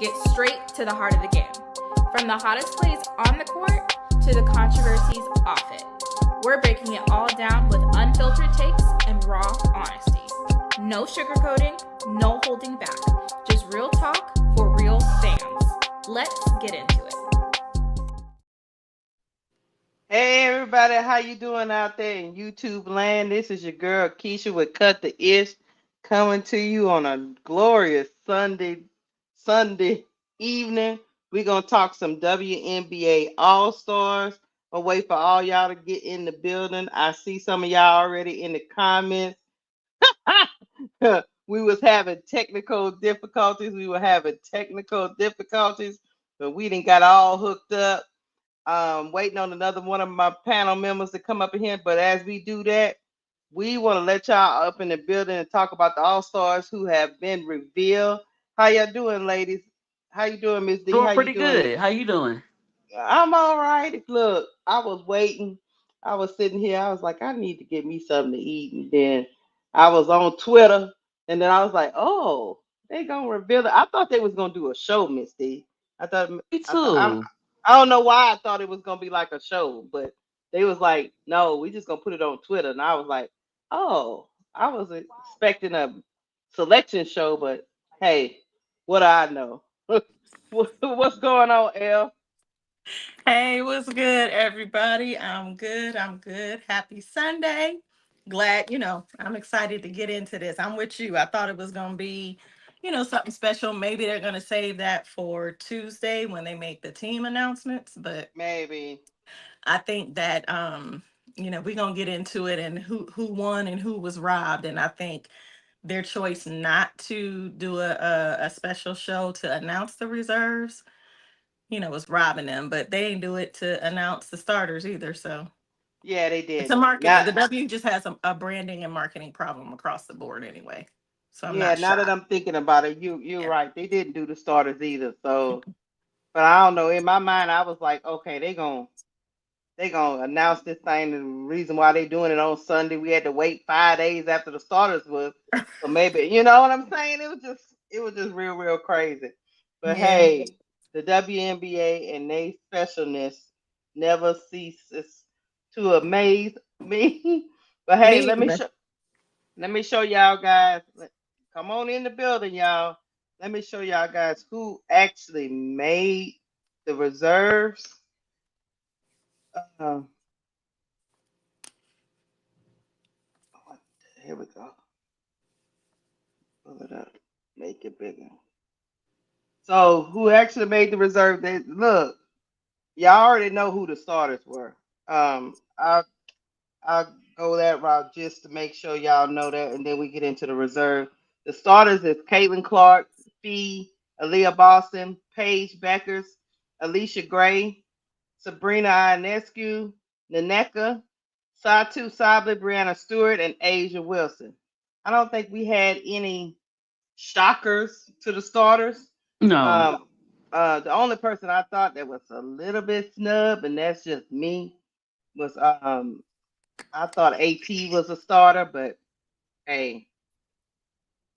get straight to the heart of the game. From the hottest plays on the court to the controversies off it. We're breaking it all down with unfiltered takes and raw honesty. No sugarcoating, no holding back. Just real talk for real fans. Let's get into it. Hey everybody, how you doing out there in YouTube land? This is your girl Keisha with Cut the Ish coming to you on a glorious Sunday evening. We're gonna talk some WNBA All-Stars. I'll wait for all y'all to get in the building. I see some of y'all already in the comments. We was having technical difficulties. But we didn't got all hooked up. Waiting on another one of my panel members to come up in here. But as we do that, we want to let y'all up in the building and talk about the All-Stars who have been revealed. How y'all doing, ladies? How you doing, Miss D? Doing How you pretty doing? good. How you doing? I'm all right. Look, I was waiting. I was sitting here. I was like, I need to get me something to eat. And then I was on Twitter. And then I was like, oh, they gonna reveal it. I thought they was gonna do a show, Miss D. I thought Me I thought too. I don't know why I thought it was gonna be like a show, but they was like, no, we just gonna put it on Twitter. And I was like, oh, I was expecting a selection show, but hey, what do I know? What's going on, El? Hey, what's good, everybody? I'm good. I'm good. Happy Sunday. Glad, I'm excited to get into this. I'm with you. I thought it was going to be, something special. Maybe they're going to save that for Tuesday when they make the team announcements. But Maybe. I think that, we're going to get into it and who won and who was robbed. And I think their choice not to do a special show to announce the reserves was robbing them, but they ain't do it to announce the starters either. So Yeah, they it's a didn't. marketing. Now, The W just has a branding and marketing problem across the board anyway. So I'm yeah, not now that shocked. I'm thinking about it, you're Yeah. right. They didn't do the starters either. So, but I don't know. In my mind, I was like, okay, they gonna announce this thing. And the reason why they doing it on Sunday, we had to wait 5 days after the starters was. So maybe you know what I'm saying. It was just real crazy. But Yeah. hey, the WNBA and they specialness never ceases to amaze me. But hey, Me let me either. show. Let me show y'all guys. Come on in the building, y'all. Let me show y'all guys who actually made the reserves. Uh, here we go. Pull it up. Make it bigger. So who actually made the reserve? They look. Y'all already know who the starters were. I'll go that route just to make sure y'all know that, and then we get into the reserve. The starters is Caitlin Clark, Fee, Aaliyah Boston, Paige Beckers, Alicia Gray, Sabrina Ionescu, Naneka, Satu Sabli, Brianna Stewart, and Asia Wilson. I don't think we had any shockers to the starters. No. Um, the only person I thought that was a little bit snub, and that's just me, was I thought AT was a starter, but hey,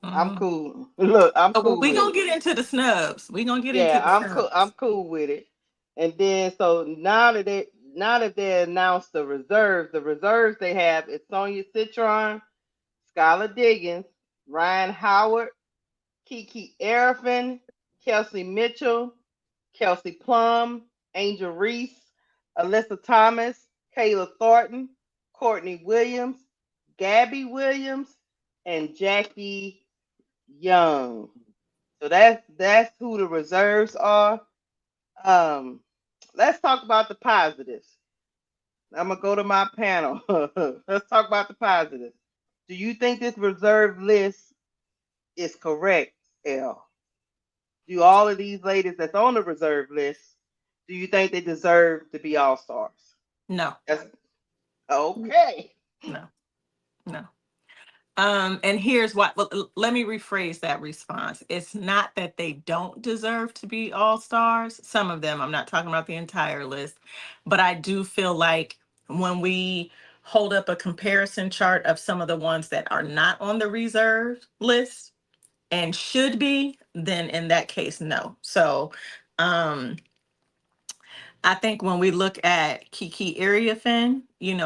I'm Mhm. cool. Look, I'm But cool we with gonna it. get into the snubs. We gonna get into Yeah, the I'm cool. I'm snubs. cool with it. And then so now that they announced the reserves they have is Sonia Citron, Skylar Diggins, Ryan Howard, Kiki Arifin, Kelsey Mitchell, Kelsey Plum, Angel Reese, Alyssa Thomas, Kayla Thornton, Courtney Williams, Gabby Williams, and Jackie Young. So that's who the reserves are. Um, let's talk about the positives. I'm gonna go to my panel. Let's talk about the positives. Do you think this reserve list is correct, L? Do all of these ladies that's on the reserve list, do you think they deserve to be all stars? No, That's okay. no, no. And here's what, let me rephrase that response. It's not that they don't deserve to be all stars. Some of them, I'm not talking about the entire list, but I do feel like when we hold up a comparison chart of some of the ones that are not on the reserve list and should be, then in that case, no. So um I think when we look at Kiki Iriafen,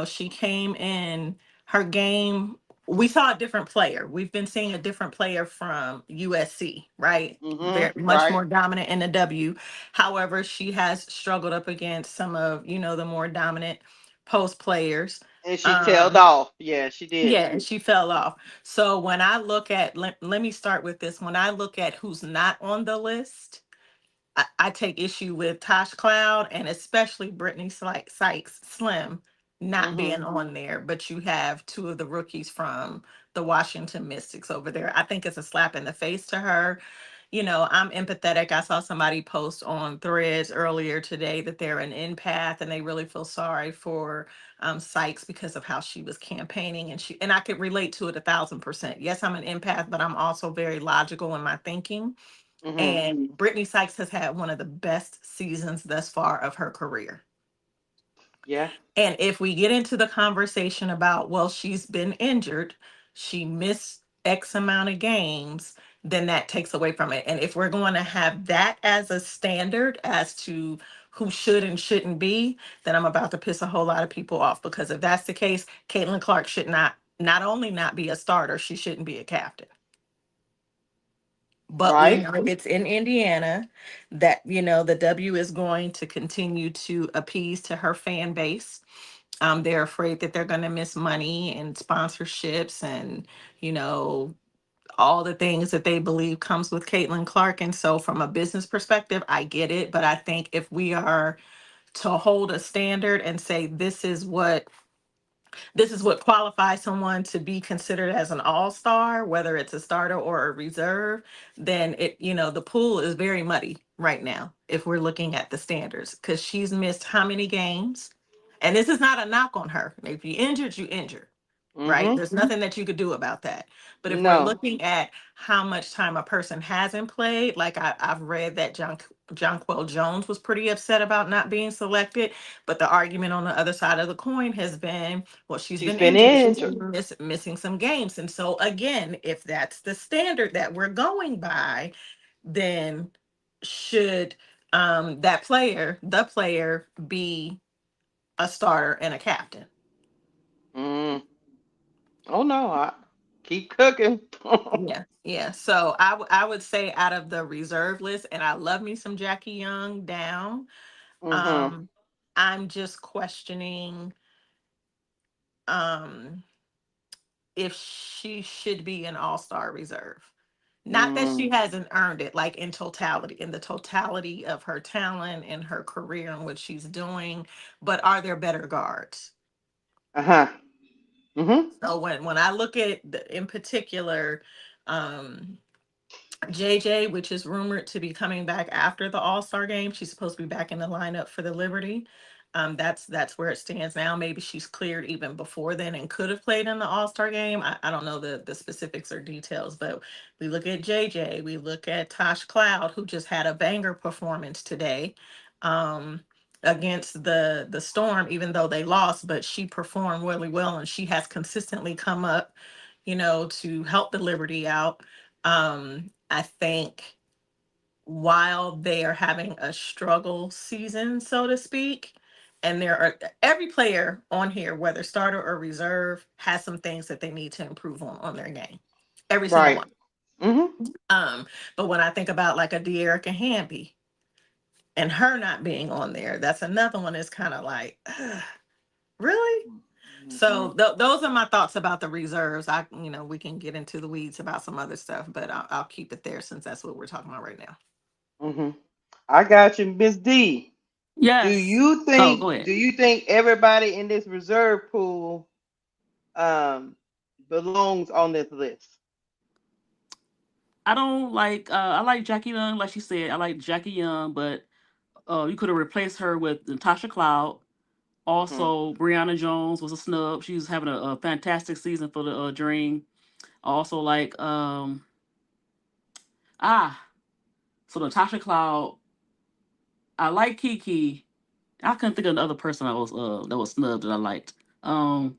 she came in her game. We saw a different player. We've been seeing a different player from USC, right? Very much Right. more dominant in the W. However, she has struggled up against some of, the more dominant post players. And she tailed Um, off. Yeah, she did. yeah, and she fell off. So when I look at, let me start with this. When I look at who's not on the list, I take issue with Tosh Cloud and especially Brittany Sykes Slim not Mhm. being on there. But you have two of the rookies from the Washington Mystics over there. I think it's a slap in the face to her. I'm empathetic. I saw somebody post on Threads earlier today that they're an empath and they really feel sorry for Sykes because of how she was campaigning, and I could relate to it 1,000%. Yes, I'm an empath, but I'm also very logical in my thinking. Mhm. And Brittany Sykes has had one of the best seasons thus far of her career. Yeah. And if we get into the conversation about, well, she's been injured, she missed X amount of games, then that takes away from it. And if we're going to have that as a standard as to who should and shouldn't be, then I'm about to piss a whole lot of people off. Because if that's the case, Caitlin Clark should not only not be a starter, she shouldn't be a captain. But we Right. know it's in Indiana that, the W is going to continue to appease to her fan base. They're afraid that they're going to miss money and sponsorships and, you know, all the things that they believe comes with Caitlin Clark. And so from a business perspective, I get it. But I think if we are to hold a standard and say this is what qualifies someone to be considered as an all-star, whether it's a starter or a reserve, then the pool is very muddy right now if we're looking at the standards because she's missed how many games? And this is not a knock on her. If you injured, you injured, right? Mhm. There's nothing that you could do about that. But if we're No. looking at how much time a person hasn't played, like I've read that Jonquel Jones was pretty upset about not being selected. But the argument on the other side of the coin has been, well, she's She's been been injured. She's injured. been missing some games. And so again, if that's the standard that we're going by, then should the player be a starter and a captain? Mm. Oh no, I keep cooking. Yeah, yeah. So I would say out of the reserve list, and I love me some Jackie Young down. Mhm. Um, I'm just questioning um if she should be an all-star reserve. Not that she Mm. hasn't earned it, like in the totality of her talent and her career and what she's doing, but are there better guards? Uh-huh. Mhm. So when I look at in particular, um JJ, which is rumored to be coming back after the All-Star game. She's supposed to be back in the lineup for the Liberty. That's where it stands now. Maybe she's cleared even before then and could have played in the All-Star game. I don't know the specifics or details, but we look at JJ, we look at Tosh Cloud, who just had a banger performance today. Um, Against the Storm, even though they lost, but she performed really well and she has consistently come up, to help the Liberty out. I think while they are having a struggle season, so to speak, and every player on here, whether starter or reserve, has some things that they need to improve on their game. Every single Right. one. Mhm. Um, but when I think about like a De'Erica Hamby and her not being on there, that's another one that's kind of like, really? Mhm. So those are my thoughts about the reserves. We can get into the weeds about some other stuff, but I'll keep it there since that's what we're talking about right now. Mhm. I got you, Miss D. Do Yes. you Oh, go think ahead. do you think everybody in this reserve pool um belongs on this list? I don't like. I like Jackie Young, like she said. I like Jackie Young, but you could have replaced her with Natasha Cloud. Mhm. Also, Brianna Jones was a snub. She was having a fantastic season for the Dream. I also like ah. So Natasha Cloud. I like Kiki. I couldn't think of another person that was snubbed that I liked. Um,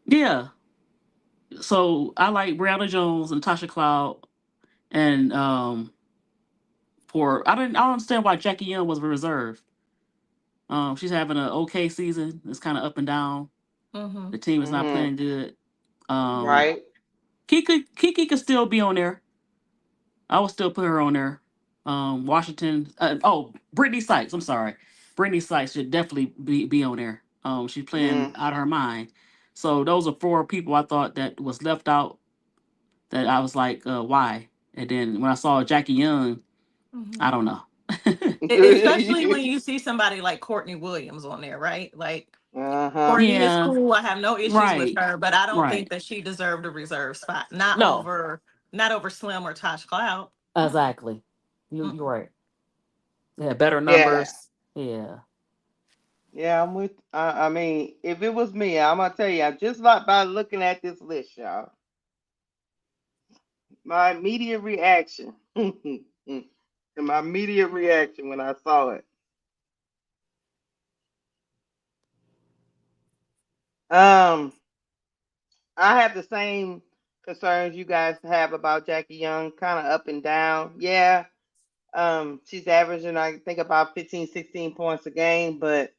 yeah. So I like Brianna Jones and Tasha Cloud, and for I don't understand why Jackie Young was reserved. She's having an okay season. It's kind of up and down. Mm-hmm. The team is not Mm-hmm. playing good. Um, Right. Kiki could still be on there. I would still put her on there. Washington. Brittany Sykes. I'm sorry. Brittany Sykes should definitely be on there. She's playing Mm. out of her mind. So those are four people I thought that was left out. That I was like, why? And then when I saw Jackie Young, Mm-hmm. I don't know. Especially when you see somebody like Courtney Williams on there, right? Like Uh-huh. Courtney is Yeah. cool. I have no issues with Right. her, but I don't think Right. that she deserved a reserve spot. No. Not over Slim or Tosh Cloud. Mm-mm. Exactly. You're Mm-mm. right. Yeah. Better Yeah. numbers. Yeah. Yeah, I'm with. I mean, if it was me, I'm gonna tell you, I just like by looking at this list, y'all. My immediate reaction, and my immediate reaction when I saw it. Um, I have the same concerns you guys have about Jackie Young, kind of up and down. Yeah, she's averaging, I think, about 15, 16 points a game, but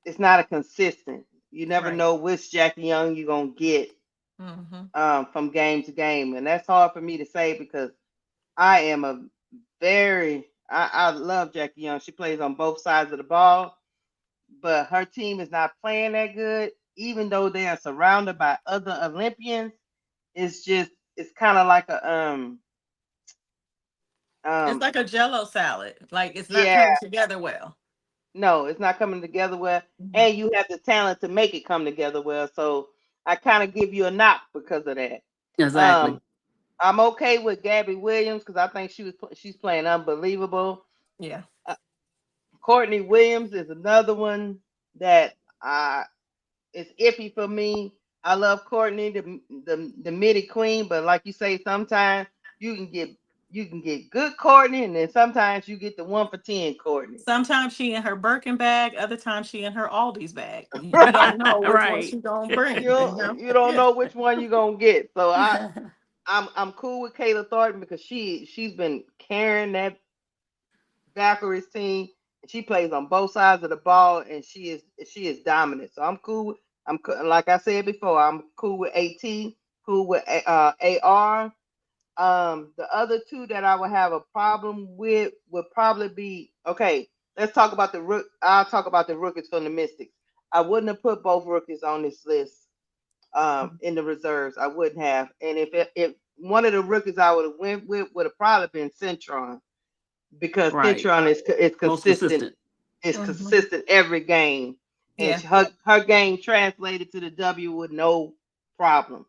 it's not a consistent. You never Right. know which Jackie Young you're gonna get Mm-hmm. from game to game, and that's hard for me to say because I am a I love Jackie Young. She plays on both sides of the ball, but her team is not playing that good, even though they are surrounded by other Olympians. It's just it's kind of like a It's um like a Jello salad. Like it's not yeah, coming together well. no, it's not coming together well, Mhm. and you have the talent to make it come together well. So I kind of give you a knock because of that. Exactly. Um, I'm okay with Gabby Williams because I think she's playing unbelievable. Yeah. Uh, Courtney Williams is another one that is iffy for me. I love Courtney, the midi queen, but like you say, sometimes you can get you can get good Courtney, and then sometimes you get the 1 for 10 Courtney. Sometimes she in her Birkin bag, other times she in her Aldi's bag. You don't know which one Right. she gonna bring, you know? You don't know which one you're gonna get. So I'm cool with Kayla Thornton because she's been carrying that Valkyrie's team. She plays on both sides of the ball, and she is dominant. So I'm cool. Like I said before, I'm cool with AT, cool with AR. The other two that I would have a problem with would probably be okay. Let's talk about the rook. I'll talk about the rookies from the Mystics. I wouldn't have put both rookies on this list in the reserves. I wouldn't have. And if one of the rookies I would have went with would have probably been Centron because Right. Citron is Most consistent. consistent. Is Hmm. consistent every game, and Yeah. her game translated to the W with no problem.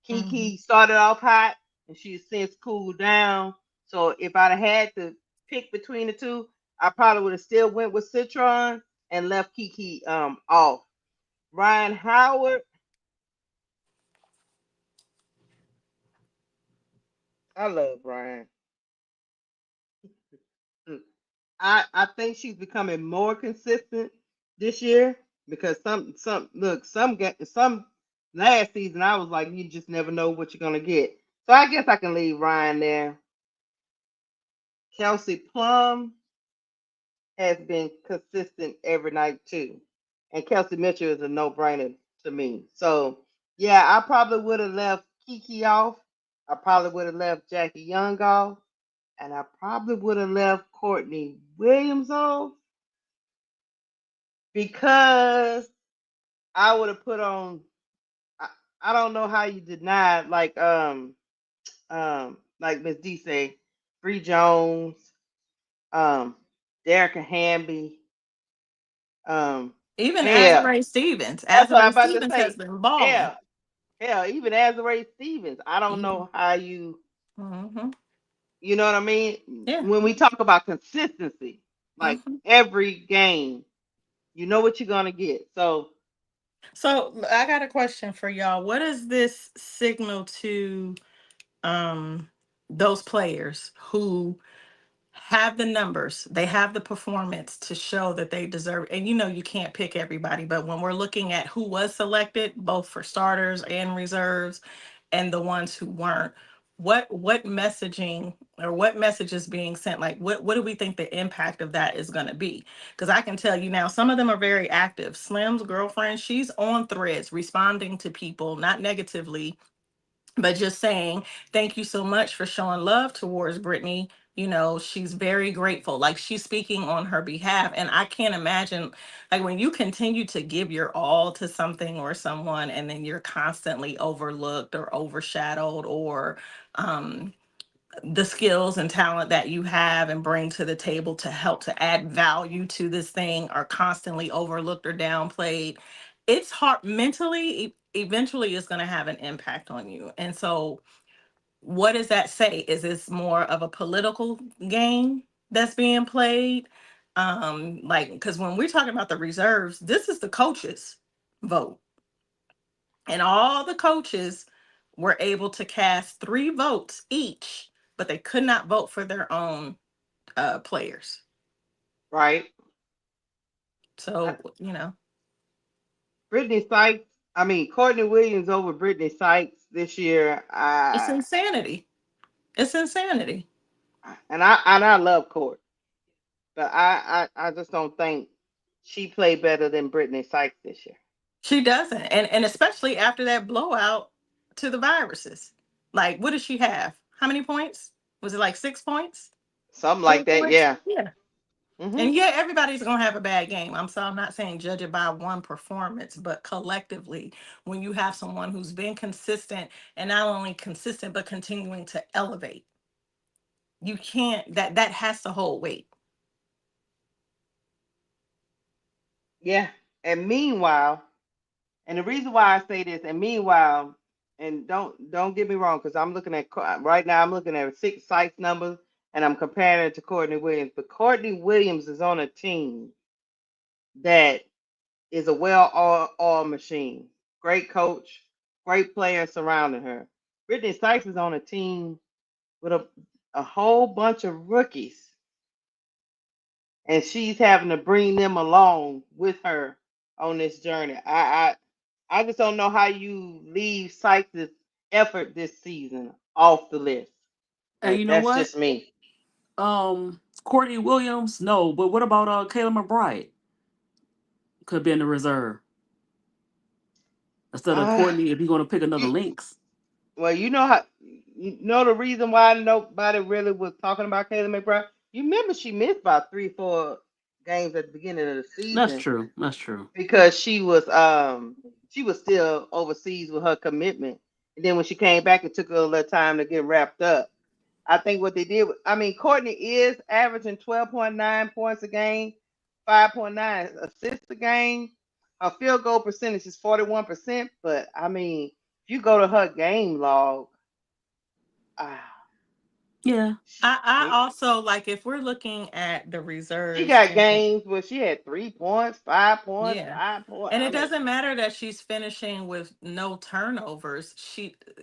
Hmm. Kiki started off hot, and she's since cooled down. So if I'd had to pick between the two, I probably would have still went with Citron and left Kiki off. Ryan Howard, I love Ryan. I think she's becoming more consistent this year because some last season I was like you just never know what you're gonna get. So I guess I can leave Ryan there. Kelsey Plum has been consistent every night too, and Kelsey Mitchell is a no-brainer to me. So yeah, I probably would have left Kiki off. I probably would have left Jackie Young off, and I probably would have left Courtney Williams off because I would have put on. I, I don't know how you denied like Miss D say, Bree Jones, um Derrica Hamby, um Even hell, Azurá Stevens. that's what I'm Azurá about to Stevens has say. been balling. Hell, even Azurá Stevens. I don't Even. know how you Hmm. you know what I mean? Yeah. When we talk about consistency, like Hmm. every game, you know what you're gonna get. So So I got a question for y'all. What does this signal to um those players who have the numbers, they have the performance to show that they deserve. And you can't pick everybody, but when we're looking at who was selected, both for starters and reserves, and the ones who weren't, what messaging or what message is being sent? Like, what do we think the impact of that is going to be? Because I can tell you now, some of them are very active. Slim's girlfriend, she's on threads responding to people, not negatively, but just saying thank you so much for showing love towards Brittany. She's very grateful, like she's speaking on her behalf. And I can't imagine, like, when you continue to give your all to something or someone, and then you're constantly overlooked or overshadowed, or um the skills and talent that you have and bring to the table to help to add value to this thing are constantly overlooked or downplayed. It's hard mentally, eventually it's going to have an impact on you. And so what does that say? Is this more of a political game that's being played? Like, because when we're talking about the reserves, this is the coaches vote, and all the coaches were able to cast 3 votes each, but they could not vote for their own players. Right. So, Brittany Sykes, I mean Courtney Williams over Brittany Sykes this year. it's insanity. It's insanity. And I love Court, but I just don't think she played better than Brittany Sykes this year. She doesn't. And especially after that blowout to the viruses. Like, what does she have? How many points? Was it like 6 points? Something Four like that, points? yeah. Yeah. Hmm. And yeah, everybody's gonna have a bad game. I'm not saying judge it by one performance, but collectively, when you have someone who's been consistent, and not only consistent but continuing to elevate, you can't, that has to hold weight. Yeah. And meanwhile, and the reason why I say this, and meanwhile, and don't get me wrong, because I'm looking at right now, I'm looking at 6 Sykes numbers, and I'm comparing it to Courtney Williams. But Courtney Williams is on a team that is a all machine. Great coach, great players surrounding her. Brittany Sykes is on a team with a whole bunch of rookies, and she's having to bring them along with her on this journey. I just don't know how you leave Sykes' effort this season off the list. And you But know that's what? just me. Courtney Williams, no. But what about Kayla McBride? Could be in the reserve instead of Uh, Courtney if you're going to pick another you, links. well, you know the reason why nobody really was talking about Kayla McBride. You remember she missed about 3, 4 games at the beginning of the That's season true. That's true. because she was still overseas with her commitment, and then when she came back, it took her a little time to get wrapped up. I think what they did, I mean, Courtney is averaging 12.9 points a game, 5.9 assists a game. Her field goal percentage is 41%. But I mean, if you go to her game log, ah, Yeah. I she, also, like, if we're looking at the she reserves, got and games where she had 3 points, 5 points, yeah. 5 points. And I it mean, doesn't matter that she's finishing with no turnovers.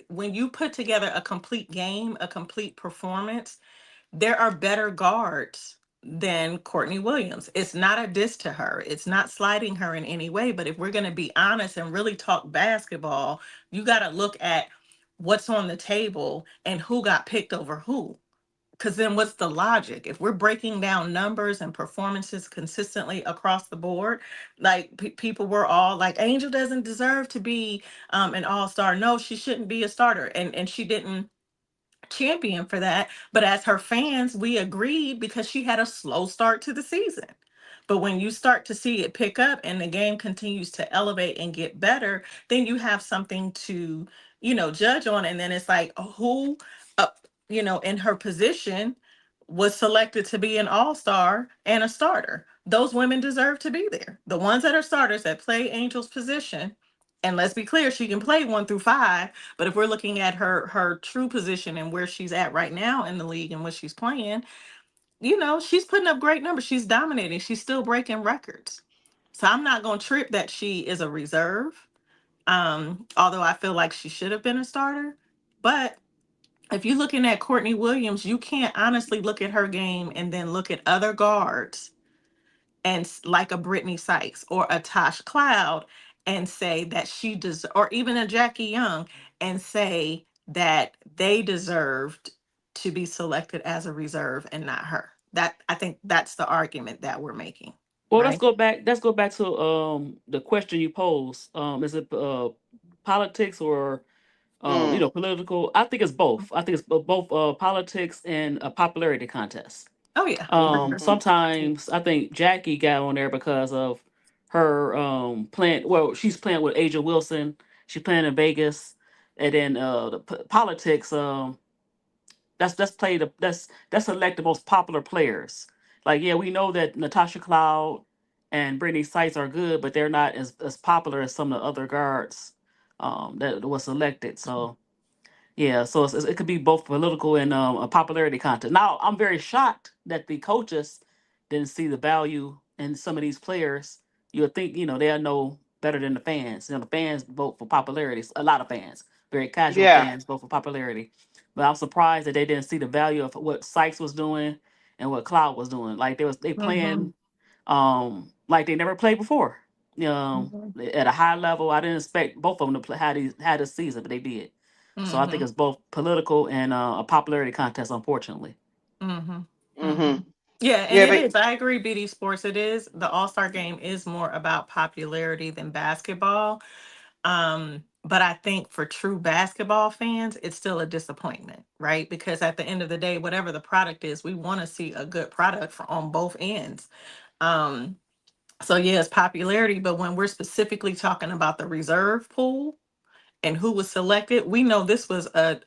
When you put together a complete game, a complete performance, there are better guards than Courtney Williams. It's not a diss to her. It's not slighting her in any way. But if we're going to be honest and really talk basketball, you got to look at what's on the table and who got picked over who. Because then what's the logic? If we're breaking down numbers and performances consistently across the board, like people were all like, Angel doesn't deserve to be an all-star. No, she shouldn't be a starter. And she didn't champion for that. But as her fans, we agreed because she had a slow start to the season. But when you start to see it pick up and the game continues to elevate and get better, then you have something to, judge on. And then it's like, who, uh, in her position was selected to be an all-star and a starter. Those women deserve to be there. The ones that are starters that play Angel's position, and let's be clear, she can play 1 through 5. But if we're looking at her true position and where she's at right now in the league and what she's playing, she's putting up great numbers. She's dominating. She's still breaking records. So I'm not going to trip that she is a reserve. Although I feel like she should have been a starter, but if you're looking at Courtney Williams, you can't honestly look at her game and then look at other guards and like a Brittany Sykes or a Tosh Cloud and say that she does, or even a Jackie Young, and say that they deserved to be selected as a reserve and not her. That, I think that's the argument that we're making, Well, let's right? go back. Let's go back to the question you posed. Is it politics or Mm. political? I think it's both. I think it's both politics and a popularity contest. Oh yeah, for sure. Mm-hmm. Sometimes I think Jackie got on there because of her playing. Well, she's playing with Aja Wilson. She's playing in Vegas, and then the politics. That's played. That's select the most popular players. Like, yeah, we know that Natasha Cloud and Brittany Sykes are good, but they're not as popular as some of the other guards that was selected. So yeah, so it could be both political and a popularity contest. Now, I'm very shocked that the coaches didn't see the value in some of these players. You would think, they'll know better than the fans. The fans vote for popularity. A lot of fans, very casual Yeah. fans, vote for popularity. But I'm surprised that they didn't see the value of what Sykes was doing and what Cloud was doing. Like they Mm-hmm. playing like they never played before. Mm-hmm. At a high level. I didn't expect both of them to play had this season, but they did. So I think Mm-hmm. it's both political and a popularity contest, unfortunately. Mm-hmm. Mm-hmm. Mm-hmm. Yeah, and Yeah, it but is. I agree, BD Sports. It is. The All-Star game is more about popularity than basketball. But I think for true basketball fans, it's still a disappointment, right? Because at the end of the day, whatever the product is, we want to see a good product on both ends. Um, so yes, popularity, but when we're specifically talking about the reserve pool and who was selected, we know this was a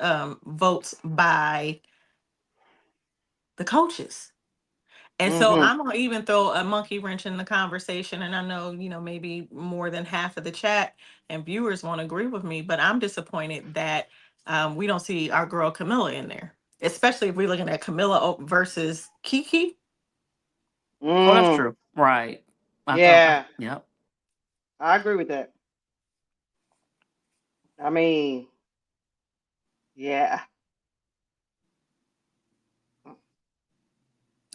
votes by the coaches. And so mm-hmm. I'm gonna even throw a monkey wrench in the conversation. And I know, maybe more than half of the chat and viewers won't agree with me, but I'm disappointed that we don't see our girl Camilla in there, especially if we're looking at Camilla versus Kiki. Oh, that's Mm. true. Right. I thought, Yeah, yep. I agree with that. I mean, yeah.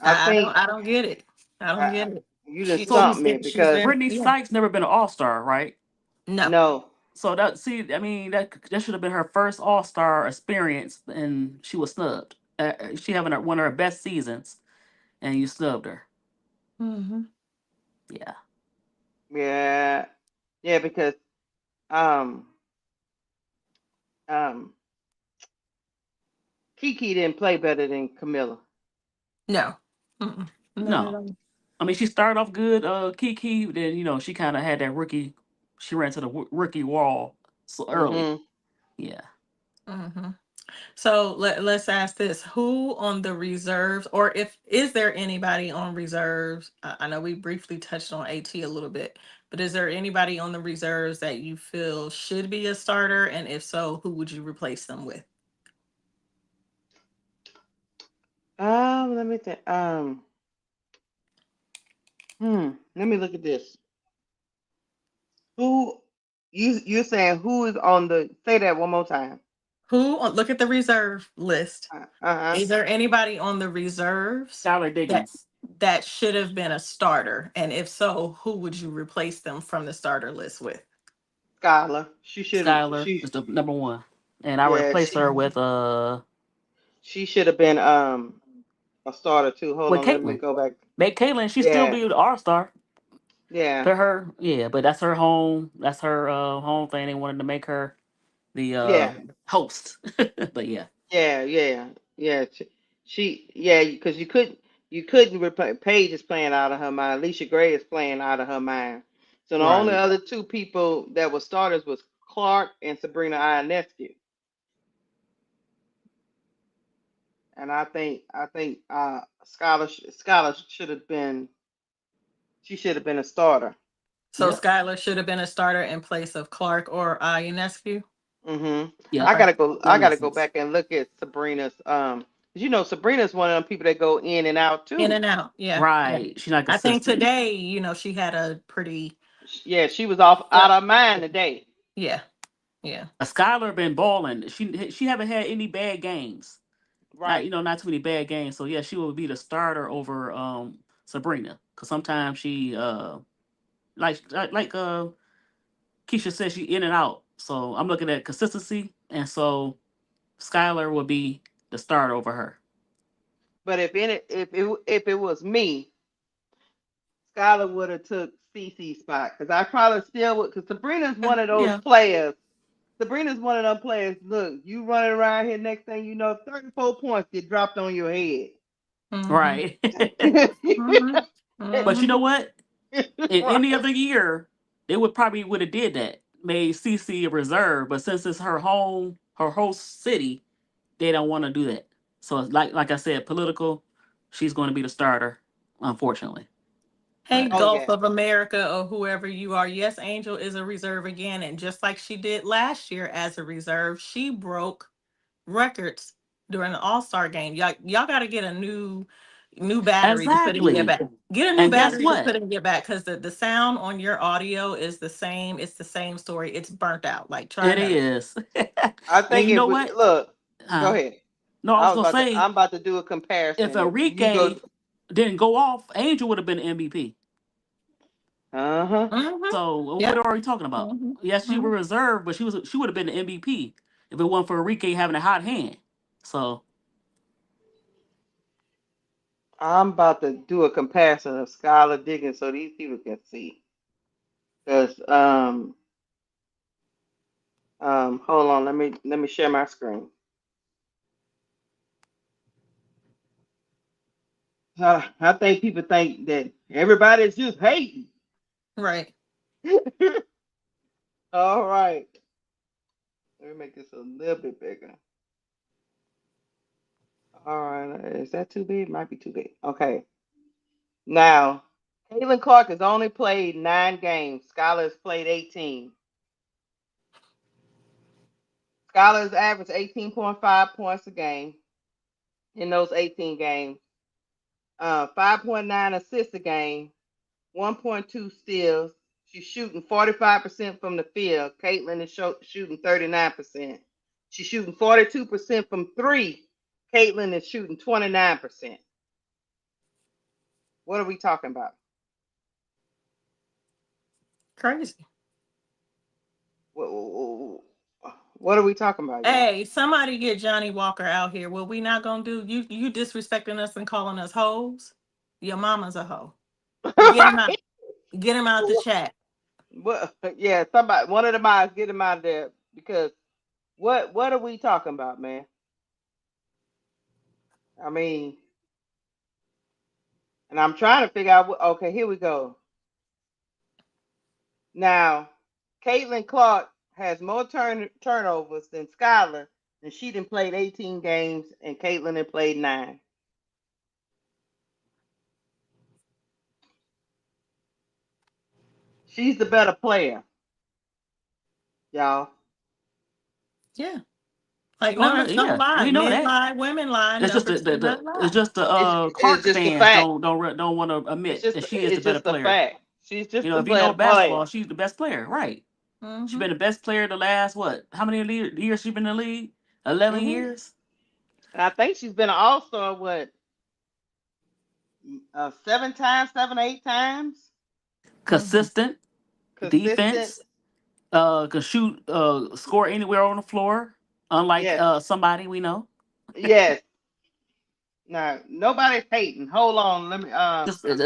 I I don't think I don't get it. I don't I, get it. you just She So stumped she's me she's because been, Brittany yeah. Sykes never been an All Star, right? No. no. So I mean, that should have been her first All Star experience, and she was snubbed. She having one of her best seasons, and you snubbed her. Hmm. Yeah. Yeah, yeah, because um um Kiki didn't play better than Camilla. No. Mm-mm. Not at No, all. I mean she started off good. Kiki, then she kind of had that rookie. She ran to the rookie wall so early. Mm-hmm. Yeah. Hmm. So let's ask this: who on the reserves, or if is there anybody on reserves? I know we briefly touched on AT a little bit, but is there anybody on the reserves that you feel should be a starter? And if so, who would you replace them with? Let me think. Let me look at this. Who you're saying who is on the? Say that one more time. Look at the reserve list. Uh-huh. Is there anybody on the reserves Skylar that Diggins. that should have been a starter? And if so, who would you replace them from the starter list with? Skylar. She should have. Skylar is the number one, and I Yeah. replaced her She should have been a starter too. Hold with on. Let me Caitlin. go back. Make Caitlin. She still Yeah. be the All Star. Yeah. To her, yeah, but that's her home. That's her home thing. They wanted to make her the Yeah. host. But yeah. Yeah. Yeah. Yeah. Yeah. Because you couldn't replace. Paige is playing out of her mind. Alicia Gray is playing out of her mind. So the only Right. other two people that were starters was Clark and Sabrina Ionescu. And I think Scholar should have been she should have been a starter. So Yep. Skylar should have been a starter in place of Clark or Ionescu. Mhm. Yep. I Okay. gotta go. That I makes gotta go sense. back and look at Sabrina's. 'Cause Sabrina's one of them people that go in and out In too. and out. Yeah. Yeah. Right. She's not I think consistent. today, she had a pretty, Yeah, she was off yeah, out of mind today. yeah. Yeah. Skylar been balling. She haven't had any bad games. Right. Not too many bad games. So yeah, she will be the starter over Sabrina. Cause sometimes she like Keisha said, she in and out. So I'm looking at consistency, and so Skylar will be the starter over her. But if it was me, Skylar would have took CC's spot because I probably still would. Because Sabrina's one of those Yeah. players. Sabrina's one of them players. Look, you running around here. Next thing you know, 34 points get dropped on your head. Mm-hmm. Right. Mm-hmm. But you Mm-hmm. know what? In any Right. other year, they would have did that, made CC a reserve. But since it's her host city, they don't want to do that. So like I said, political, she's going to be the starter, unfortunately. Hey, But Oh Gulf yeah. of America or whoever you are. Yes, Angel is a reserve again. And just like she did last year as a reserve, she broke records during the All-Star game. Y'all got to get a new battery to put in your exactly. back. Get a new And guess battery to put what? in your back because the sound on your audio is the same. It's the same story. It's burnt out. Like try It another. is. I And think you if know we what? look, go Huh? ahead. No, I was gonna say, I'm about to do a if comparison. If you go, Enrique didn't go off, Angel would have been MVP. uh huh. Mm-hmm. So what Yep. are we talking about? Mm-hmm. Yes, she was Mm-hmm. reserved, but she would have been the MVP if it wasn't for Enrique having a hot hand. So I'm about to do a comparison of Skylar Diggins so these people can see. Cause hold on, let me share my screen. I think people think that everybody's just hating. Right. All right, let me make this a little bit bigger. All right, is that too big? Might be too big. Okay, now Caitlin Clark has only played 9 games. Skylar has played 18. Skylar has averaged 18.5 points a game in those 18 games. 5.9 assists a game, 1.2 steals. She's shooting 45% from the field. Caitlin is shooting 39%. She's shooting 42% from three. Caitlin is shooting 29%. What are we talking about? Crazy. What, what are we talking about, y'all? Hey, somebody get Johnny Walker out here. What we not gonna do? You disrespecting us and calling us hoes? Your mama's a hoe. Get him out. Get him out the chat. What, yeah, somebody, one of the guys, get him out of there because what are we talking about, man? I mean, and I'm trying to figure out. Okay, here we go. Now, Caitlin Clark has more turnovers than Skylar, and she done played 18 games, and Caitlin had played 9. She's the better player, y'all. Yeah. Like oh numbers don't yeah, lie. we know Men that. lie, women lie, It's just numbers do not it's lie. just the It's Clark just a fans fact. don't want to admit that she is the It's better just a player. fact. She's You just know, the if you know better player. basketball, she's the best player, right? She's Mm-hmm. been the best player the last what? How many years she been in the league? 11 Hmm. years. And I think she's been an All-Star. What? 7 times, 7, 8 times. Mm-hmm. Consistent Consistent. defense. Can shoot, score anywhere on the floor. Unlike Yes. somebody we know. Yes. Now nobody's hating. Hold on. Let me.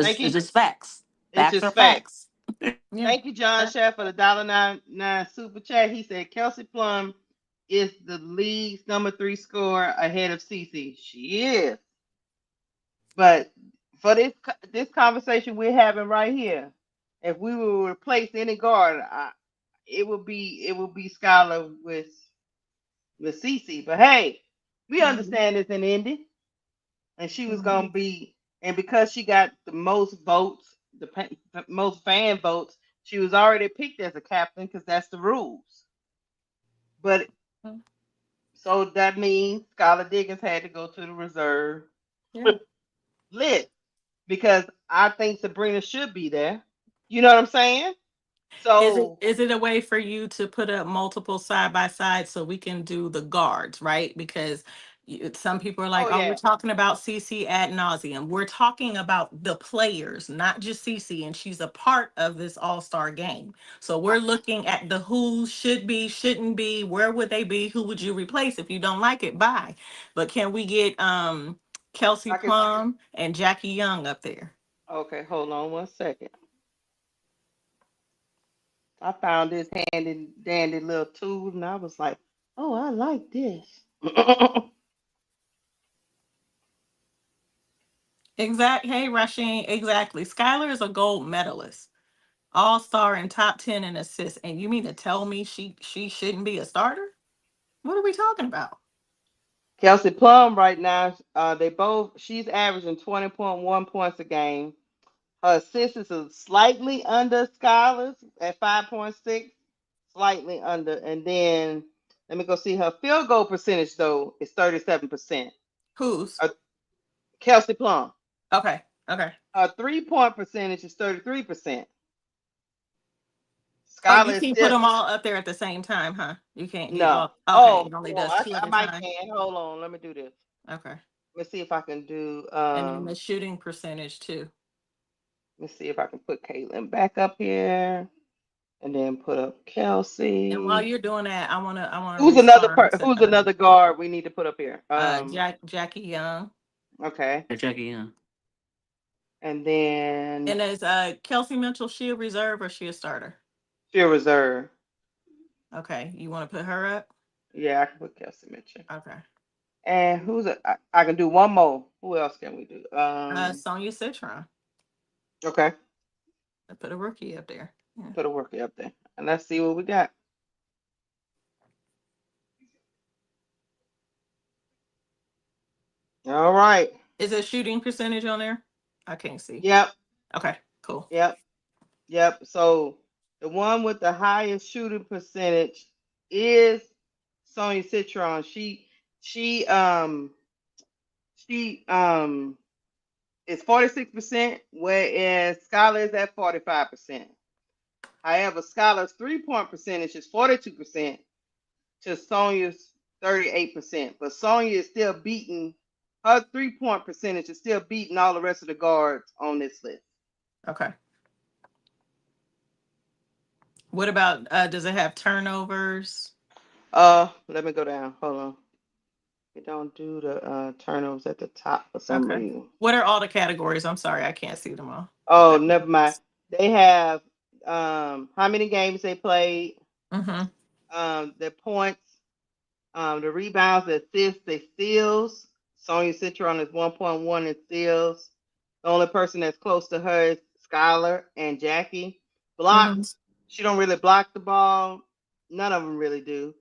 Thank It's you. just facts. It's Facts are just fact. facts. Yeah. Thank you, John Schaff, for the $1.99 super chat. He said Kelsey Plum is the league's #3 scorer ahead of Cece. She is. But for this conversation we're having right here, if we were to replace any guard, it would be Skylar with Cece. But hey, we Mm-hmm. understand it's an Indy, and she was Mm-hmm. gonna be, and because she got the most votes, the most fan votes, she was already picked as a captain because that's the rules. But so that means Skylar Diggins had to go to the reserve Yeah. list because I think Sabrina should be there. You know what I'm saying? So, Is it a way for you to put up multiple side by side so we can do the guards, right? Because some people are oh like, "Oh, we're yeah, talking about CC ad nauseum." We're talking about the players, not just CC, and she's a part of this All-Star game. So I, we're looking at the who should be, shouldn't be, where would they be, who would you replace if you don't like it? Bye. But can we get Kelsey I can. Plum and Jackie Young up there? Okay, hold on one second. I found this handy dandy little tool, and I was like, oh, I like this. Hey, Rasheen, exactly. Skylar is a gold medalist, all-star and top 10 in assists. And you mean to tell me she shouldn't be a starter? What are we talking about? Kelsey Plum right now, she's averaging 20.1 points a game. Her assist is slightly under Skylar's at 5.6, slightly under. And then let me go see her field goal percentage though is 37%. Who's? Uh, Kelsey Plum. Okay. Okay. Her 3-point percentage is 33%. Oh, you Skylar is can't put still them all up there at the same time, huh? You can't. no. Okay. Oh, It only hold does on. two at I a might time. can. Hold on. Let me do this. Okay. Let's see if I can do And then the shooting percentage too. let's see if I can put Caitlin back up here and then put up And while Kelsey. you're doing that, I wanna respond Who's to another guard we need to put up here? Jackie Young. Okay. Hey, Jackie, yeah. And then And is Kelsey Mitchell, she a reserve or she a starter? Field Reserve. Okay, you want to put her up? Yeah, I can put Kelsey Mitchell. Okay. And I can do one more. Who else can we do? Sonia Citron. Okay. I put a rookie up there. Yeah. Put a worker up there. And let's see what we got. All right. Is it shooting percentage on there? I can't see. Yep. Okay, cool. Yep. Yep. So the one with the highest shooting percentage is Sonya Citron. She is 46%, whereas Skylar is at 45%. However, Skylar's 3-point percentage is 42% to Sonya's 38%. But Sonya is still beating her 3-point percentage is still beating all the rest of the guards on this list. Okay. What about does it have turnovers? Let me go down. Hold on. It don't do the turnovers at the top for some Okay. reason. What are all the categories? I'm sorry, I can't see them all. Oh, never mind. They have how many games they played, their points, the rebounds, the assists, the steals. Sonya Citron is 1.1 in steals. The only person that's close to her is Skylar and Jackie. Blocks, she don't really block the ball. None of them really do.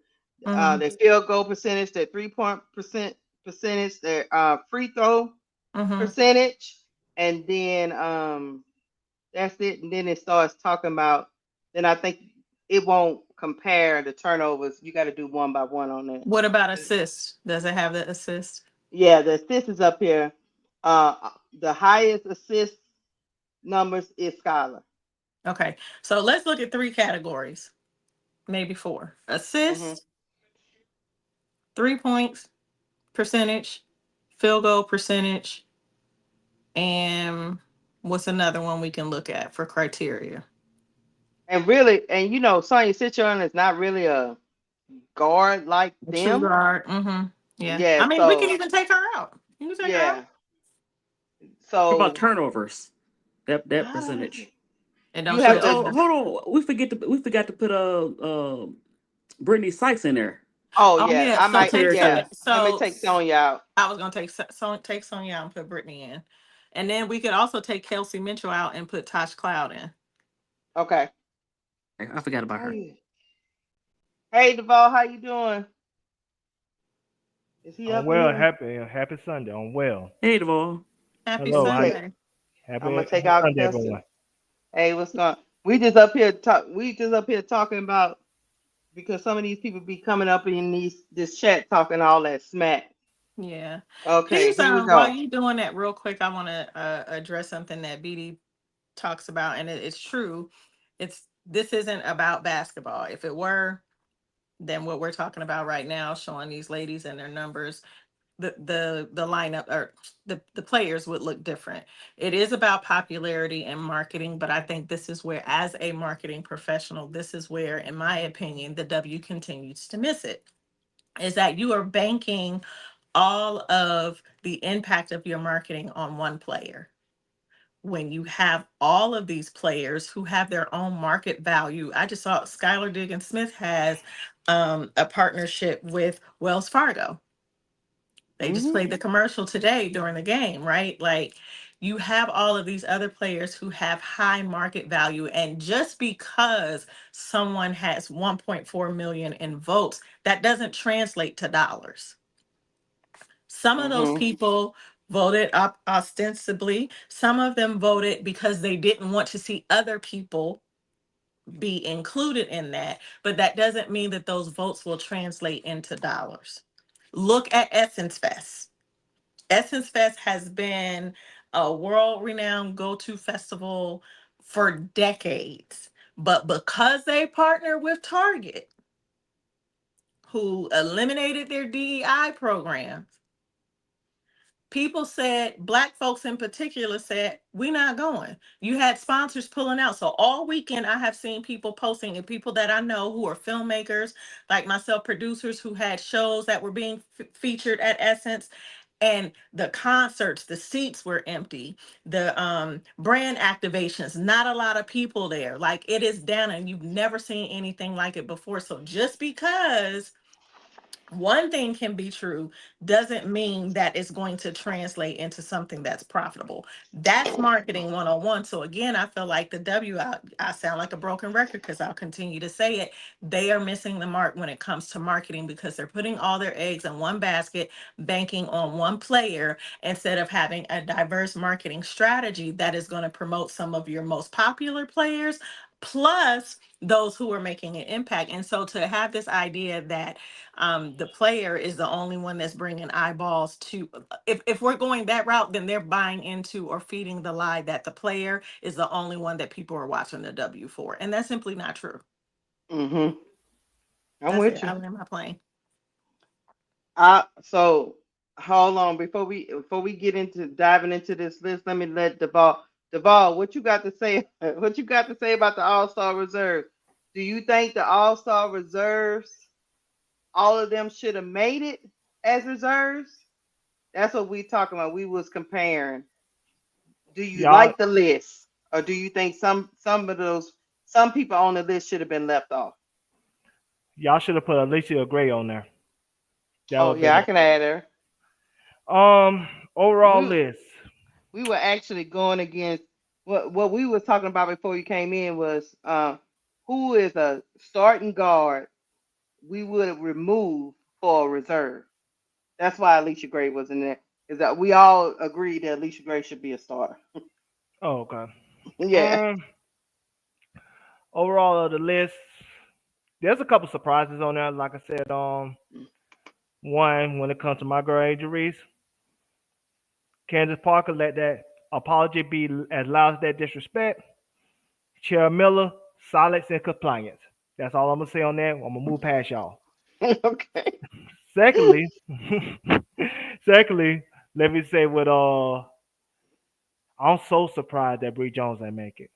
Their field goal percentage, their 3-point percentage, their free throw percentage, and then that's it. And then it starts talking about. Then I think it won't compare the turnovers. You got to do one by one on that. What about assists? Does it have the assist? Yeah, the assist is up here. The highest assist numbers is Skylar. Okay, so let's look at 3 categories, maybe 4. Assist, 3 points percentage, field goal percentage, and what's another one we can look at for criteria? And really, and Sonya Citron is not really a guard like A true them. guard. Yeah. Yeah. I mean, we can even take her out. You can take her out. Yeah. What about So turnovers? That I don't percentage. And you don't have show Oh, to. hold on. We forgot to put Brittany Sykes in there. Oh Oh yeah, yeah. I So might. take Yeah, let me so take Sonya out. I was gonna take Sonya out and put Brittany in. And then we could also take Kelsey Mitchell out and put Tosh Cloud in. Okay. I forgot about her. Hey, Duval, how you doing? Is he I'm up in well. here? Happy Sunday. I'm well. Hey, Devon. Happy I'm Hello. gonna take. Sunday. I'm gonna Happy take out Sunday, Kelsey. everyone. Hey, what's going? We just up here talking about because some of these people be coming up in this chat talking all that smack. Yeah. Okay, Here's here we while go. you doing that real quick, I want to address something that BD talks about, and it's true. It's This isn't about basketball. If it were, then what we're talking about right now, showing these ladies and their numbers, the lineup or the players would look different. It is about popularity and marketing, but I think this is where, as a marketing professional, this is where, in my opinion, the W continues to miss it. Is that you are banking all of the impact of your marketing on one player when you have all of these players who have their own market value. I just saw Skylar Diggins Smith has a partnership with Wells Fargo. They just Mm-hmm. played the commercial today during the game, right? Like, you have all of these other players who have high market value. And just because someone has 1.4 million in votes, that doesn't translate to dollars. Some of those Mm-hmm. people voted up ostensibly. Some of them voted because they didn't want to see other people be included in that. But that doesn't mean that those votes will translate into dollars. Look at Essence Fest. Essence Fest has been a world renowned go to festival for decades. But because they partner with Target, who eliminated their DEI programs, people said, Black folks in particular said, we're not going. You had sponsors pulling out. So all weekend, I have seen people posting, and people that I know who are filmmakers, like myself, producers who had shows that were being featured at Essence. And the concerts, the seats were empty. The brand activations, not a lot of people there. Like, it is down, and you've never seen anything like it before. So just because one thing can be true doesn't mean that it's going to translate into something that's profitable. That's marketing 101. So again, I feel like the I sound like a broken record because I'll continue to say it. They are missing the mark when it comes to marketing because they're putting all their eggs in one basket, banking on one player, instead of having a diverse marketing strategy that is going to promote some of your most popular players, plus those who are making an impact. And so to have this idea that the player is the only one that's bringing eyeballs to, if we're going that route, then they're buying into or feeding the lie that the player is the only one that people are watching the W for, and that's simply not true. Mm-hmm. I'm That's with it. you. I land my plane. So hold on before we get into diving into this list. Let me let Deval, what you got to say? What you got to say about the All Star reserves? Do you think the All Star reserves, all of them should have made it as reserves? That's what we talking about. We was comparing. Do you Y'all like the list, or do you think some people on the list should have been left off? y'all should have put Alicia Gray on there. That Oh would have yeah, I can add her. been overall We list. we were actually going against what we was talking about before you came in was who is a starting guard we would remove for a reserve. That's why Alicia Gray was in there. Is that we all agreed that Alicia Gray should be a starter. Oh, okay. Yeah. Um, overall of the list, there's a couple surprises on there. Like I said, one when it comes to my girl Angel Reese, Candace Parker let that apology be as loud as that disrespect. Chair Miller, silence and compliance. That's all I'm gonna say on that. I'm gonna move past y'all. Okay. Secondly, secondly, let me say what I'm so surprised that Bree Jones didn't make it.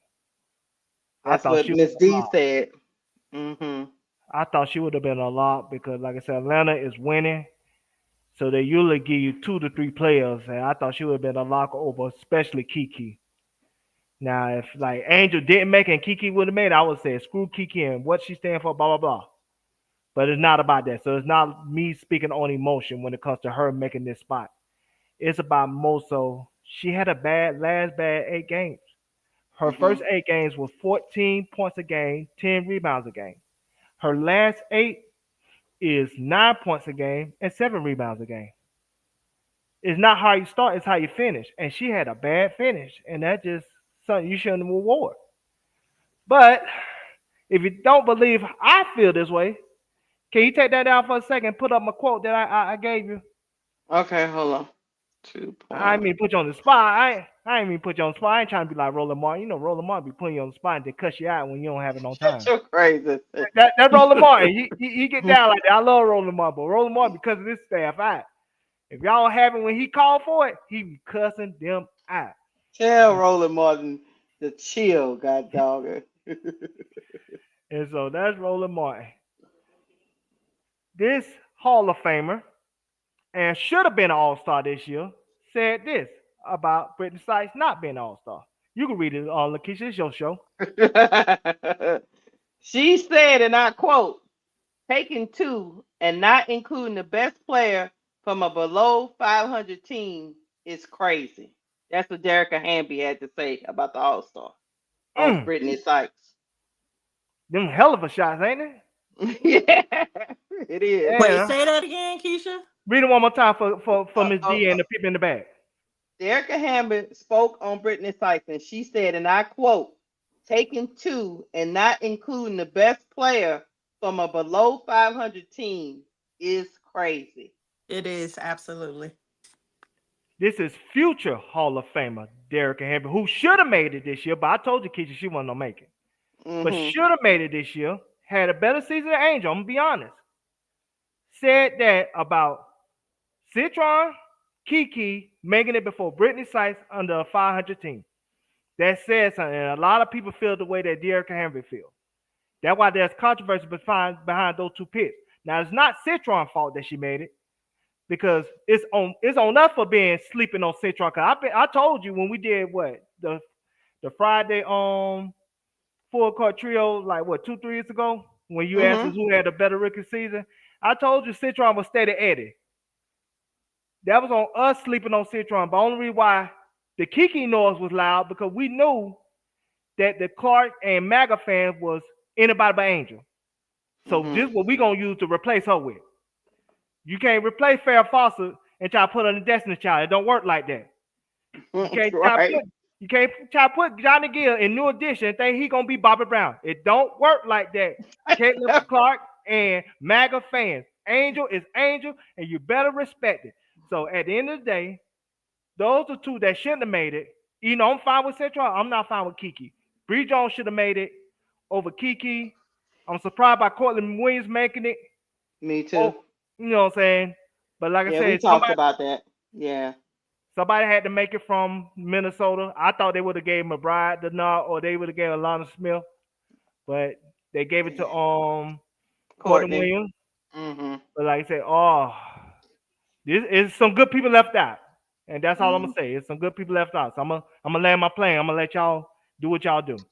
I That's thought what she Miss would have D locked. said. Mhm. I thought she would have been a lock because, like I said, Atlanta is winning, so they usually give you 2 to 3 players, and I thought she would have been a lock over, especially Kiki. Now, if like Angel didn't make it and Kiki would have made it, I would say screw Kiki and what she stand for, blah blah blah. But it's not about that. So it's not me speaking on emotion when it comes to her making this spot. It's about more so she had a bad 8 games. Her first Mhm. 8 games was 14 points a game, 10 rebounds a game. Her last 8 is 9 points a game and 7 rebounds a game. It's not how you start, it's how you finish. And she had a bad finish, and that just something you shouldn't reward. But if you don't believe I feel this way, can you take that down for a second? Put up my quote that I gave you. Okay, hold on. 2 I ain't points. mean put you on the spot. I ain't mean put you on the spot. I ain't trying to be like Roland Martin. You know, Roland Martin be putting you on the spot and then cuss you out when you don't have it on Shut time. your crazy. That's Roland Martin. He get down like that. I love Roland Martin, but Roland Martin because of this staff out. If y'all don't have it when he called for it, he be cussing them out. Tell Roland Martin to chill, god dog it. And so that's Roland Martin. This Hall of Famer and should have been an All-Star this year said this about Brittany Sykes not being an All-Star. You can read it on Lakeisha. It's your show. She said, and I quote, taking two and not including the best player from a below 500 team is crazy. That's what Derica Hamby had to say about the All Star on Mm, Brittany Sykes. them hell of a shots, ain't it? Yeah, it is. Wait, Yeah. say that again, Keisha. Read it one more time for Uh, Miss uh, D uh, and the people in the back. Derica Hamby spoke on Brittany Sykes, and she said, and I quote, taking two and not including the best player from a below 500 team is crazy. It is absolutely. This is future Hall of Famer Derrick Henry, who should have made it this year, but I told you, Keisha, she wasn't gonna make it. But Hmm. should have made it this year. Had a better season than Angel. I'm gonna be honest. Said that about Citron, Kiki making it before Brittany Sykes under a 500 team. That says something. And a lot of people feel the way that Derrick Henry feels. That's why there's controversy behind those two picks. Now it's not Citron's fault that she made it because it's on us for being sleeping on Citron. Cause I told you when we did what the Friday 4 card trio like what 2 3 years ago when you asked Hmm. us who had a better rookie season. I told you Citron was steady Eddie. That was on us sleeping on Citron. But only reason why the Kiki noise was loud because we knew that the Clark and MAGA fans was anybody but Angel. So Hmm. this is what we gonna use to replace her with. You can't replace Farrah Fawcett and try to put her in the Destiny Child. It don't work like that. You can't try to Right. put you can't try to put Johnny Gill in New Edition and think he gonna be Bobby Brown. It don't work like that. Caitlin Clark and MAGA fans. Angel is Angel, and you better respect it. So at the end of the day, those are two that shouldn't have made it. You know, I'm fine with Central. I'm not fine with Kiki. Bree Jones should have made it over Kiki. I'm surprised by Cortland Williams making it. Me Oh, too. you know what I'm saying? But like I Yeah, we said, talked about that. Yeah. somebody had to make it from Minnesota. I thought they would have gave McBride the nod, or they would have gave Alana Smith, but they gave it to Cortland Courtney. Williams. Hmm. But like I said, this is some good people left out, and that's all I'm Hmm. gonna say. It's some good people left out. So I'm gonna land my plane. I'm gonna let y'all do what y'all do.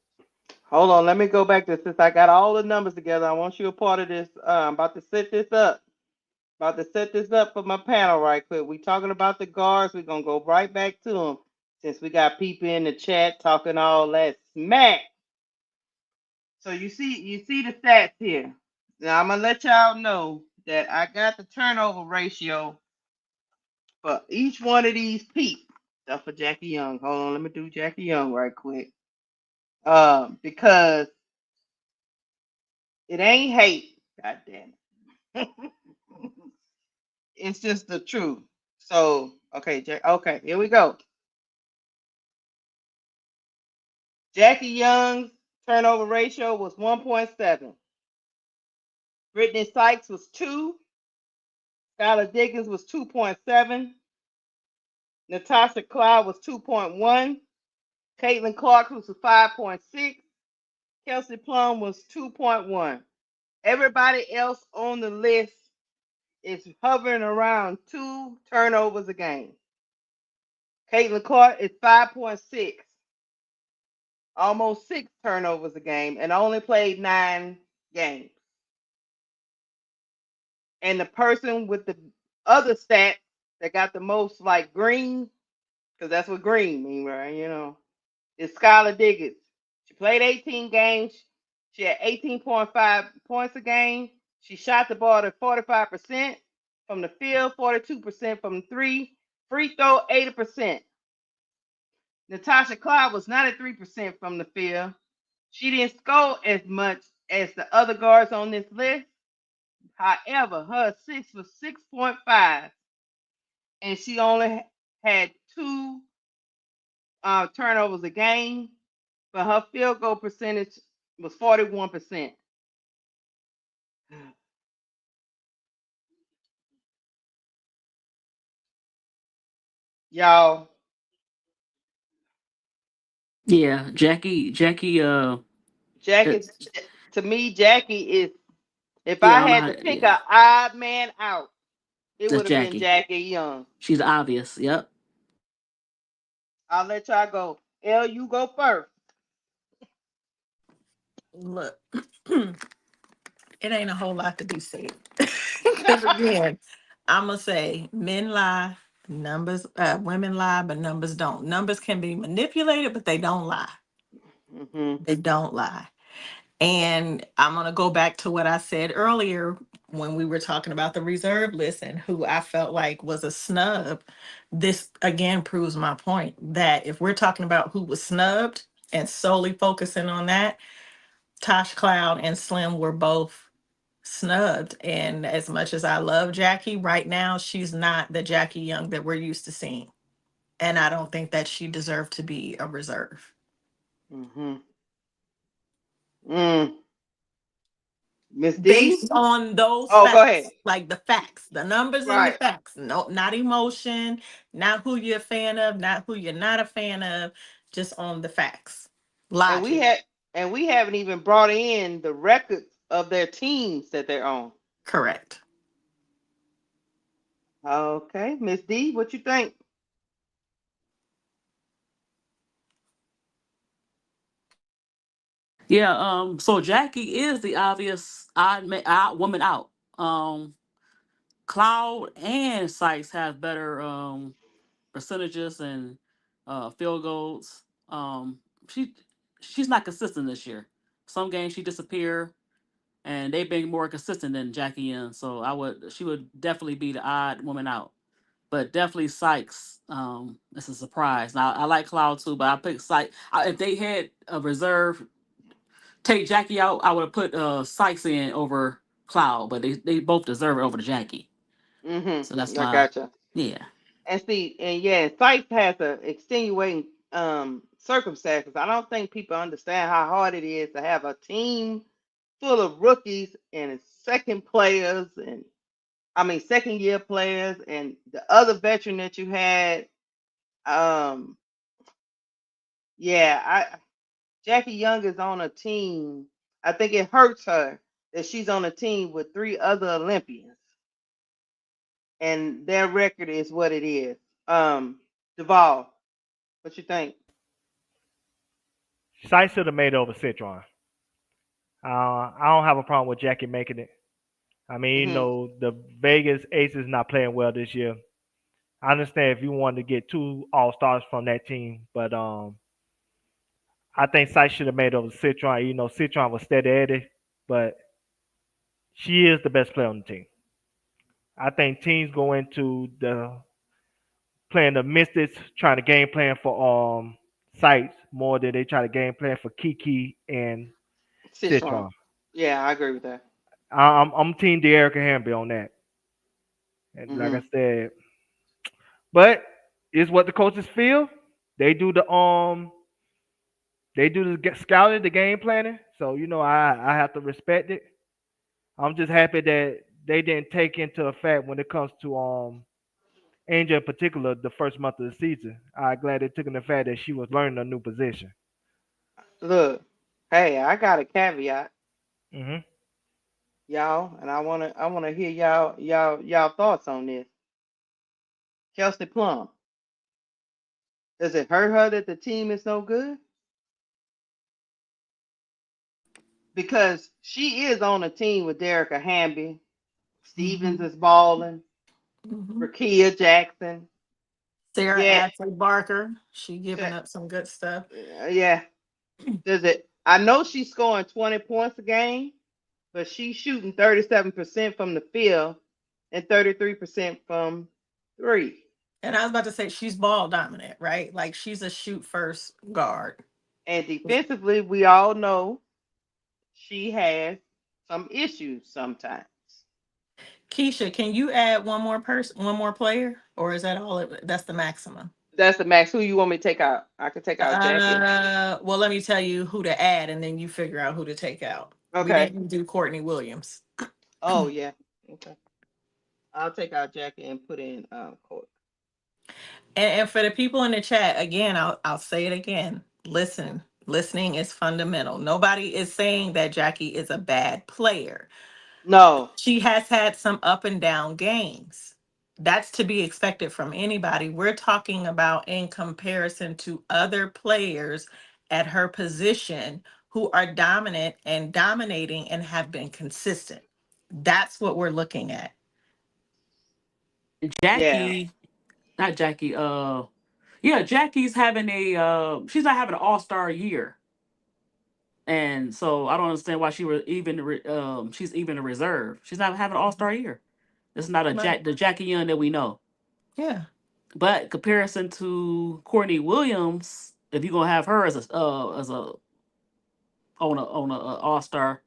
Hold on, let me go back to since I got all the numbers together. I want you a part of this. I'm about to set this up. About to set this up for my panel right quick. We talking about the guards. We're gonna go right back to them since we got people in the chat talking all that smack. So you see the stats here. Now I'm gonna let y'all know that I got the turnover ratio for each one of these peeps. Stuff for Jackie Young. Hold on, let me do Jackie Young right quick. Because it ain't hate. God damn it. It's just the truth. So okay, okay, here we go. Jackie Young's turnover ratio was 1.7. Brittany Sykes was 2. Skylar Diggins was 2.7. Natasha Cloud was 2.1. Caitlin Clark was 5.6. Kelsey Plum was 2.1. Everybody else on the list is hovering around 2 turnovers a game. Caitlin Clark is 5.6, almost 6 turnovers a game, and only played 9 games. And the person with the other stat that got the most, like green, because that's what green mean, right? Is Skylar Diggins. She played 18 games. She had 18.5 points a game. She shot the ball at 45% from the field, 42% from the three, free throw 80%. Natasha Cloud was 93% from the field. She didn't score as much as the other guards on this list. However, her assist was 6.5, and she only had two turnovers a game, but her field goal percentage was 41%. Y'all, Yeah, Jackie. Jackie, It's, to me, Jackie is, if yeah, I I don't know had how. to pick Yeah, an odd man out, it that's would have been Jackie. Jackie Young. She's obvious. Yep. I'll let y'all go. L, you go first. Look, it ain't a whole lot to be said. Because again, I'm gonna say men lie, numbers, women lie, but numbers don't. Numbers can be manipulated, but they don't lie. Hmm. They don't lie. And I'm going to go back to what I said earlier when we were talking about the reserve list and who I felt like was a snub. This again proves my point that if we're talking about who was snubbed and solely focusing on that, Tosh Cloud and Slim were both snubbed. And as much as I love Jackie, right now, she's not the Jackie Young that we're used to seeing. And I don't think that she deserved to be a reserve. Hmm. Mm. Miss D? Based on those Oh, go ahead. facts, like the facts, the numbers and the Right. facts. No, not emotion, not who you're a fan of, not who you're not a fan of, just on the facts. And we Logic. had and we haven't even brought in the records of their teams that they're on. Correct. Okay, Miss D, what you think? Yeah. So Jackie is the obvious odd woman out. Um. Cloud and Sykes have better percentages and field goals. She she's not consistent this year. Some games she disappear, and they've been more consistent than Jackie Young. So she would definitely be the odd woman out. But definitely Sykes. It's a surprise. Now I like Cloud too, but I picked Sykes. If they had a reserve, take Jackie out, I would have put Sykes in over Cloud. But they both deserve it over the Jackie. So that's I my gotcha. yeah. And see, and yeah, Sykes has a extenuating circumstances. I don't think people understand how hard it is to have a team full of rookies and second players and second year players and the other veteran that you had. Um, yeah, Jackie Young is on a team. I think it hurts her that she's on a team with three other Olympians, and their record is what it is. Duvall, what you think? Sykes should have made it over Citron. I don't have a problem with Jackie making it. I mean, Hmm. the Vegas Aces not playing well this year. I understand if you wanted to get two All Stars from that team, but I think Sykes should have made it over Citron. Citron was steady Eddie, but she is the best player on the team. I think teams go into the playing the Mystics trying to game plan for Sykes more than they try to game plan for Kiki and Citron. Citron. Yeah, I agree with that. I'm team De'Erica Hamby on that. And like I Hmm. said, but it's what the coaches feel. They do the scouting, the game planning. So I have to respect it. I'm just happy that they didn't take into effect when it comes to Angel in particular the first month of the season. I'm glad they took in the fact that she was learning a new position. Look, hey, I got a caveat, Hmm. y'all, and I wanna hear y'all thoughts on this. Kelsey Plum. Does it hurt her that the team is no good? Because she is on a team with Derek Hamby, Stevens Mhm. is balling, Mhm. Rakia Jackson. Sarah Yeah, Ashley Barker, she giving Sa- up some good stuff. yeah. Does it? I know she's scoring 20 points a game, but she's shooting 37% from the field and 33% from three. And I was about to say she's ball dominant, right? Like she's a shoot first guard. And defensively, we all know she has some issues sometimes. Keisha, can you add one more person, one more player, or is that all? That's the maximum. That's the max. Who you want me to take out? I can take out Jackie. Well, let me tell you who to add, and then you figure out who to take out. We Okay. didn't do Courtney Williams. Oh yeah. Okay. I'll take out Jackie and put in Court. And for the people in the chat, again, I'll say it again. Listen, listening is fundamental. Nobody is saying that Jackie is a bad player. No. She has had some up and down games. That's to be expected from anybody. We're talking about in comparison to other players at her position who are dominant and dominating and have been consistent. That's what we're looking at. Yeah. Jackie, not Jackie. Yeah, Jackie's having a. She's not having an all-star year, and so I don't understand why she's even a reserve. She's not having an all-star year. It's not Right. the Jackie Young that we know. Yeah. But comparison to Courtney Williams, if you're gonna have her as a on a All Star,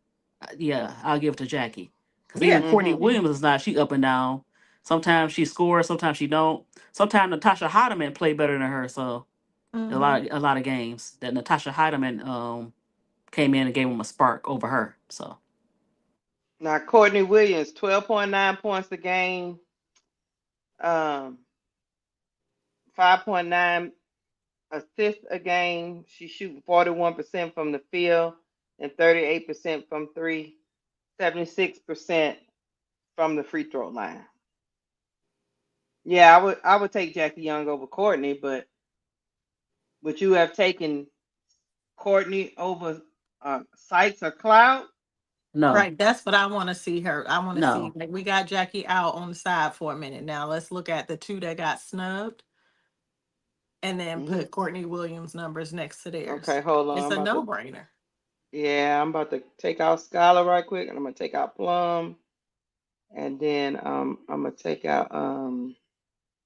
yeah, I'll give it to Jackie. Because even Yeah. Courtney Mm-hmm. Williams is not. She up and down. Sometimes she scores. Sometimes she don't. Sometimes Natasha Heidemann play better than her. So Mm-hmm. a lot of games that Natasha Heidemann came in and gave him a spark over her. So Now Courtney Williams, 12.9 points a game, 5.9 assists a game. She's shooting 41% from the field and 38% from three, 76% from the free throw line. Yeah, I would take Jackie Young over Courtney, but would you have taken Courtney over Sykes or Cloud? no, Right. That's what I want to see her. I want to see, no. like, we got Jackie out on the side for a minute. Now let's look at the two that got snubbed and then Mm-hmm. put Courtney Williams numbers next to theirs. Okay, hold on. It's I'm a about to. no-brainer. Yeah, I'm about to take out Skylar right quick, and I'm gonna take out Plum, and then I'm gonna take out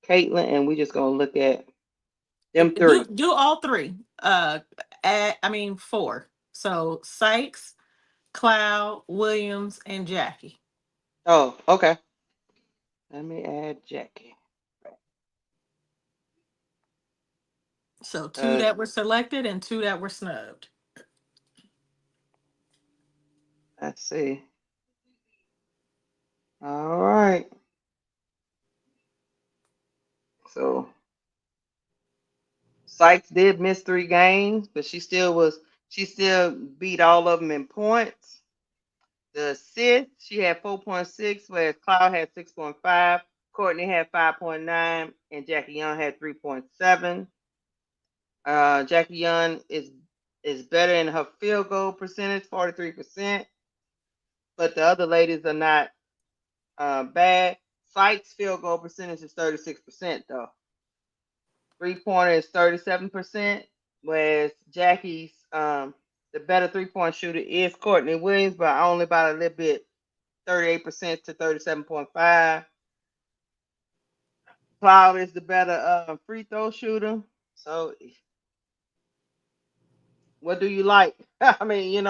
Caitlin, and we just gonna look at them Do three. do all three. I mean four. So Sykes, Cloud, Williams, and Jackie. Oh, okay. Let me add Jackie. So two Uh, that were selected and two that were snubbed. let's see. All right. So Sykes did miss 3 games, but she still beat all of them in points. The assists, she had 4.6, whereas Cloud had 6.5, Courtney had 5.9, and Jackie Young had 3.7. Jackie Young is better in her field goal percentage, 43%, but the other ladies are not bad. Sykes' field goal percentage is 36%, though. 3-pointer is 37%, whereas Jackie's the better 3-point shooter is Courtney Williams, but only by a little bit, 38% to 37.5. Cloud is the better free throw shooter. So, what do you like? I mean,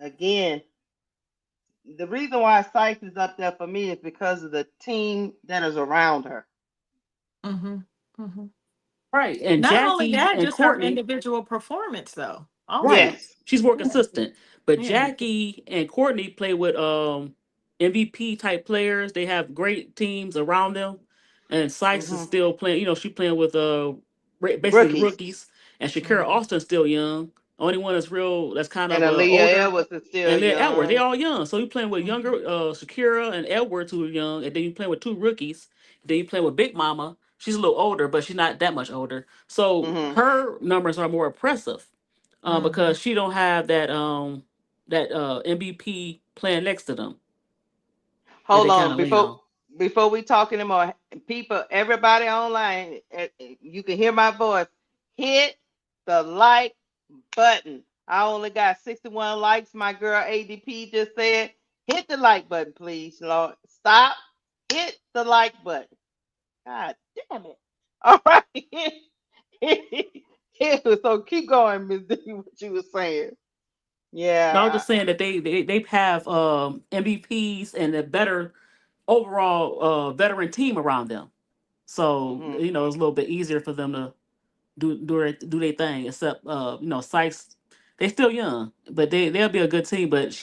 again, the reason why Sykes is up there for me is because of the team that is around her. Mm-hmm. Mm-hmm. Right, and Not only Jackie that, and just her Courtney. individual performance, though. Also, Right. Yes. She's more yeah, consistent. But yeah. Jackie and Courtney play with MVP type players. They have great teams around them. And Sykes is Mm-hmm. still playing, she playing with basically Rookies. rookies. And Shakira Mm-hmm. Austin's still young. Only one that's real that's kind And of Aaliyah older. Edwards is still And then Edwards, they young. all young. So you playing with younger Shakira and Edwards who are young, and then you playing with two rookies. Then you playing with Big Mama. She's a little older, but she's not that much older. So Mm-hmm. her numbers are more impressive Mm-hmm. because she don't have that MVP playing next to them that Hold they kind on. of lean on. Before we talk anymore, people, everybody online, you can hear my voice. Hit the like button. I only got 61 likes. My girl ADP just said, hit the like button, please, Lord. Stop. Hit the like button. God damn it. All right. So keep going, Miss D, what you were saying. No, I was Yeah, just saying that they have MVPs and a better overall veteran team around them. So hmm it's a little bit easier for them to do their thing. Except Sykes, they still young, but they'll be a good team. But it's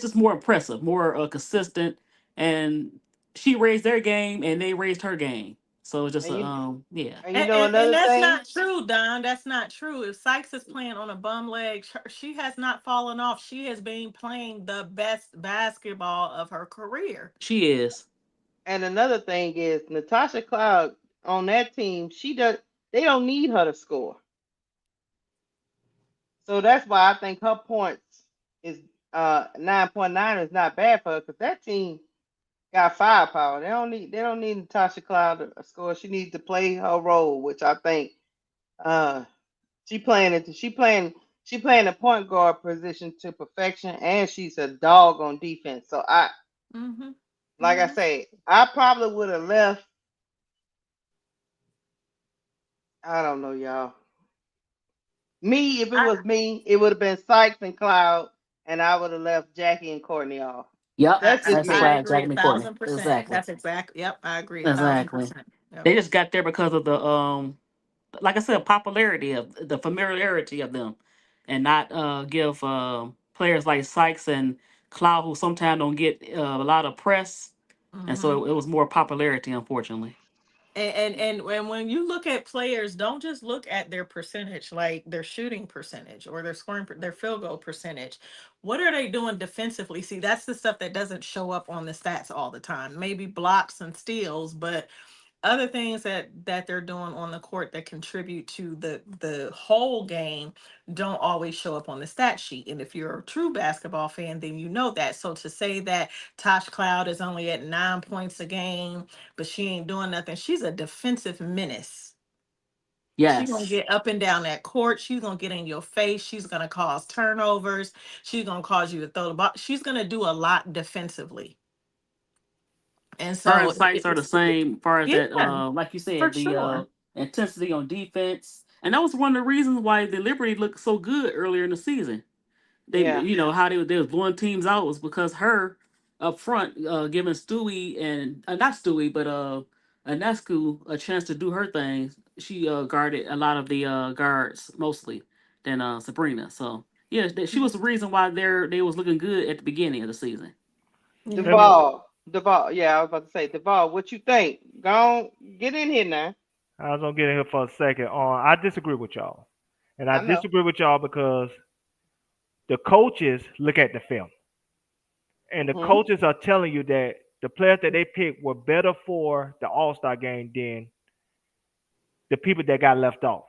just more impressive, more consistent, and she raised their game and they raised her game. So it's just and you yeah. and you And, know and, and another that's thing. not true, Don. That's not true. If Sykes is playing on a bum leg, she has not fallen off. She has been playing the best basketball of her career. She is. And another thing is Natasha Cloud on that team. She does. They don't need her to score. So that's why I think her points is 9.9 is not bad for her because that team got firepower. They don't need Natasha Cloud to score. She needs to play her role, which I think uh she playing the point guard position to perfection, and she's a dog on defense. So Mm-hmm. like I Mm-hmm. say, I probably would have left. I don't know, y'all. Me, if it I, was me, it would have been Sykes and Cloud, and I would have left Jackie and Courtney off. Yep, That's just that's I me. right. agree Jack a McCourtney. thousand percent. Exactly. That's exactly. Yep, I agree a thousand Exactly. percent. Yep. They just got there because of the like I said, popularity of the familiarity of them, and not give players like Sykes and Cloud, who sometimes don't get a lot of press, and Mm-hmm. so it was more popularity, unfortunately. And when you look at players, don't just look at their percentage, like their shooting percentage or their their field goal percentage. What are they doing defensively? See, that's the stuff that doesn't show up on the stats all the time. Maybe blocks and steals, but other things that they're doing on the court that contribute to the whole game don't always show up on the stat sheet. And if you're a true basketball fan, then you know that. So to say that Tosh Cloud is only at 9 points a game, but she ain't doing nothing, she's a defensive menace. She's gonna Yes. get up and down that court. She's gonna get in your face. She's gonna cause turnovers. She's gonna cause you to throw the ball. She's gonna do a lot defensively. And Her and so Sykes are the same as far as that, yeah, like you for said, the sure. intensity on defense. And that was one of the reasons why the Liberty looked so good earlier in the season. They, Yeah. how they was blowing teams out was because her up front, giving Stewie and not Stewie, but Anescu a chance to do her thing. She guarded a lot of the guards mostly than Sabrina. So yeah, she was the reason why they was looking good at the beginning of the season. Yeah. Let me. Duval. Yeah, I was about to say Duval. What you think? Go on, get in here now. I was gonna get in here for a second. I disagree with y'all, and I I know. disagree with y'all because the coaches look at the film, and the Hmm coaches are telling you that the players that they picked were better for the All-Star game than the people that got left off.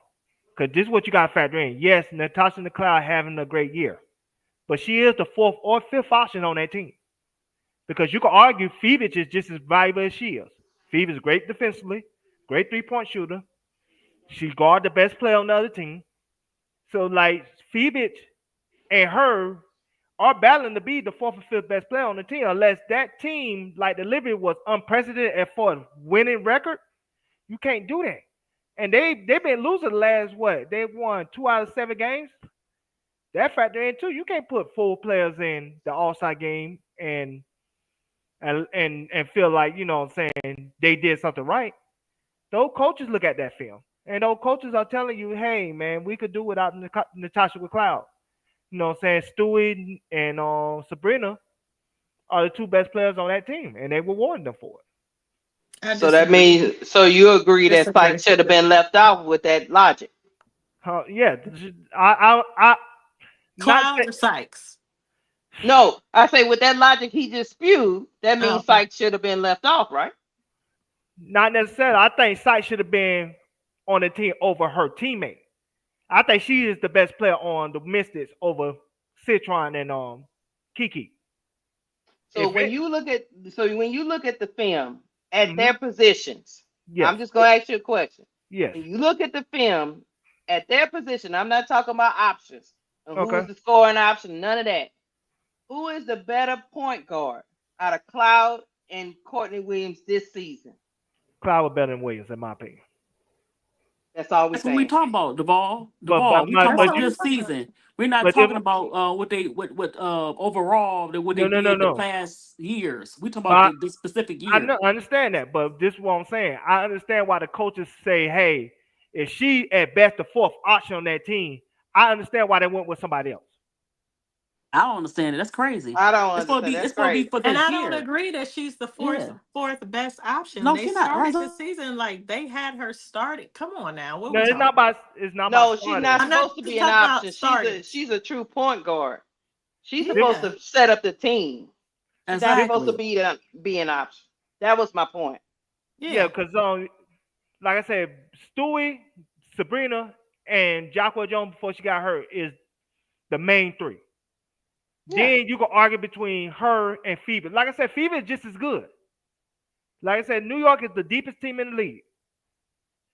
Because this is what you got to factor in. Yes, Natasha McCloud having a great year, but she is the fourth or fifth option on that team. Because you can argue Phoebus is just as valuable as she is. Phoebus is great defensively, great three-point shooter. She guard the best player on the other team. So like Phoebus and her are battling to be the fourth or fifth best player on the team, unless that team, like the Liberty, was unprecedented as far as winning record. You can't do that. And they've been losing the last what? They've won 2 out of 7 games. That factor in too. You can't put 4 players in the All-Star game and feel like, what I'm saying, they did something right. Those coaches look at that film. And those coaches are telling you, hey man, we could do without Natasha McCloud. You know what I'm saying? Stewie and Sabrina are the two best players on that team, and they rewarding them for it. I So that disagree. means, so you agree that Disagree. Sykes should have been left out with that logic? Yeah, I not Cloud or Sykes? No, I say with that logic he just spewed, that Oh, means okay. Sykes should have been left off, right? not necessarily. I think Sykes should have been on the team over her teammate. I think she is the best player on the Mystics over Citron and Kiki. So If when it, you look at when you look at the film at mhm, their positions, yes, I'm just gonna ask you a question. yes, When you look at the film at their position, I'm not talking about options and who okay. is the scoring option, none of that. Who is the better point guard out of Cloud and Courtney Williams this season? Cloud was better than Williams in my opinion. That's all we That's what we saying. talking about, Duvall. But Duvall. We talking That's about all we're this talking about. season. We're not but if, talking about what overall what they no. did the past years. We talking about But the specific I year. understand that, but this is what I'm saying. I understand why the coaches say, "Hey, if she at best the fourth option on that team," I understand why they went with somebody else. I don't understand it. That's crazy. I don't It's supposed to understand. be. It's That's supposed to be crazy. for And this I don't year. agree that she's the Yeah. fourth best option. No, They she's not. started Right? the season like they had her started. Come on now, what No, we talking about? it's not about No, she's starting. not I'm not supposed to just be an talking about option. starters. She's a true point guard. She's supposed Yeah, to set up the team. She's not supposed to Exactly. be an option. That was my point. Yeah, yeah, because like I said, Stewie, Sabrina, and Jacqueline Jones before she got hurt is the main three. Yeah. Then you can argue between her and Phoebe. Like I said, Phoebe is just as good. Like I said, New York is the deepest team in the league.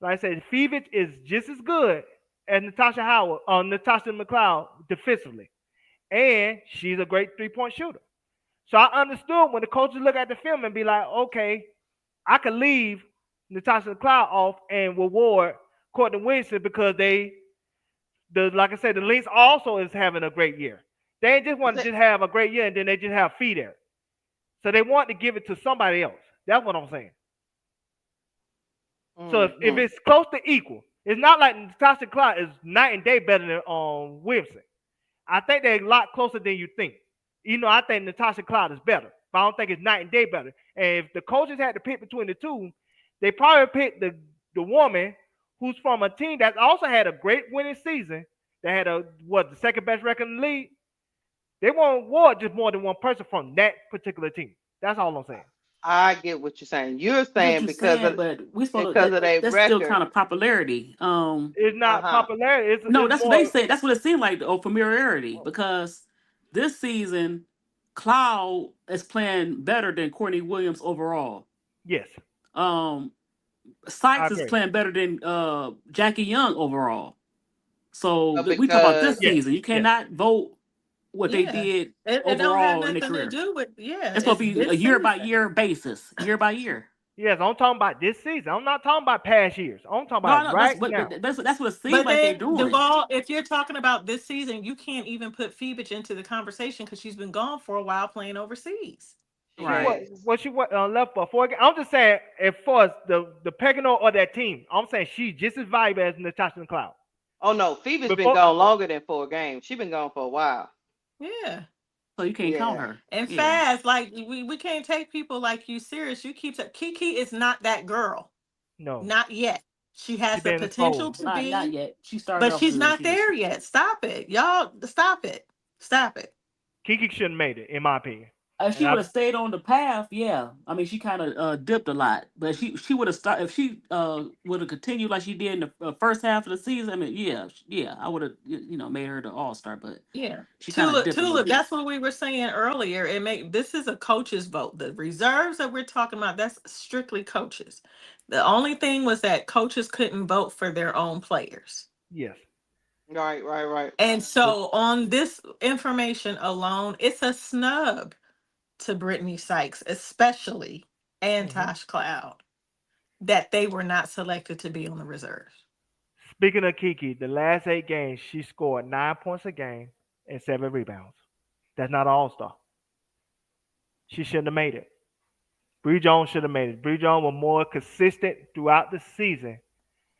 Like I said, Phoebe is just as good as Natasha McLeod defensively, and she's a great 3-point shooter. So I understood when the coaches look at the film and be like, okay, I could leave Natasha McLeod off and reward Courtney Winston because like I said, the Lynx also is having a great year. They ain't just want to just have a great year and then they just have Fee there. So they want to give it to somebody else. That's what I'm saying. So if it's close to equal, it's not like Natasha Cloud is night and day better than Williamson. I think they're a lot closer than you think. I think Natasha Cloud is better, but I don't think it's night and day better. And if the coaches had to pick between the two, they probably picked the woman who's from a team that also had a great winning season, that had the second best record in the league. They won't award just more than one person from that particular team. That's all I'm saying. I get what you're saying. You're I get what saying you're saying, but we supposed to their that's still record. kind of popularity. It's not popularity. No, It's that's what more. they said. That's what it seemed like, familiarity. Because this season, Cloud is playing better than Courtney Williams overall. Yes. Um, I Sykes is agree. playing better than Jackie Young overall. So we talk about this Because season. You cannot vote what they yeah. did It don't have overall in their nothing to career. do with It's supposed to be a this year by season. year basis, year by year. Yes, I'm talking about this season. I'm not talking about past years. I'm talking No, I about know right now. that's what it seems But like they're then doing. Duvall, if you're talking about this season, you can't even put Phoebe into the conversation because she's been gone for a while playing overseas. she Right. is. She left for 4 games. I'm just saying, as far as the pecking order of that team, I'm saying she's just as valuable as Natasha McLeod. Oh no, Phoebe's been Before, gone longer than 4 games. She's been gone for a while. Yeah. So you can't count Yeah. her. And Yeah. fast, like we can't take people like you serious. You keep Kiki is not that girl. no, Not yet. She has she the been potential exposed. to Not be, yet. She started but off she's good. not there yet. Stop it. Y'all stop it. Stop it. Kiki shouldn't have made it, in my opinion. If And she would have stayed on the path, yeah. I mean, she kind of dipped a lot, but she would have started if she would have continued like she did in the first half of the season. I mean, yeah, I would have made her the All-Star, but Yeah. she kind of dipped a little Tulip, bit. that's what we were saying earlier. This is a coach's vote. The reserves that we're talking about, that's strictly coaches. The only thing was that coaches couldn't vote for their own players. yes. Right. And so on this information alone, it's a snub to Brittany Sykes, especially, and Mhm. Tosh Cloud, that they were not selected to be on the reserves. Speaking of Kiki, the last 8 games, she scored 9 points a game and 7 rebounds. That's not an all-star. She shouldn't have made it. Bree Jones should have made it. Bree Jones was more consistent throughout the season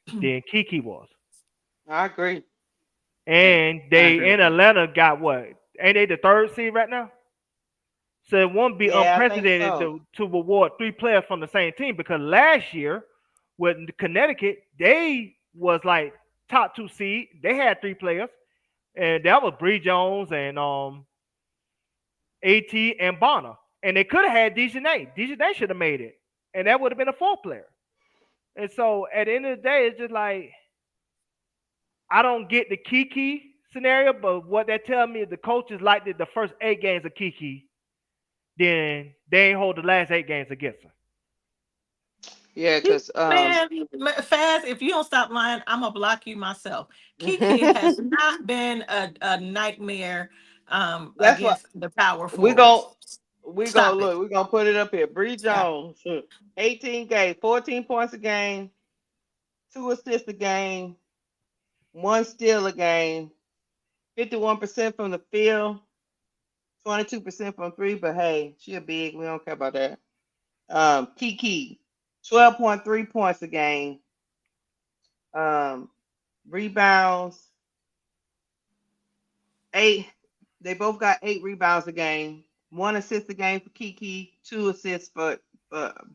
than Kiki was. I agree. And I they agree in with that. Atlanta got what? Ain't they the third seed right now? So it won't be Yeah, I think unprecedented so. to reward 3 players from the same team because last year with Connecticut, they was like top 2 seed. They had 3 players, and that was Bree Jones and AT and Bonner. And they could have had Dejanay. Dejanay should have made it. And that would have been a 4th player. And so at the end of the day, it's just like I don't get the Kiki scenario, but what they tell me is the coaches liked the first 8 games of Kiki, then they ain't hold the last 8 games against her. Yeah, because Man, Faz, if you don't stop lying, I'm gonna block you myself. Kiki has not been a nightmare that's what against the power we gon' forwards. we gonna Stop it. look. We're gonna put it up here. Bree Stop. Jones, 18 games, 14 points a game, 2 assists a game, 1 steal a game, 51% from the field, 22% from three. But hey, she a big. We don't care about that. Kiki, 12.3 points a game. Rebounds, 8. They both got 8 rebounds a game. 1 assist a game for Kiki. 2 assists for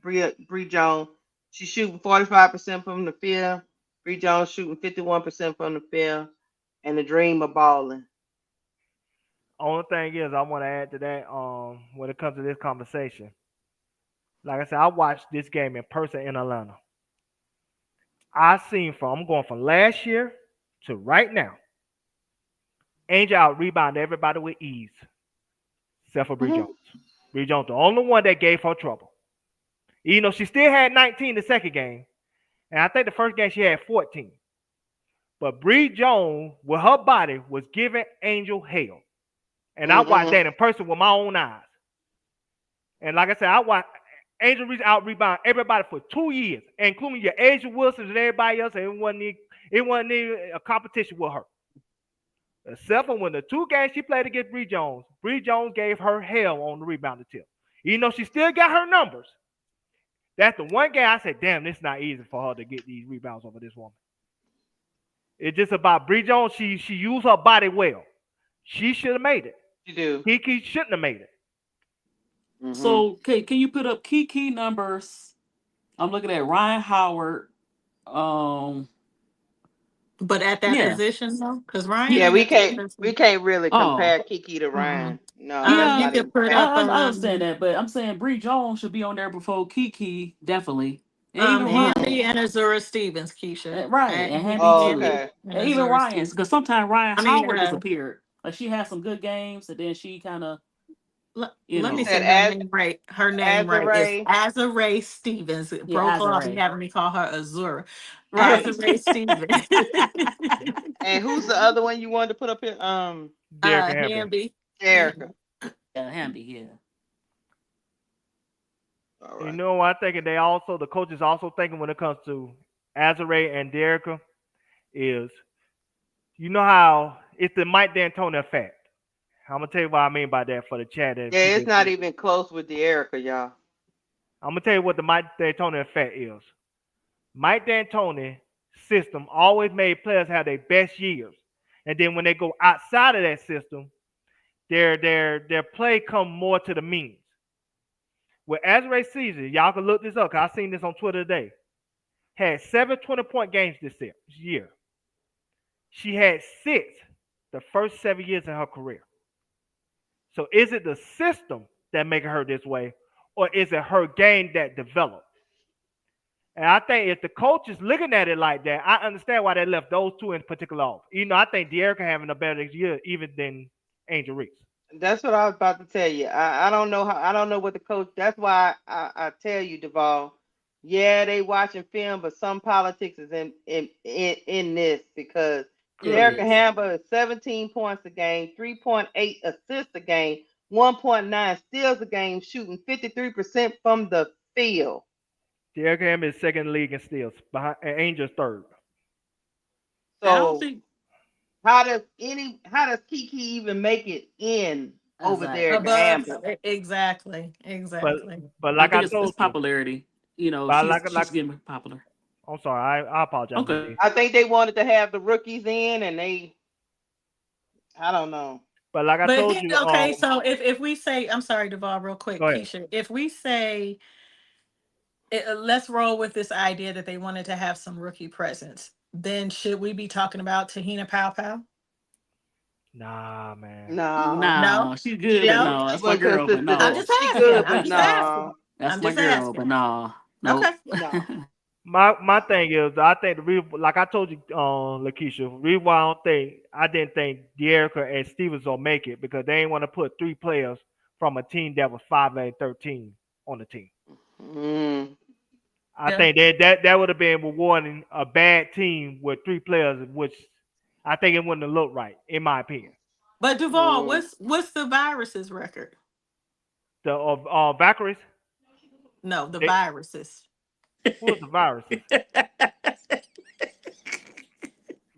Bree Jones. She's shooting 45% from the field. Bree Jones shooting 51% from the field. And the dream of balling. Only thing is, I want to add to that. When it comes to this conversation, like I said, I watched this game in person in Atlanta. I'm going from last year to right now. Angel out rebounded everybody with ease, except for Bree Jones. Bree Jones, the only one that gave her trouble. Even though she still had 19 the second game, and I think the first game she had 14. But Bree Jones, with her body, was giving Angel hell. And I watched that in person with my own eyes. And like I said, I watched Angel out rebound everybody for 2 years, including your Asia Wilson and everybody else. And it wasn't even a competition with her. Except for when the 2 games she played against Bree Jones gave her hell on the rebounding tip. Even though she still got her numbers, that's the one game I said, damn, it's not easy for her to get these rebounds over this woman. It's just about Bree Jones. She used her body well. She should have made it. You do. Kiki shouldn't have made it. So, can you put up Kiki numbers? I'm looking at Ryan Howard. But at that position though, because Ryan. Yeah, we can't really compare Kiki to Ryan. No. Yeah, you could put up. I understand that, but I'm saying Bree Jones should be on there before Kiki, definitely. And even Handy and Azura Stevens, Keisha. Right, and Handy too. Okay. And even Ryan, because sometimes Ryan Howard disappeared. Like she had some good games, and then she kind of. Let me say her name right. Her name right is Azure Stevens. Broke off and having me call her Azura. Right. Azure Stevens. And who's the other one you wanted to put up here? Hamby. Erica. Yeah, Hamby, yeah. All right. You know, I think the coaches also thinking when it comes to Azure and Derica is, you know how it's the Mike D'Antoni effect. I'm gonna tell you what I mean by that for the chat. Yeah, it's not even close with the Erica, y'all. I'm gonna tell you what the Mike D'Antoni effect is. Mike D'Antoni system always made players have their best years, and then when they go outside of that system, their play come more to the means. With Azure Caesar, y'all can look this up because I seen this on Twitter today. Had 7 20-point games this year. She had 6 the first 7 years in her career. So is it the system that making her this way, or is it her game that developed? And I think if the coach is looking at it like that, I understand why they left those 2 in particular off. You know, I think De'Erica having a better year even than Angel Reese. That's what I was about to tell you. I don't know what the coach. That's why I tell you, Duvall. Yeah, they watching film, but some politics is in this because Erica Hamber is 17 points a game, 3.8 assists a game, 1.9 steals a game, shooting 53% from the field. De'Erica Hamber is second in the league in steals, behind Angel's third. So how does Kiki even make it in over there? Exactly. But like I told you, popularity. You know, she's getting popular. I'm sorry, I apologize. Okay. I think they wanted to have the rookies in, and I don't know. But like I told you, okay. So if we say, I'm sorry, Duvall, real quick, Keisha, if we say, let's roll with this idea that they wanted to have some rookie presence, then should we be talking about Tahina Pow? Nah, man. No, she's good. But no, that's my girl. But no, I'm just asking. That's my girl. But no. Okay. No. My thing is, I think the reason, like I told you, Lakeisha, the reason why I didn't think De'Erica and Stevens will make it because they didn't want to put 3 players from a team that was 5-13 on the team. I think that would have been rewarding a bad team with 3 players, which I think it wouldn't have looked right, in my opinion. But Duvall, what's the Virus's record? The Valkyries? No, the Viruses. Who's the Viruses?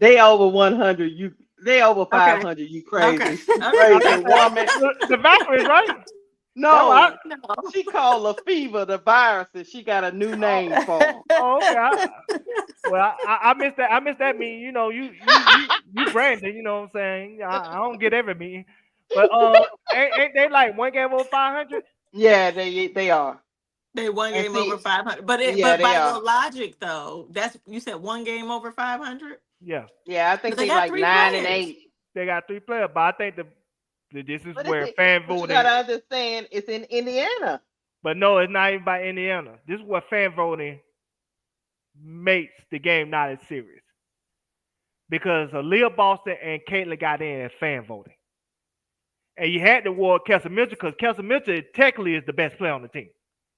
They over 100. They over Okay. 500. You Okay. crazy? You Okay. crazy woman. The Valkyries, right? No, No. she called La Fever the virus, and she got a new name for 'em. Oh, okay. Well, I missed that. I missed that meeting. You Brandon. You know what I'm saying? I don't get every meeting, but ain't they like one game over 500? Yeah, they are. They one And game over see, 500. yeah, But they by are. your logic though, that's you said one game over 500? Yeah, Yeah, I But think they they got like three 9 and players. 8. they got 3 players, but I think this is But where fan but you gotta voting. understand, it's in Indiana. But no, it's not even by Indiana. This is what fan voting makes the game not as serious because Aaliyah Boston and Caitlin got in as fan voting, and you had to award Kelsey Mitchell because Kelsey Mitchell technically is the best player on the team.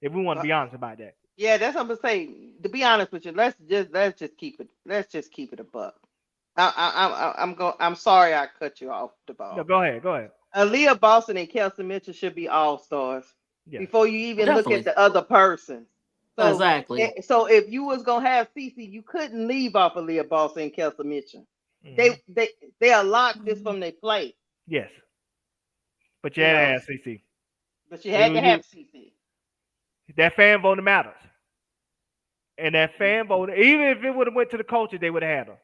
If we want to Uh, be honest about that. yeah, that's what I'm gonna say. To be honest with you, let's just keep it a buck. I'm sorry I cut you off the No, ball. go ahead. Go ahead. Aaliyah Boston and Kelsey Mitchell should be all stars Yes. before you even look at Definitely. the other person. So, Exactly. so if you was gonna have CC, you couldn't leave off Aaliyah Boston and Kelsey Mitchell. Hmm. They are locked this Mhm. from their play, Yes. But you you had to know. have CC. But you had to have CC. That fan voting matters. And that fan voting, even if it would have went to the coaches, they would have had her.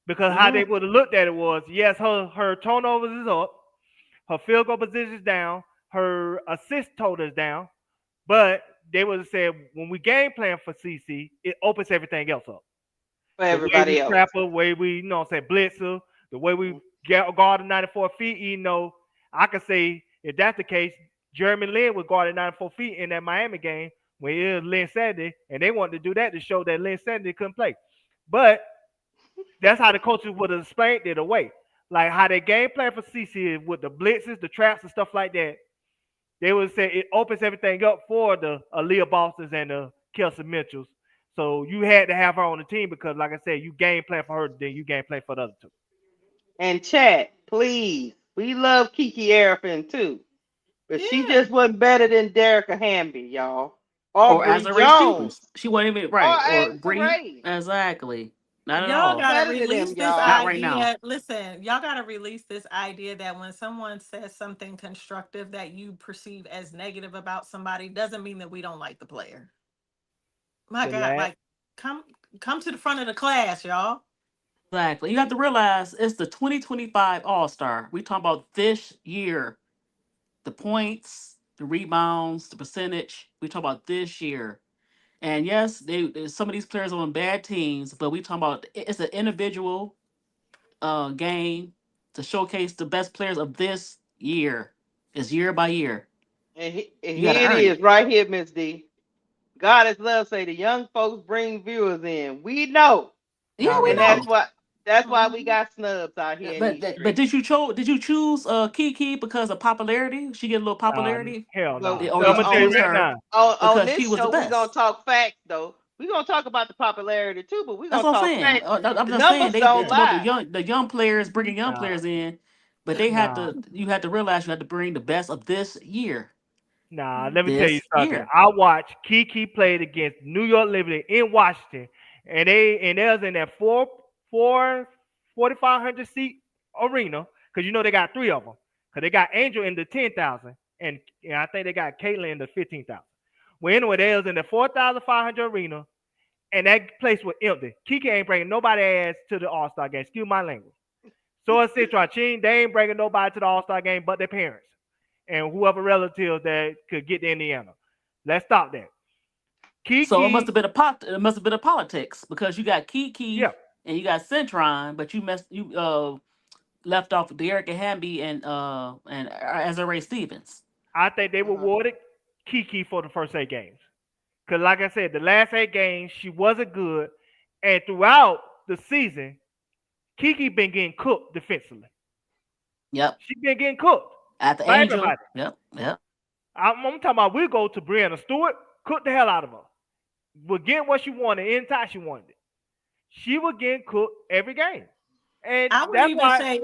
Because how they Mm-hmm. would have looked at it was, yes, her turnovers is up, her field goal position is down, her assist total is down, but they would have said when we game plan for CC, it opens everything else up. For The way we everybody else. trap her, the way we, say blitzer, the way we get guard at 94 feet, I could say if that's the case, Jeremy Lin was guarded 94 feet in that Miami game when it was Lynn Sandy, and they wanted to do that to show that Lynn Sandy couldn't play. But that's how the coaches would have explained it away. Like how they game plan for CC with the blitzes, the traps, and stuff like that. They would say it opens everything up for the Aaliyah Bostons and the Kelsey Mitchells. So you had to have her on the team because, like I said, you game plan for her, then you game plan for the other two. And chat, please. We love Kiki Arifin too. But she Yeah. just wasn't better than Derek Hamby, y'all. Or Or Bree Azare Stevens. Jones. She wasn't even Or right. Or Asa Bree. Ray. Exactly. Not at Y'all Who's all. gotta better than release them, this y'all? Not right now. idea. Listen, y'all gotta release this idea that when someone says something constructive that you perceive as negative about somebody doesn't mean that we don't like the player. My The God, last, like come come to the front of the class, y'all. Exactly. You have to realize it's the 2025 All-Star. We talking about this year. The points, the rebounds, the percentage. We talk about this year. And yes, some of these players are on bad teams, but we talking about it's an individual game to showcase the best players of this year. It's year by year. And You got to here it earn is, it. right here, Miss D. God is love say the young folks bring viewers in. We know. Yeah, nah, we we And know. know. that's why we Mhm. got snubs out here in these But streets. did you choose Kiki because of popularity? She get a little Nah, popularity. hell But no. Or I'm did but you gonna tell you choose on right her now. on because this she was the show, we're gonna best? talk facts though. We're gonna talk about the popularity too, but we're That's gonna what I'm talk saying. facts. I'm The just saying numbers they don't talk about lie. the young players bringing young Nah, players in, but they had nah, to you had to realize you had to bring the best of this year. nah. Let me tell you This something. year. I watched Kiki played against New York Liberty in Washington, and they was in that 4,500 seat arena because they got 3 of them because they got Angel in the 10,000 and I think they got Caitlin in the 15,000. Well, anyway, they was in the 4,500 arena and that place was empty. Kiki ain't bringing nobody ass to the All Star game. Excuse my language. So it's Citron. They ain't bringing nobody to the All Star game but their parents and whoever relatives that could get to Indiana. Let's stop that. So it must Kiki, have been it must have been a politics because you got yeah, Kiki and you got Centron, but you left off Derek and Hamby and Azare Stevens. I think they Uh-huh. rewarded Kiki for the first 8 games. Because, like I said, the last 8 games, she wasn't good. And throughout the season, Kiki been getting cooked defensively. Yep. She been getting cooked At the by Angel. everybody. Yep. Yep. I'm talking about we go to Brianna Stewart, cook the hell out of her. We're getting what she wanted anytime she wanted it. She was getting cooked every game. And I would that's even why, say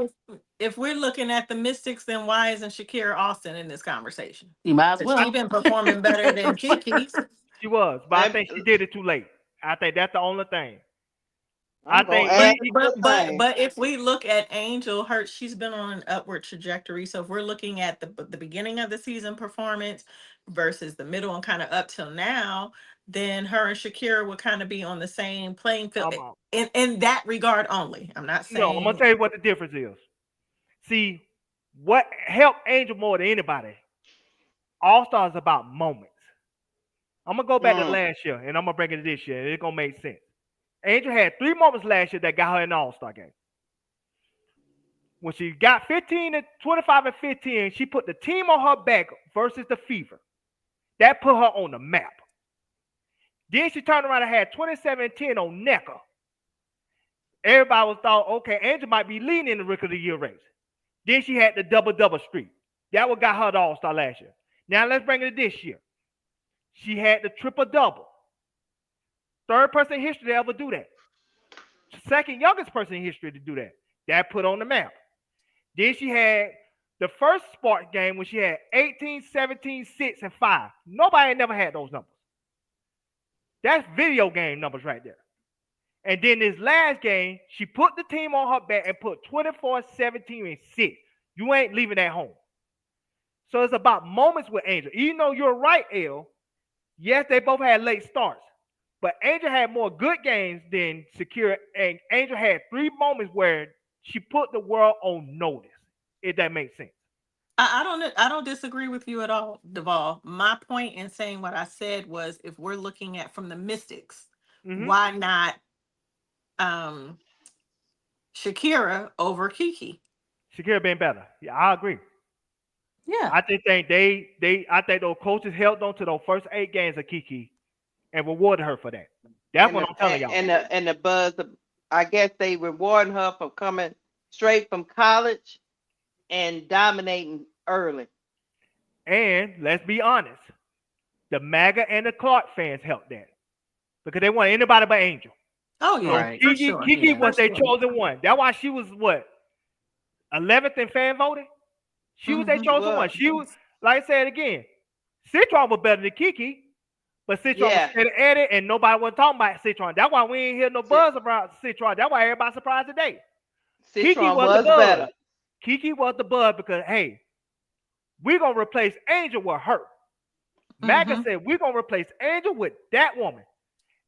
if we're looking at the Mystics, then why isn't Shakira Austin in this conversation? You might as Has she well. been performing better than Kiki? she was. But I Let think she did it too late. I think that's the only thing. I I'm gonna think add But it Kiki. to but the but thing. but if we look at Angel, she's been on an upward trajectory. So if we're looking at the beginning of the season performance versus the middle and kind of up till now, then her and Shakira would kind of be on the same playing field I'm in that regard only. I'm not no. I'm gonna saying. tell you what the difference is. See, what helped Angel more than anybody? All Stars about moments. I'm gonna go back to Mm. last year and I'm gonna bring it to this year. And it's gonna make sense. Angel had 3 moments last year that got her in the All Star game. When she got 15 and 25 and 15, she put the team on her back versus the Fever. That put her on the map. Then she turned around and had 27 and 10 on Necker. Everybody was thought, okay, Angel might be leading in the Rookie of the Year race. Then she had the double streak. That what got her the All Star last year. Now let's bring it to this year. She had the triple double. Third person in history to ever do that. Second youngest person in history to do that. That put on the map. Then she had the first Spark game when she had 18, 17, 6, and 5. Nobody had never had those numbers. That's video game numbers right there. And then this last game, she put the team on her back and put 24, 17, and 6. You ain't leaving at home. So it's about moments with Angel. Even though you're right, L, yes, they both had late starts. But Angel had more good games than Shakira, and Angel had 3 moments where she put the world on notice, if that makes sense. I don't disagree with you at all, Duvall. My point in saying what I said was if we're looking at from the Mystics, Mm-hmm. why not um Shakira over Kiki? Shakira been better. Yeah, I agree. Yeah. I just think I think those coaches held on to those first 8 games of Kiki and rewarded her for that. That's And what the I'm telling y'all. and the buzz. I guess they rewarding her for coming straight from college and dominating early. And let's be honest, the MAGA and the Clark fans helped that because they want anybody but Angel. Oh So yeah, Right. for Kiki, sure. Kiki For was their sure. chosen one. That's why she was what 11th in fan voting. She was their Hmm. She chosen one. was. She was, like I said again, Citron was better than Kiki, but Citron was Yeah. scared of Eddie, and nobody was talking about Citron. That's why we ain't hear no Cit- buzz about Citron. That's why everybody surprised today. Kiki Citron was the was buzz. better. Kiki was the buzz because hey, we're gonna replace Angel with her. MAGA Hmm. said we're gonna replace Angel with that woman,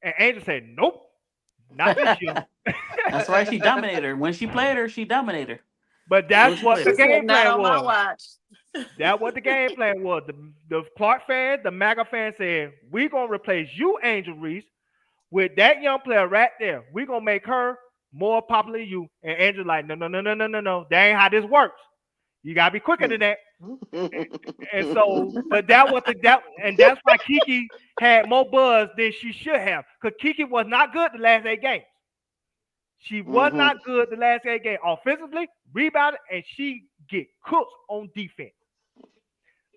and Angel said nope, not this year. That's right. She dominated her. When she played her, she dominated her. But When that's she what played the She her. said game not plan on my was. watch. That what the game plan was. The Clark fans, the MAGA fans said, we're gonna replace you, Angel Reese, with that young player right there. We're gonna make her more popular than you. And Angel like, no, no, no, no, no, no, no. That ain't how this works. You gotta be quicker than that. And so, but and that's why Kiki had more buzz than she should have. Because Kiki was not good the last 8 games. She was Hmm. not good the last 8 games. Offensively, rebounded, and she get cooked on defense.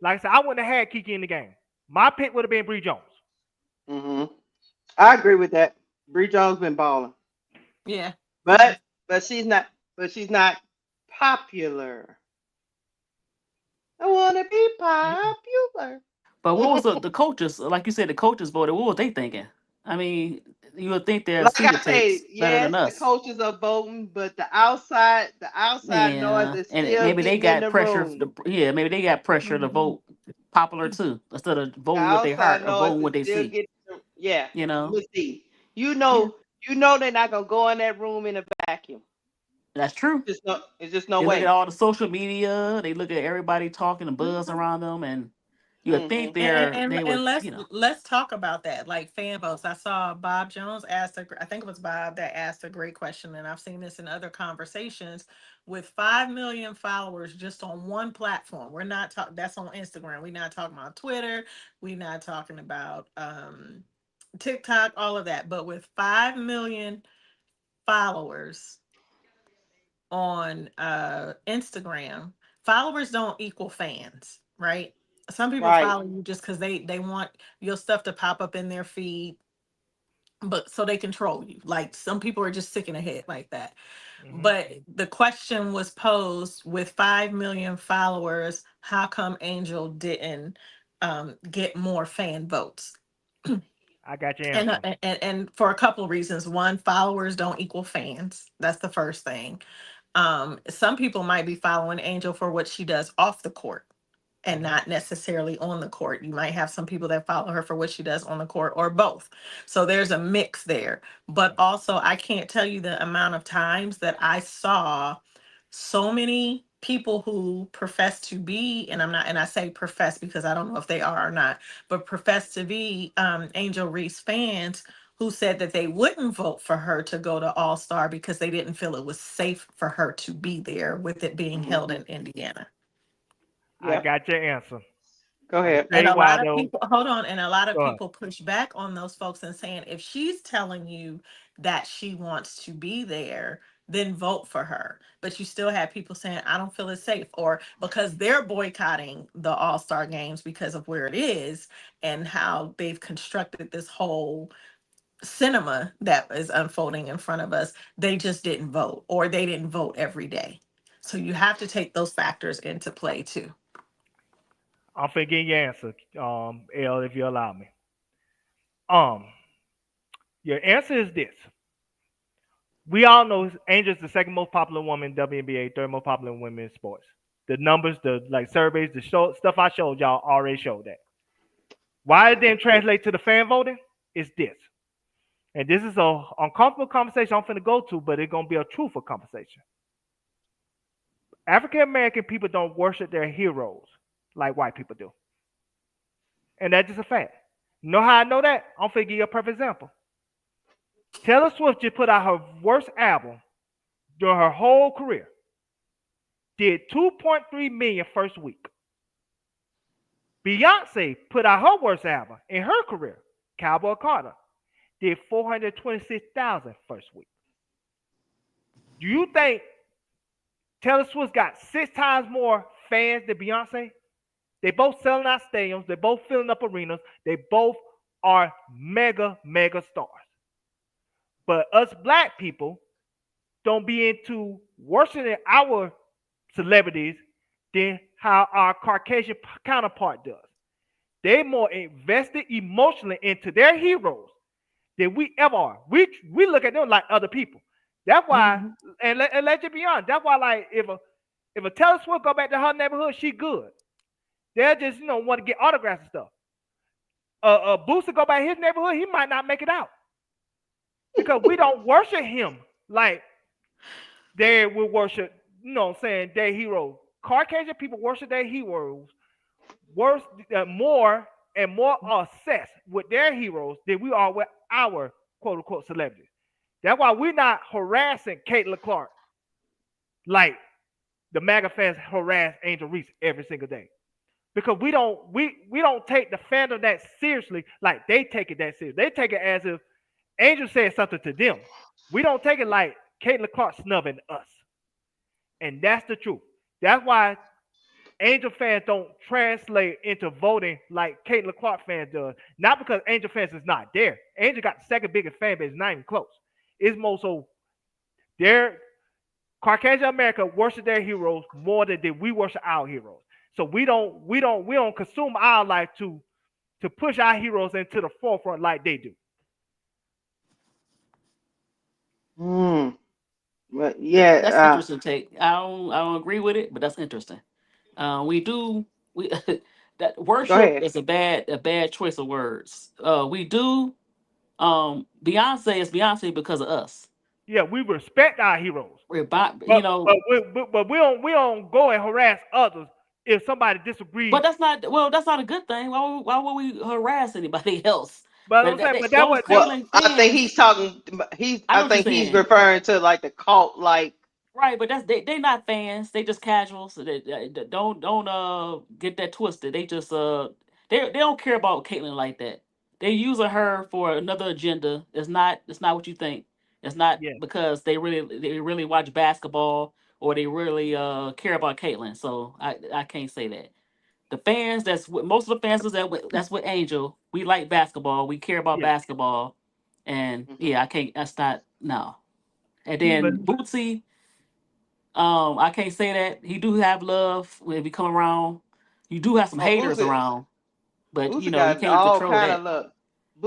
Like I said, I wouldn't have had Kiki in the game. My pick would have been Bree Jones. Hmm. I agree with that. Bree Jones been balling, Yeah. but but she's not. But she's not popular. I wanna be popular. But what was the coaches? Like you said, the coaches voted. What was they thinking? I mean, you would think their Like Caesar I say, takes better than yes, the us. coaches are voting, but the outside noise Yeah, is and still maybe they getting in got the pressure. room. Yeah, maybe they got pressure to Hmm. vote popular too, instead of The voting with their outside heart or noise voting is what they still see. getting. Yeah, You know. Missy. Yeah, You know they're not gonna go in that room in a vacuum. that's true. It's just no They look at way. all the social media. They look at everybody talking and buzz Hmm. around them, and you would think Hmm. they And would, let's you know. let's talk about that, like fan votes. I saw Bob Jones asked I think it was Bob that asked a great question, and I've seen this in other conversations. With 5 million followers just on one platform, we're not talking. That's on Instagram. We're not talking about Twitter. We're not talking about TikTok. All of that. But with 5 million followers on Instagram, followers don't equal fans, right? Some people Right. follow you just because they want your stuff to pop up in their feed, but so they control you. Like some people are just sick in the head like that. Hmm. But the question was posed with 5 million followers, how come Angel didn't get more fan votes? I got your And, answer. for a couple of reasons. One, followers don't equal fans. That's the first thing. Some people might be following Angel for what she does off the court and Hmm. not necessarily on the court. You might have some people that follow her for what she does on the court, or both. So there's a mix there. But also, I can't tell you the amount of times that I saw so many people who profess to be, and I'm not, and I say profess because I don't know if they are or not, but profess to be Angel Reese fans, who said that they wouldn't vote for her to go to All Star because they didn't feel it was safe for her to be there, with it being held Hmm. in Indiana. I Yeah. got your answer. Go I'm gonna ahead. tell And you a why lot of though. people, hold on, and a lot of Go ahead. people push back on those folks and saying, if she's telling you that she wants to be there, then vote for her. But you still have people saying, I don't feel it's safe, or because they're boycotting the All-Star games because of where it is and how they've constructed this whole cinema that is unfolding in front of us, they just didn't vote, or they didn't vote every day. So you have to take those factors into play too. I'm finna get your answer, L, if you allow me. Um, your answer is this. We all know Angel's the second most popular woman in WNBA, third most popular women in sports. The numbers, the like surveys, the stuff I showed y'all already showed that. Why it didn't translate to the fan voting is this. And this is a uncomfortable conversation I'm finna go to, but it's gonna be a truthful conversation. African American people don't worship their heroes like white people do. And that's just a fact. You know how I know that? I'm finna give you a perfect example. Taylor Swift just put out her worst album during her whole career. Did 2.3 million first week. Beyonce put out her worst album in her career, Cowboy Carter. Did 426,000 first week. Do you think Taylor Swift got 6 times more fans than Beyonce? They both selling out stadiums. They both filling up arenas. They both are mega stars. But us black people don't be into worshiping our celebrities than how our Caucasian counterpart does. They more invested emotionally into their heroes than we ever are. We look at them like other people. That's why, Mhm. and let you be honest. That's why, like, if a Taylor Swift go back to her neighborhood, she good. They'll just want to get autographs and stuff. Booster go back his neighborhood, he might not make it out because we don't worship him like they will worship. What I'm saying, their heroes. Caucasian people worship their heroes worse, more and more obsessed with their heroes than we are with our quote unquote celebrities. That's why we're not harassing Caitlin Clark like the MAGA fans harass Angel Reese every single day. Because we don't take the fandom that seriously like they take it that serious. They take it as if Angel said something to them. We don't take it like Caitlin Clark snubbing us. And that's the truth. That's why Angel fans don't translate into voting like Caitlin Clark fans does. Not because Angel fans is not there. Angel got the second biggest fan base, not even close. It's more so their Caucasian America worship their heroes more than we worship our heroes. So we don't consume our life to push our heroes into the forefront like they do. Hmm. But That's yeah. interesting take. I don't agree with it, but that's interesting. We do we that Go worship ahead. is a bad choice of words. We do Beyonce is Beyonce because of us. Yeah, we respect our heroes, We're by, but but we don't go and harass others if somebody but disagrees. that's not a good thing. Why would we harass anybody else? But I'm But saying, but that those what that Well, Caitlyn I think fans, he's talking. I I know what you're think he's saying. referring to like the cult. Like, Right, but they not fans. They just casual. So they don't get that twisted. They just they don't care about Caitlyn like that. They using her for another agenda. It's not what you think. It's not yeah because they really watch basketball or they really care about Caitlyn. So I can't say that. The fans most of the fans is that's what Angel. We like basketball. We care about yeah. basketball, and mhm. yeah, I can't. That's not no. And See, but then Bootsy. I can't say that. He do have love when he come around. You do have some Oh, haters around, but Boosie you got can't all control kind of that. love.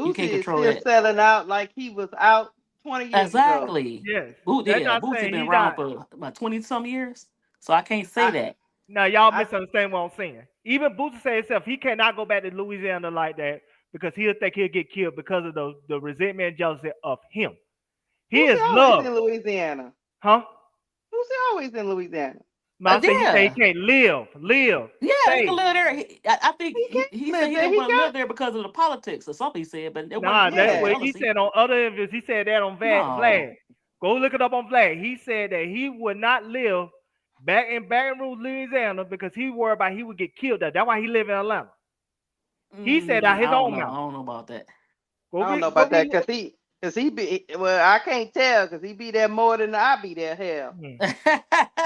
You Boosie can't is control still that. selling out like he was out 20 years ago. Exactly. Yes, they're Yeah, not Boosie saying been he's around not. for about 20 some years. So I can't say I, that. Now y'all I, misunderstand what I'm saying. Even Boosie said himself, he cannot go back to Louisiana like that because he'll think he'll get killed because of the resentment and jealousy of him. He is Boosie always loved, in Louisiana. huh? Boosie always in Louisiana. But I say he said he Yeah. can't live, Yeah, he can stay. live there. I think He he can't said live he there. didn't He want to got live there because of the politics or something he said, but it wasn't Nah, because that's of yeah. what he jealousy. said on other interviews. He said that on Vlad. No. Go look it up on Vlad. He said that he would not live back in Baton Rouge, Louisiana, because he worried about he would get killed there. That's why he live in Atlanta. He said out I his don't own know. I mouth. don't know about that. I don't know Go about that read. because he be well. I can't tell because he be there more than I be there. Hell, Hmm.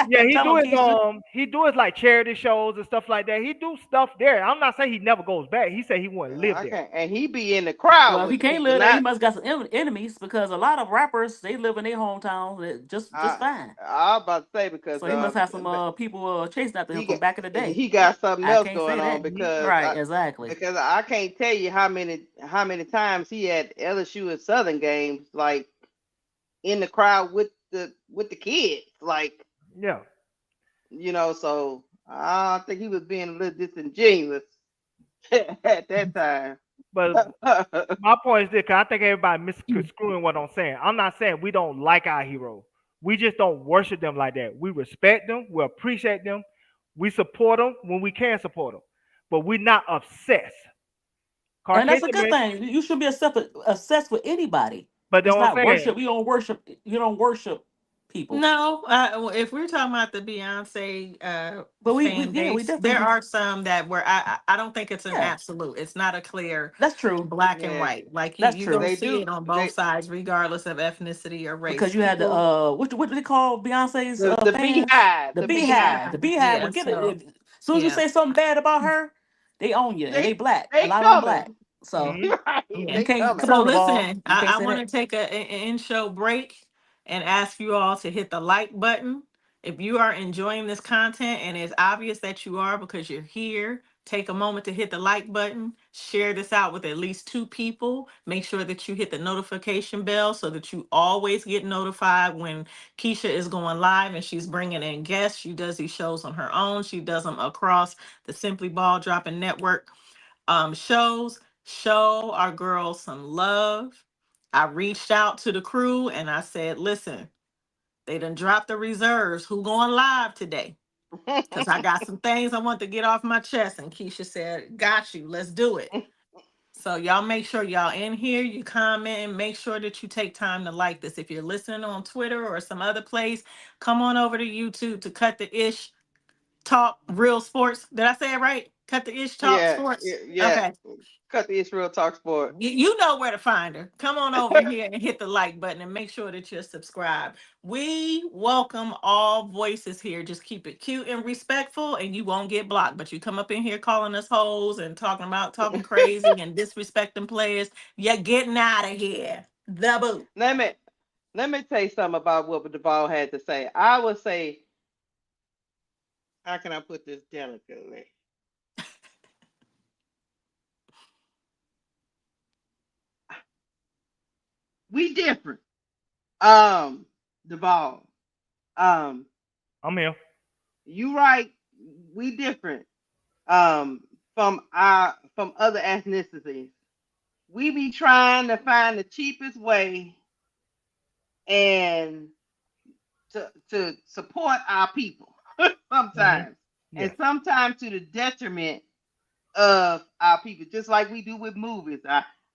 Yeah, Tell him, Keisha. he do his like charity shows and stuff like that. He do stuff there. I'm not saying he never goes back. He said he wouldn't live I there. can't. And he be in the crowd Well, if he with the can't people. live there, he Not must got some enemies because a lot of rappers they live in their hometown just I. fine. I was about to say because So he must have some people chasing after him he from got back in the day. he got something I else can't going say on that. because Right, exactly. I can't tell you how many times he had LSU and Southern games like in the crowd with the kids like Yeah, so I think he was being a little disingenuous at that time. but my point is this: 'cause I think everybody misconstruing what I'm saying. I'm not saying we don't like our heroes. We just don't worship them like that. We respect them. We appreciate them. We support them when we can support them, but we're not obsessed. And that's Caucasian a good men, thing. You should be obsessed with anybody. but It's then what not I'm saying, worship. You don't worship. You don't worship people. No, if we're talking about the Beyonce But we fan yeah we base, there definitely are some that where I don't think it's an yeah absolute. It's not a clear that's true. black and Yeah, white. Like That's you gonna true they see do. it on both They sides, regardless of ethnicity or race. because you had the People, what do they call Beyonce's the fans? beehive, The the beehive. beehive. The beehive yeah. would get it. So As soon as you yeah, say something bad about her, they own you and they They black. A they lot of them black. coming. So Right, yeah. you they can't coming. come So on the ball. listen, You can't I say want to that. take an in-show break and ask you all to hit the like button. If you are enjoying this content and it's obvious that you are because you're here, take a moment to hit the like button. Share this out with at least 2 people. Make sure that you hit the notification bell so that you always get notified when Keisha is going live and she's bringing in guests. She does these shows on her own. She does them across the Simply Ball Dropping Network shows. Show our girls some love. I reached out to the crew and I said, listen, they done dropped the reserves. Who going live today? Because I got some things I want to get off my chest. And Keisha said, got you. Let's do it. So y'all make sure y'all in here, you comment, and make sure that you take time to like this. If you're listening on Twitter or some other place, come on over to YouTube to Cut the Ish Talk Real Sports. Did I say it right? Cut the Ish Talk Yeah, Sports. yeah, yeah. Okay. Cut the Israel Talk Sport. You know where to find her. Come on over here and hit the like button and make sure that you're subscribed. We welcome all voices here. Just keep it cute and respectful, and you won't get blocked. But you come up in here calling us hoes and talking crazy and disrespecting players, you're getting out of here. The boot. let me let me tell you something about what the ball had to say. I would say, how can I put this delicately? We different. The ball. Um, I'm here. you right. We different. Um, from other ethnicities. We be trying to find the cheapest way and to support our people Hmm. sometimes, and Yes. sometimes to the detriment of our people, just like we do with movies.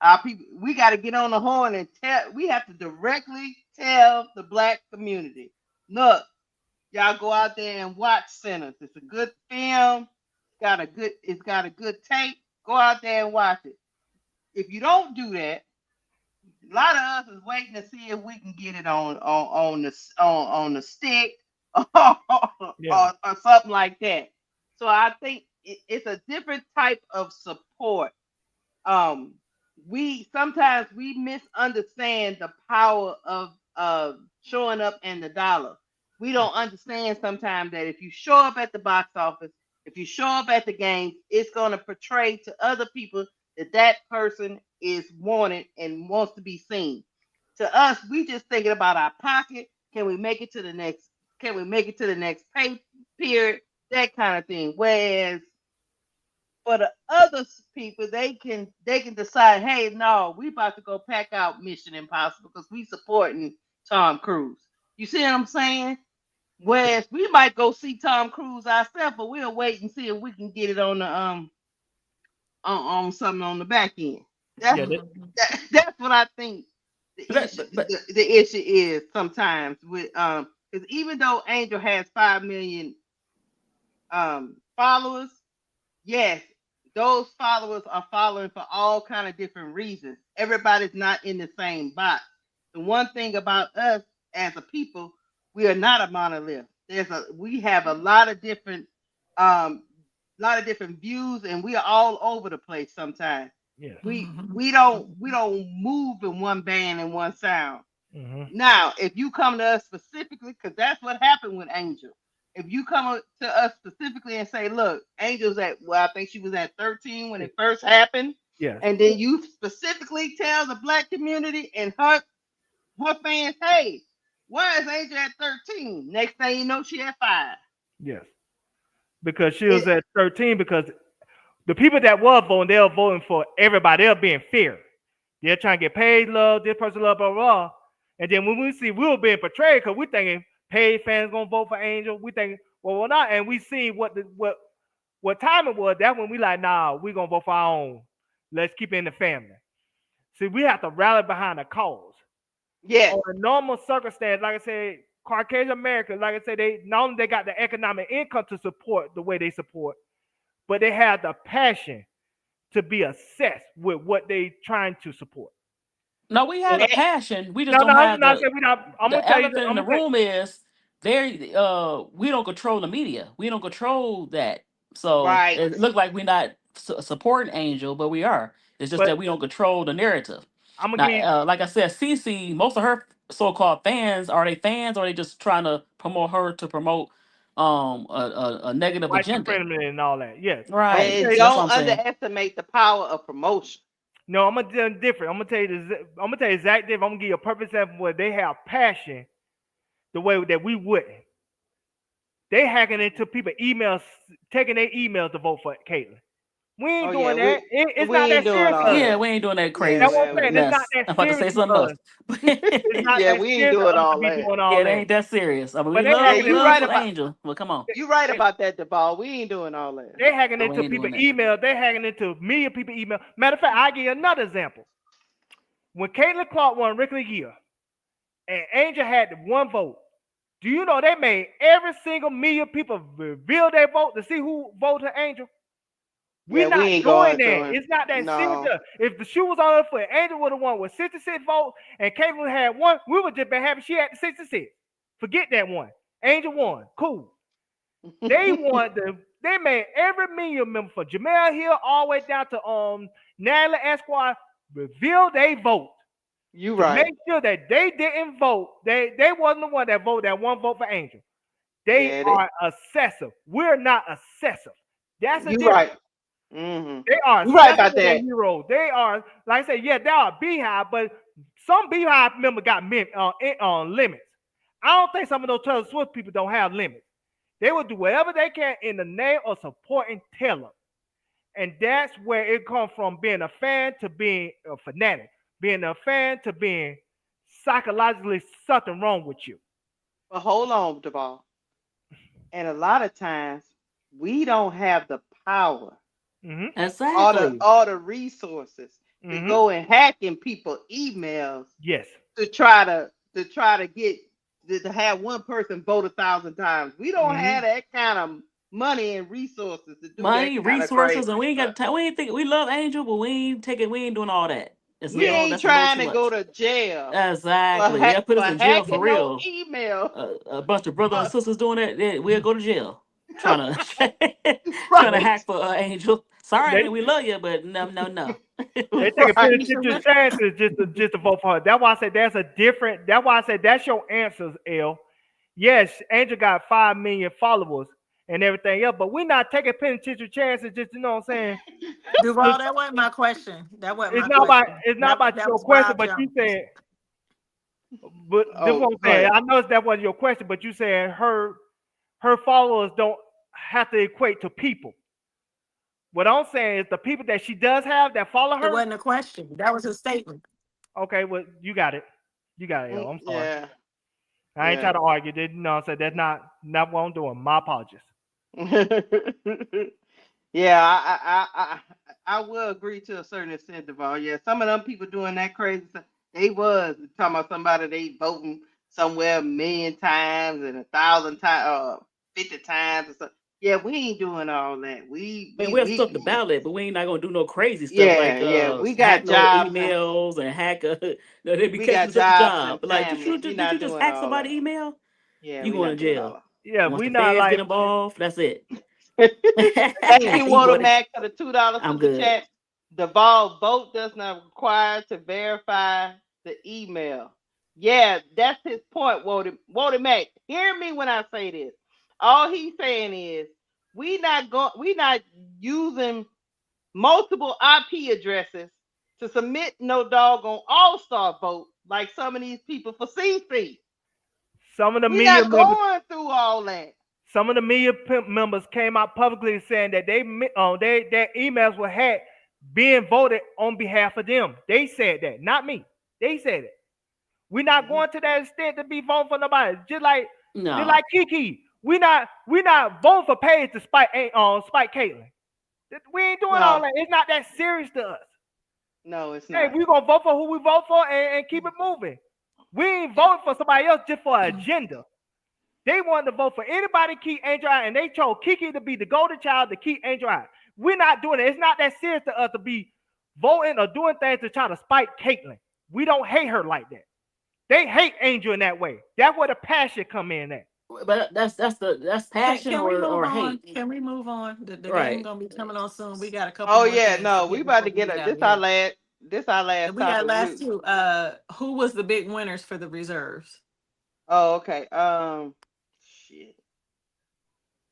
Our people, we got to get on the horn and tell. We have to directly tell the black community, look, y'all go out there and watch Sinners. It's a good film. It's got a good tape. Go out there and watch it. If you don't do that, a lot of us is waiting to see if we can get it on the stick Yeah. or something like that. So I think it's a different type of support. Um, we sometimes we misunderstand the power of showing up and the dollar. We don't understand sometimes that if you show up at the box office, if you show up at the games, it's going to portray to other people that that person is wanted and wants to be seen. To us, we just thinking about our pocket. Can we make it to the next? Can we make it to the next pay period? That kind of thing. Whereas for the other people, they can decide, hey, no, we about to go pack out Mission Impossible because we supporting Tom Cruise. You see what I'm saying? Whereas we might go see Tom Cruise ourselves, but we'll wait and see if we can get it on the on something on the back end. That's Yeah, that's what I think the But, issue but the issue is sometimes with because even though Angel has 5 million followers, yes, those followers are following for all kind of different reasons. Everybody's not in the same box. The one thing about us as a people, we are not a monolith. We have a um lot of different views, and we are all over the place sometimes. yeah. We don't move in one band and one sound. Hmm. Now, if you come to us specifically, because that's what happened with Angel. If you come to us specifically and say, look, Angel's I think she was at 13 when it first happened, Yes. and then you specifically tell the black community and her fans, hey, why is Angel at 13? Next thing you know, she at 5. Yes. Because she was It, at 13 because the people that were voting, they were voting for everybody. They're being fair. They're trying to get paid love, this person love, blah, blah, blah. And then when we see we were being portrayed, because we thinking paid fans gonna vote for Angel, we think, well, we're not. And we see what time it was. That's when we like, nah, we gonna vote for our own. Let's keep it in the family. See, we have to rally behind a cause. yes, On a normal circumstance, like I said, Caucasian Americans, like I said, they not only they got the economic income to support the way they support, but they have the passion to be obsessed with what they trying to support. no, we have and, the passion. We just No, don't no, I'm have not saying we not. I'm gonna the tell you. elephant in I'm the gonna tell room is we don't control the media. We don't control that. So right. it look like we're not supporting Angel, but we are. It's just but that we don't control the narrative. I'm gonna Now, give you. like I said, Cece, most of her so-called fans, are they fans, or are they just trying to promote her to promote a negative White agenda? supremacy and all that. Yes. I'm gonna Right. tell And you. So that's what don't I'm saying. underestimate the power of promotion. No, I'm gonna tell you different. I'm gonna tell you this. I'm gonna tell you exact different. I'm gonna give you a perfect example where they have passion the way that we wouldn't. They hacking into people emails, taking their emails to vote for Caitlyn. We Oh ain't yeah, doing that. It's we not ain't that doing serious all to us. Yeah, that. we ain't doing that Yeah, That's crazy what I'm saying. It's not mess. that I'm about to serious say to something us. else. It's not yeah, that we ain't serious to doing us to all be that. doing Yeah, all it that. ain't that serious. I mean, But we they Yeah, love hacking we you into love right for about Angel. Well, come on. that, Duvall. We ain't doing all that. they hacking No, we into ain't people doing that. email. They hacking into million people email. Matter of fact, I'll give you another example. When Caitlyn Clark won Rookie of the Year and Angel had one vote, do you know they made every single million people reveal their vote to see who voted Angel? We're Yeah, we not ain't doing going that. to. It's not that serious. No. If the shoe was on her foot, Angel would have won with 66 votes and Caitlyn had one, we would just been happy she had the 66. Forget that one. Angel won. Cool. They made every million member for Jamel Hill all the way down to Natalie Esquire reveal their vote You to make right. sure that they didn't vote. They wasn't the one that voted that one vote for Angel. They Yeah, are obsessive. We're not obsessive. That's a you difference. right. Mm-hmm. They are You right obsessed about with their that. hero. They are, like I said, yeah, they are a beehive, but some beehive member got limits. I don't think some of those Taylor Swift people don't have limits. They will do whatever they can in the name of supporting Taylor. And that's where it comes from being a fan to being a fanatic, being a fan to being psychologically something wrong with you. But hold on, Duvall. And a lot of times we don't have the power Mm-hmm. Exactly. or the resources to Mm-hmm. go and hack in people emails Yes. to try to get to have one person vote 1,000 times. We don't Mm-hmm. have that kind of money and resources to do that Money, kind of resources, and crazy we ain't got stuff. time. We ain't think we love Angel, but we ain't taking. We ain't doing all that. It's We no. ain't That's a little trying too to go much. to jail Exactly. Yeah, put for us in jail for hacking no real. email. A bunch of brothers and sisters doing that, we'll go to jail. Trying to trying to Right, hack for Angel. Sorry, They, man, we love you, but no, no, no. they take a right. penitentiary chances just to vote for her. That's why I said that's a different. That's why I said that's your answers, L. Yes, Angel got 5 million followers. and everything else. But we're not taking penitentiary chances. Just you know what I'm saying. Duval, that wasn't my question. That wasn't It's my not about question. it's not about That your was question, Rob but you Jones. said. But this is Oh, what I'm go saying. ahead. I know that wasn't your question, but you said her followers don't have to equate to people. What I'm saying is the people that she does have that follow It her. wasn't a question. That was a statement. Okay, well you got it. You got it, yo. I'm sorry. Yeah, I ain't yeah. trying to argue. You know what I'm saying? That's not what I'm doing. My apologies. Yeah, I will agree to a certain extent, Deval. Yeah, some of them people doing that crazy stuff. They was talking about somebody they voting somewhere a million times and 1,000 times, 50 times or something. Yeah, we ain't doing all that. We Man, we we'll stop the we ballot, but we ain't not gonna do no crazy stuff yeah, like yeah. We hack got no jobs and emails and hack no, they be we catching got us at the jobs job. and But like, families. We did you not just doing hack all that. somebody email? Yeah, You we going not to doing jail. all Yeah, Once we the not feds get like involved, that's it. Thank you, You Water going? Mac, for the $2 I'm super good. chat. Deval vote does not require to verify the email. Yeah, that's his point, Water Mac. Hear me when I say this. All he's saying is we not using multiple IP addresses to submit no doggone all-star vote like some of these people for CC. some of the We media not members. going through all that. Some of the media members came out publicly saying that their emails were hacked, being voted on behalf of them. They said that, not me. They said it. We're not Mhm. going to that extent to be voting for nobody. Just No, like Kiki. We not voting for Paige to spite Caitlyn. We ain't doing all No, that. It's not that serious to us. no, it's Hey, not. we gonna vote for who we vote for and keep it moving. We ain't voting for somebody else just for an agenda. They wanted to vote for anybody to keep Angel out, and they chose Kiki to be the golden child to keep Angel out. We're not doing it. It's not that serious to us to be voting or doing things to try to spite Caitlyn. We don't hate her like that. They hate Angel in that way. That's where the passion come in at. but that's passion Can we move or on? hate, Can we move on? The game right? gonna be coming on soon. We got a couple Oh more yeah, things to no, we get about before to we get get a out of here. this our And last we got topic. last two. Who was the big winners for the reserves? Oh, okay. Shit.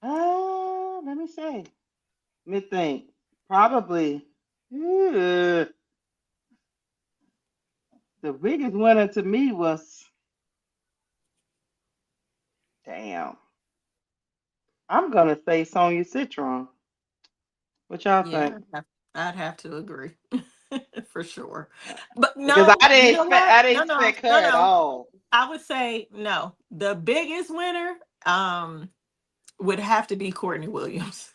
Let me say. Let me think. Probably. uh, the biggest winner to me was, damn. I'm gonna say Sonya Citron. What y'all Yeah, think? I'd have to agree for sure. But Because no, you know what? I didn't No, no, expect her no, at no. all. I would say no. The biggest winner would have to be Courtney Williams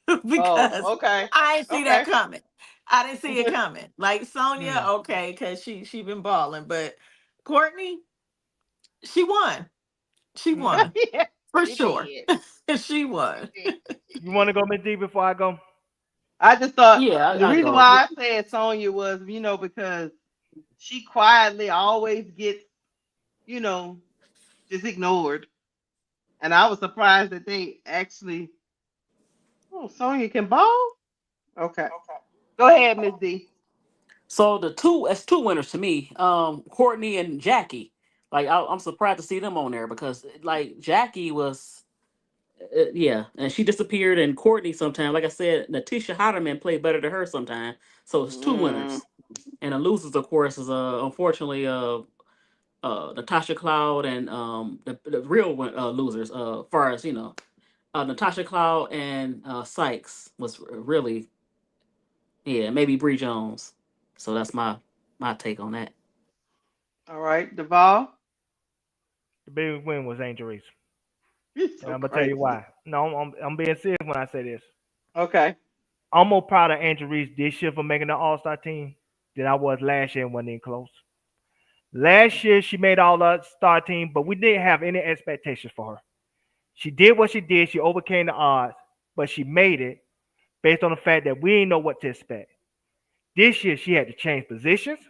Oh, because okay. I didn't see that Okay. coming. I didn't see it coming. Like Sonya, okay, because she been balling, but Courtney, she won. She won Yeah, for she sure. did. She She won. did. You want to go Miss D before I go? I just thought Yeah, the I reason go. why I said Sonya was, because she quietly always gets, you know, just ignored. And I was surprised that they actually, oh, Sonya can ball? Okay. Go ahead, Miss D. So it's two winners to me. Courtney and Jackie. Like I'm surprised to see them on there because like Jackie was, yeah, and she disappeared. And Courtney sometimes, like I said, Natisha Hotterman played better than her sometimes. So it's two Mm. winners, and the losers, of course, is unfortunately Natasha Cloud and the real losers. Far as Natasha Cloud and Sykes was really, yeah, maybe Bree Jones. So that's my take on that. All right, Duvall. The biggest win was Angel Reese, You're and so I'm gonna tell you crazy. why. No, I'm being serious when I say this. Okay. I'm more proud of Angel Reese this year for making the All Star team than I was last year and wasn't even close. Last year she made all the star team, but we didn't have any expectations for her. She did what she did. She overcame the odds, but she made it based on the fact that we didn't know what to expect. This year she had to change positions,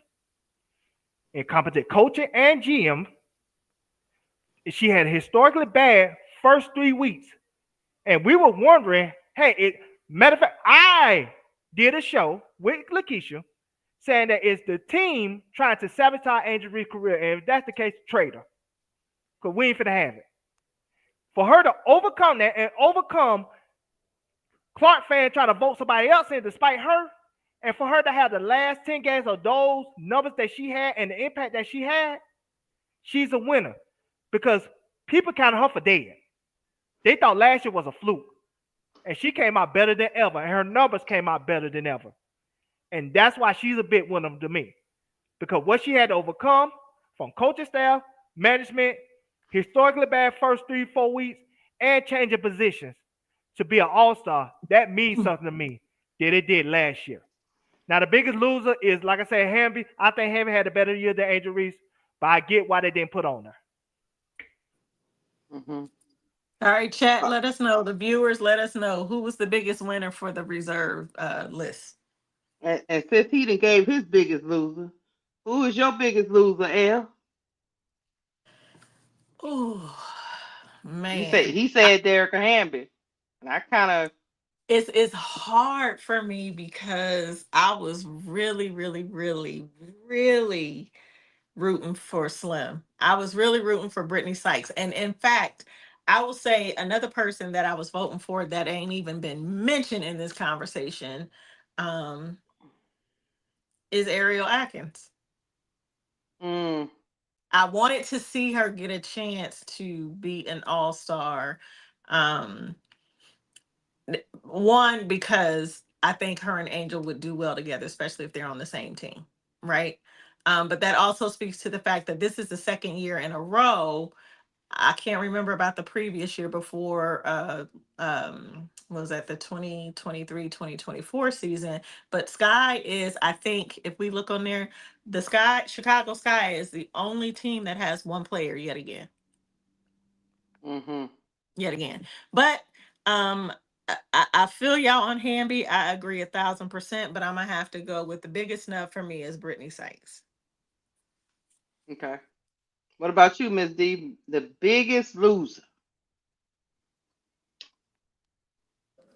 incompetent coaching and GM. She had a historically bad first 3 weeks, and we were wondering, hey, matter of fact, I did a show with Lakeisha saying that it's the team trying to sabotage Angel Reese's career, and if that's the case, trade her, because we ain't finna have it. For her to overcome that and overcome Clark fan trying to vote somebody else in despite her, and for her to have the last 10 games of those numbers that she had and the impact that she had, she's a winner. Because people counted her for dead. They thought last year was a fluke. And she came out better than ever. And her numbers came out better than ever. And that's why she's a big winner to me. Because what she had to overcome from coaching staff, management, historically bad first 3-4 weeks, and changing positions to be an all-star, that means something to me that it did last year. Now, the biggest loser is, like I said, Hamby. I think Hamby had a better year than Angel Reese, but I get why they didn't put on her. Mm-hmm. All right, chat, let us know. The viewers, let us know who was the biggest winner for the reserve list. And since he done gave his biggest loser, who is your biggest loser, L? Oh, He man. said Derek Hamby. And I kind of It's hard for me because I was really, really, really, really rooting for Slim. I was really rooting for Brittany Sykes. And in fact, I will say another person that I was voting for that ain't even been mentioned in this conversation um, is Ariel Atkins. I wanted to see her get a chance to be an all-star. Um, One, because I think her and Angel would do well together, especially if they're on the same team, right? But that also speaks to the fact that this is the second year in a row. I can't remember about the previous year before what was that, the 2023-2024 season. But Sky is, I think, if we look on there, the Chicago Sky is the only team that has one player yet again. mm-hmm. Yet again. But um I feel y'all on Hamby. I agree 1,000%, but I'm gonna have to go with the biggest snub for me is Brittany Sykes. Okay. What about you, Miss D? The biggest loser.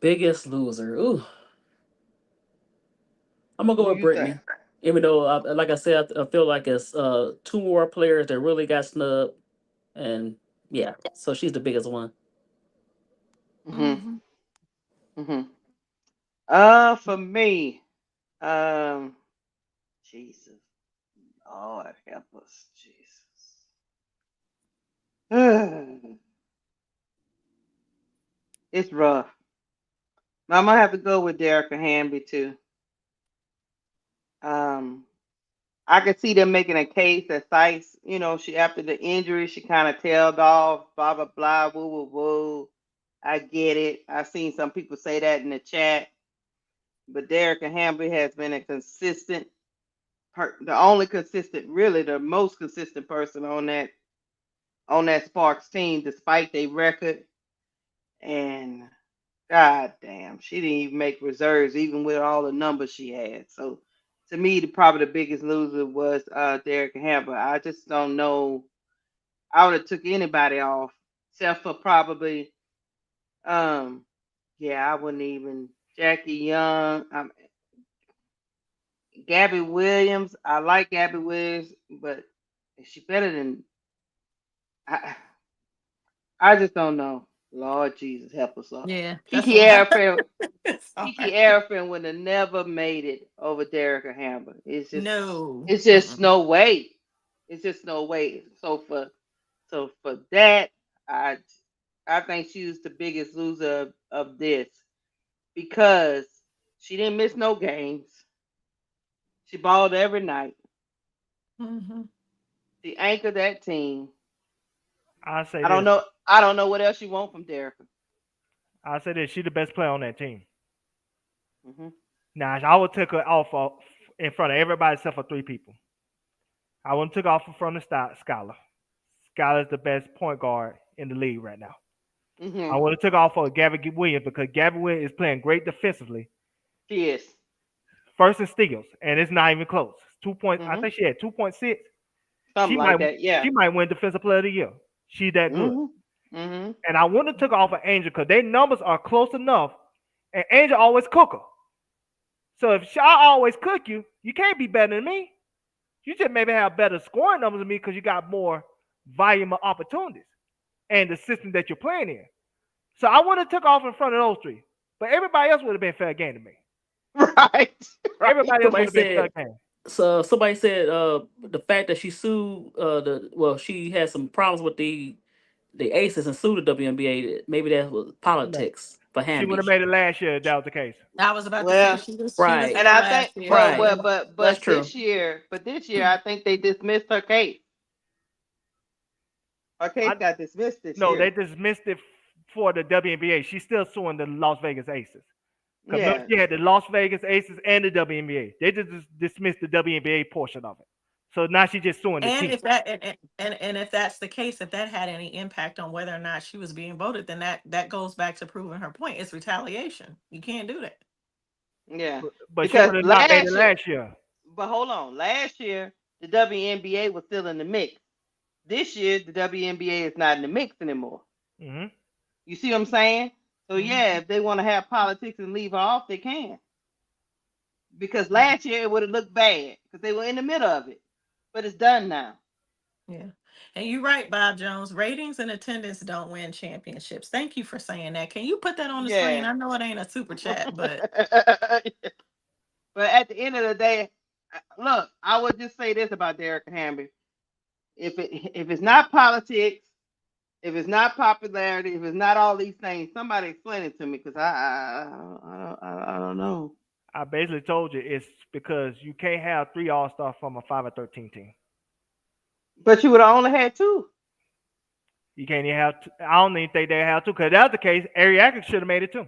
Biggest loser. Ooh, I'm gonna go Who with you think? Brittany. Even though, like I said, I feel like it's two more players that really got snubbed, and yeah, so she's the biggest one. Mm-hmm. Mm-hmm. Mm-hmm. For me, um, Jesus, Lord help us, Jesus. It's rough. I'm gonna have to go with Derek Hamby too. Um, I could see them making a case that Sykes, she after the injury, she kind of tailed off, blah blah blah, woo woo woo. I get it. I've seen some people say that in the chat, but Derek Hamby has been a consistent, the only consistent, really the most consistent person on that Sparks team, despite their record. And God damn, she didn't even make reserves, even with all the numbers she had. So to me, probably the biggest loser was Derek Hamber. I just don't know. I would have took anybody off, except for probably, yeah, I wouldn't even Jackie Young, Gabby Williams. I like Gabby Williams, but is she better than? I, I just don't know. Lord Jesus, help us all. Yeah, that's Kiki why. Airfield It's Kiki hard. Arafin would have never made it over Derek Hamber. No. It's just Mm-mm. no way. It's just no way. So for that, I I think she was the biggest loser of this because she didn't miss no games. She balled every night. Mm-hmm. She anchored that team. I say I don't this. know. I don't know what else you want from Derek. I say this. She's the best player on that team. Hmm. Now, I would take her off in front of everybody except for three people. I wouldn't took off in front of Skylar. Skylar's the best point guard in the league right now. I Hmm. would have took off for Gabby Williams because Gabby Williams is playing great defensively. She is. First in steals, and it's not even close. 2 point. I Hmm. think she had 2.6. Something She like might that. Yeah. she might win Defensive Player of the Year. She's that good. Hmm. Hmm. And I wouldn't have took off of Angel because their numbers are close enough, and Angel always cook her. So if I always cook you, you can't be better than me. You just maybe have better scoring numbers than me because you got more volume of opportunities. and the system that you're playing in. So I would have took off in front of those three, but everybody else would have been fair game to me. Right. Right. Everybody else would Somebody have been fair said game. somebody said the fact that she sued she had some problems with the Aces and sued the WNBA. Maybe that was No, politics for she would Hamby. have made it last year if that was the case. I was about to say Well, she was Right, and there I think, last year. but right. well, Yeah. That's but true. this year, I think they dismissed her case. Her case I got dismissed this No, they year. dismissed it for the WNBA. She's still suing the Las Vegas Aces. Because remember, Yeah. she had the Las Vegas Aces and the WNBA. They just dismissed the WNBA portion of it. So now she's just suing the And team. if that and if that's the case, if that had any impact on whether or not she was being voted, then that goes back to proving her point. It's retaliation. You can't do that. Yeah. But she Because would have not made it last year, last year. but hold on, last year the WNBA was still in the mix. This year the WNBA is not in the mix anymore. Hmm. You see what I'm saying? So Mhm. yeah, if they want to have politics and leave her off, they can. Because last year it would have looked bad because they were in the middle of it, but it's done now. Yeah. And you're right, Bob Jones. Ratings and attendance don't win championships. Thank you for saying that. Can you put that on the screen? Yeah. I know it ain't a super chat, but But at the end of the day, look, I would just say this about Derek Hamby: if it's not politics, if it's not popularity, if it's not all these things, somebody explain it to me because I don't know. I basically told you it's because you can't have three All-Stars from a 5-13 team. But you would have only had two. You can't even have. I don't even think they have two. Because that's the case, Ariaka should have made it too.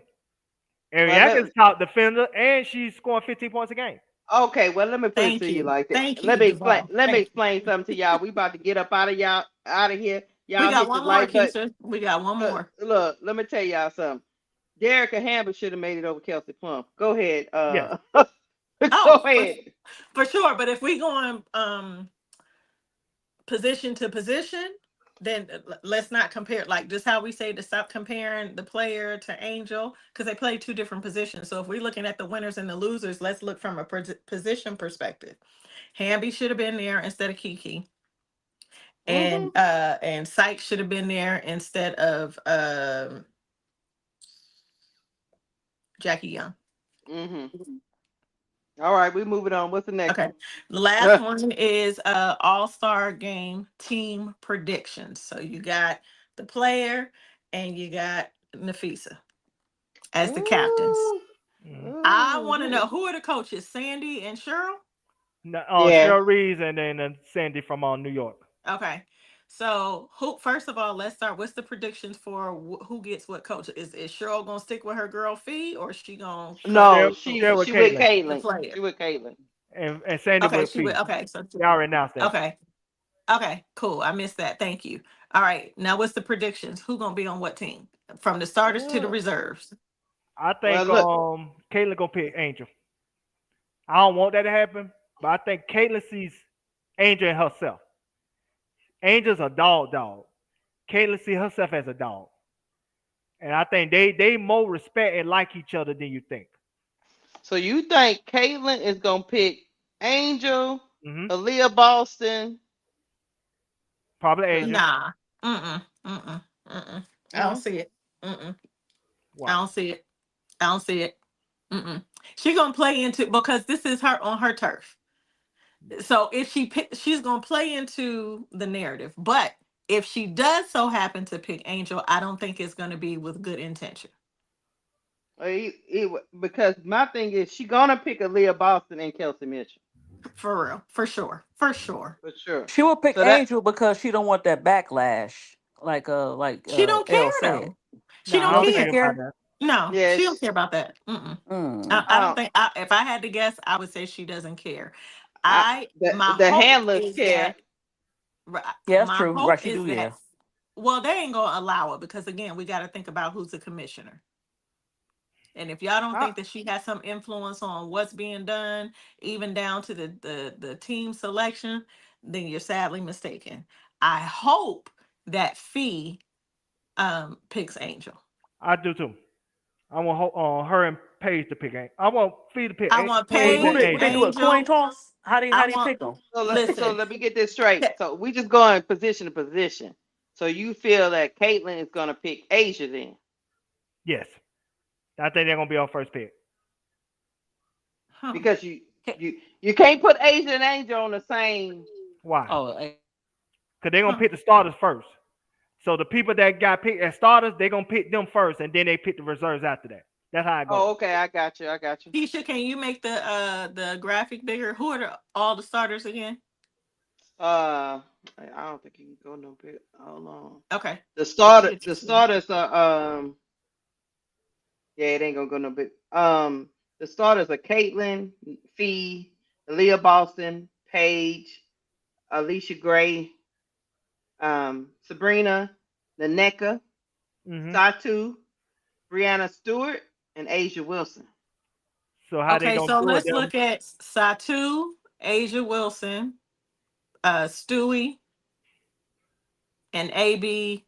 Well, Ariaka's top defender, and she's scoring 15 points a game. okay, well let me put it thank to you you. like that. Thank you, Devon. Let me Thank you. explain something to y'all. We about to get up out of here. We Y'all got hit the one more, like button. Keisha. We got one more. Look, let me tell y'all something. Derek Hamber should have made it over Kelsey Plum. Go ahead. Yes. Go Oh, ahead. for sure. But if we go on position to position, then let's not compare, like just how we say to stop comparing the player to Angel, because they play two different positions. So if we're looking at the winners and the losers, let's look from a position perspective. Hamby should have been there instead of Kiki, Mm-hmm. and Sykes should have been there instead of Jackie Young. Mm-hmm. All right, we moving on. What's the next Okay. one? The last one is All-Star game team predictions. So you got the player and you got Nafisa as the captains. Ooh. Mm-hmm. I want to Ooh. know, who are the coaches? Sandy and Cheryl? No, Yeah. Cheryl Reeves and then Sandy from New York. Okay. So who, first of all, let's start. What's the predictions for who gets what coach? Is Cheryl gonna stick with her girl Fee, or is she gonna No, Cheryl, coach Cheryl with she with Caitlin. the Caitlin. player? She with Caitlin. And Sandy Okay, with she would. Fee. Okay, so They already announced that. okay. Okay, cool. I missed that. Thank you. All right. Now what's the predictions? Who gonna be on what team? From the starters to the Mm. reserves. I Well, think look. Caitlin gonna pick Angel. I don't want that to happen, but I think Caitlin sees Angel in herself. Angel's a dog. Caitlin sees herself as a dog. And I think they more respect and like each other than you think. So you think Caitlin is gonna pick Angel, Hmm. Aaliyah Boston? Probably Cause Asia. Nah. Mm-mm. Mm-mm. Mm-mm. I don't mm, see it. Mm-mm. I Wow. don't see it. I don't see it. Mm-mm. She gonna play into, because this is her on her turf. So if she's gonna play into the narrative. But if she does so happen to pick Angel, I don't think it's gonna be with good intention. because my thing is she gonna pick Aaliyah Boston and Kelsey Mitchell For real. For sure. For sure. for sure. She will pick So that Angel because she don't want that backlash, like She don't care L said. though. No, She I don't No, don't she think don't care. about care. that. No, yeah, she don't care about that. Mm-mm. Mm. I don't uh, think. If I had to guess, I would say she doesn't care. My the hope handlers is care. that Yeah, that's my true. hope Right, she is do. that, Yeah. well, they ain't gonna allow it, because again, we got to think about who's the commissioner. And if y'all don't I, think that she has some influence on what's being done, even down to the team selection, then you're sadly mistaken. I hope that Fee picks Angel. I do too. I want her and Paige to pick. I want Fee to pick I want Paige Who and Paige, they Angel. do a coin Angel. toss? How I do you want, pick them? so listen. let me get this straight. So we just going position to position. So you feel that Caitlin is gonna pick Asia then? Yes, I think they're gonna be our first pick. Huh. Because you can't put Asia and Angel on the same. Why? Oh, Because they're gonna Huh. pick the starters first. So the people that got picked as starters, they're gonna pick them first, and then they pick the reserves after that. That's how it goes. Oh, okay, I got you. I got you. Keisha, can you make the graphic bigger? Who are all the starters again? I don't think you can go no bit. Hold on. Okay. The starters are yeah, it ain't gonna go no bit. The starters are Caitlin, Fee, Leah Boston, Paige, Alicia Gray, Sabrina, Naneka, Mm-hmm. Satu, Brianna Stewart, and Asia Wilson. So how they Okay, gonna so do it? let's look at Satu, Asia Wilson, Stewie, and AB,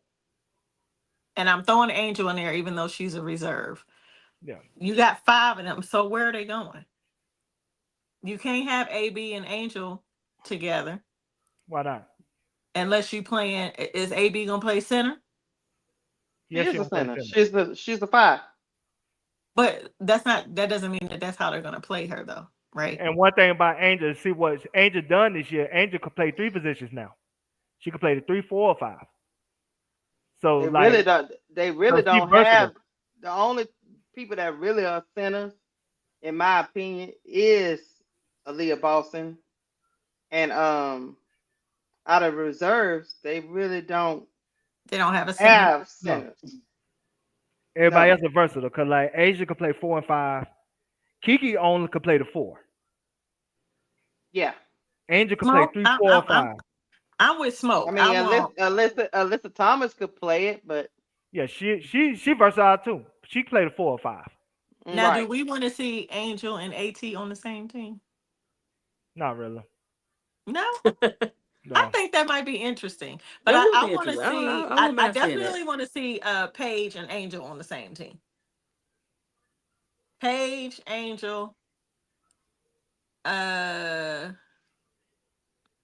and I'm throwing Angel in there even though she's a reserve. Yeah. You got 5 of them. So where are they going? You can't have AB and Angel together Why not? unless you playing. Is AB gonna play center? She Yes, is she a gonna play center. center. She's the 5. But that doesn't mean that that's how they're gonna play her though, right? And one thing about Angel, see what Angel done this year. Angel could play 3 positions now. She could play the 3, 4, or 5. So They like, really don't. They really so she don't versatile. have the only people that really are centers, in my opinion, is Aaliyah Boston, and out of reserves, they really don't They don't have a center. have No, centers. everybody No, else is versatile. Cause like Asia could play 4 and 5. Kiki only could play the 4. yeah. Angel could play Smoke. 3, 4, or 5. I'm with I Smoke. mean, I want. Alyssa Thomas could play it, but Yeah, she versatile too. She could play the 4 or 5. Now, do right. we want to see Angel and AT on the same team? Not really. No, I No. think that might be interesting. But that would I be want to interesting. see. I I, wouldn't I mind seeing that. definitely want to see Paige and Angel on the same team. Paige, Angel, uh,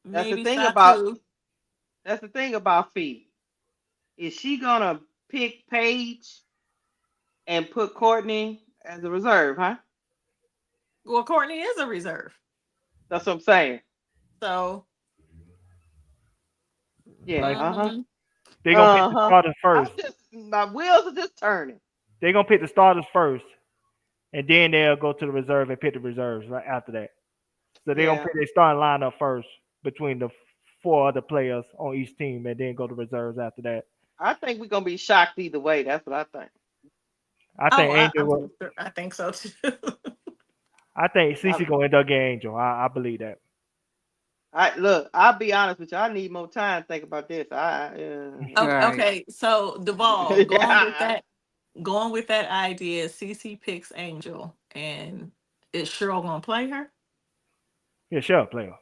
That's the maybe thing about Satu. Fee. Is she gonna pick Paige and put Courtney as a reserve? Huh? Well, Courtney is a reserve, That's what I'm saying. so Yeah. Like, mhm. They're gonna pick the starters I'm first. just my wheels are just turning. They're gonna pick the starters first, and then they'll go to the reserve and pick the reserves right after that. So they're gonna Yeah. pick their starting lineup first between the 4 other players on each team, and then go to reserves after that. I think we're gonna be shocked either way. That's what I think. I Oh, think Angel I'm will. sure. I think so too. I think I, Cece gonna end up getting Angel. I believe that. I look. I'll be honest with you. I need more time to think about this. right. Okay, so Duvall, Yeah. going with that idea, CC picks Angel, and is Cheryl gonna play her? Yeah, sure, player.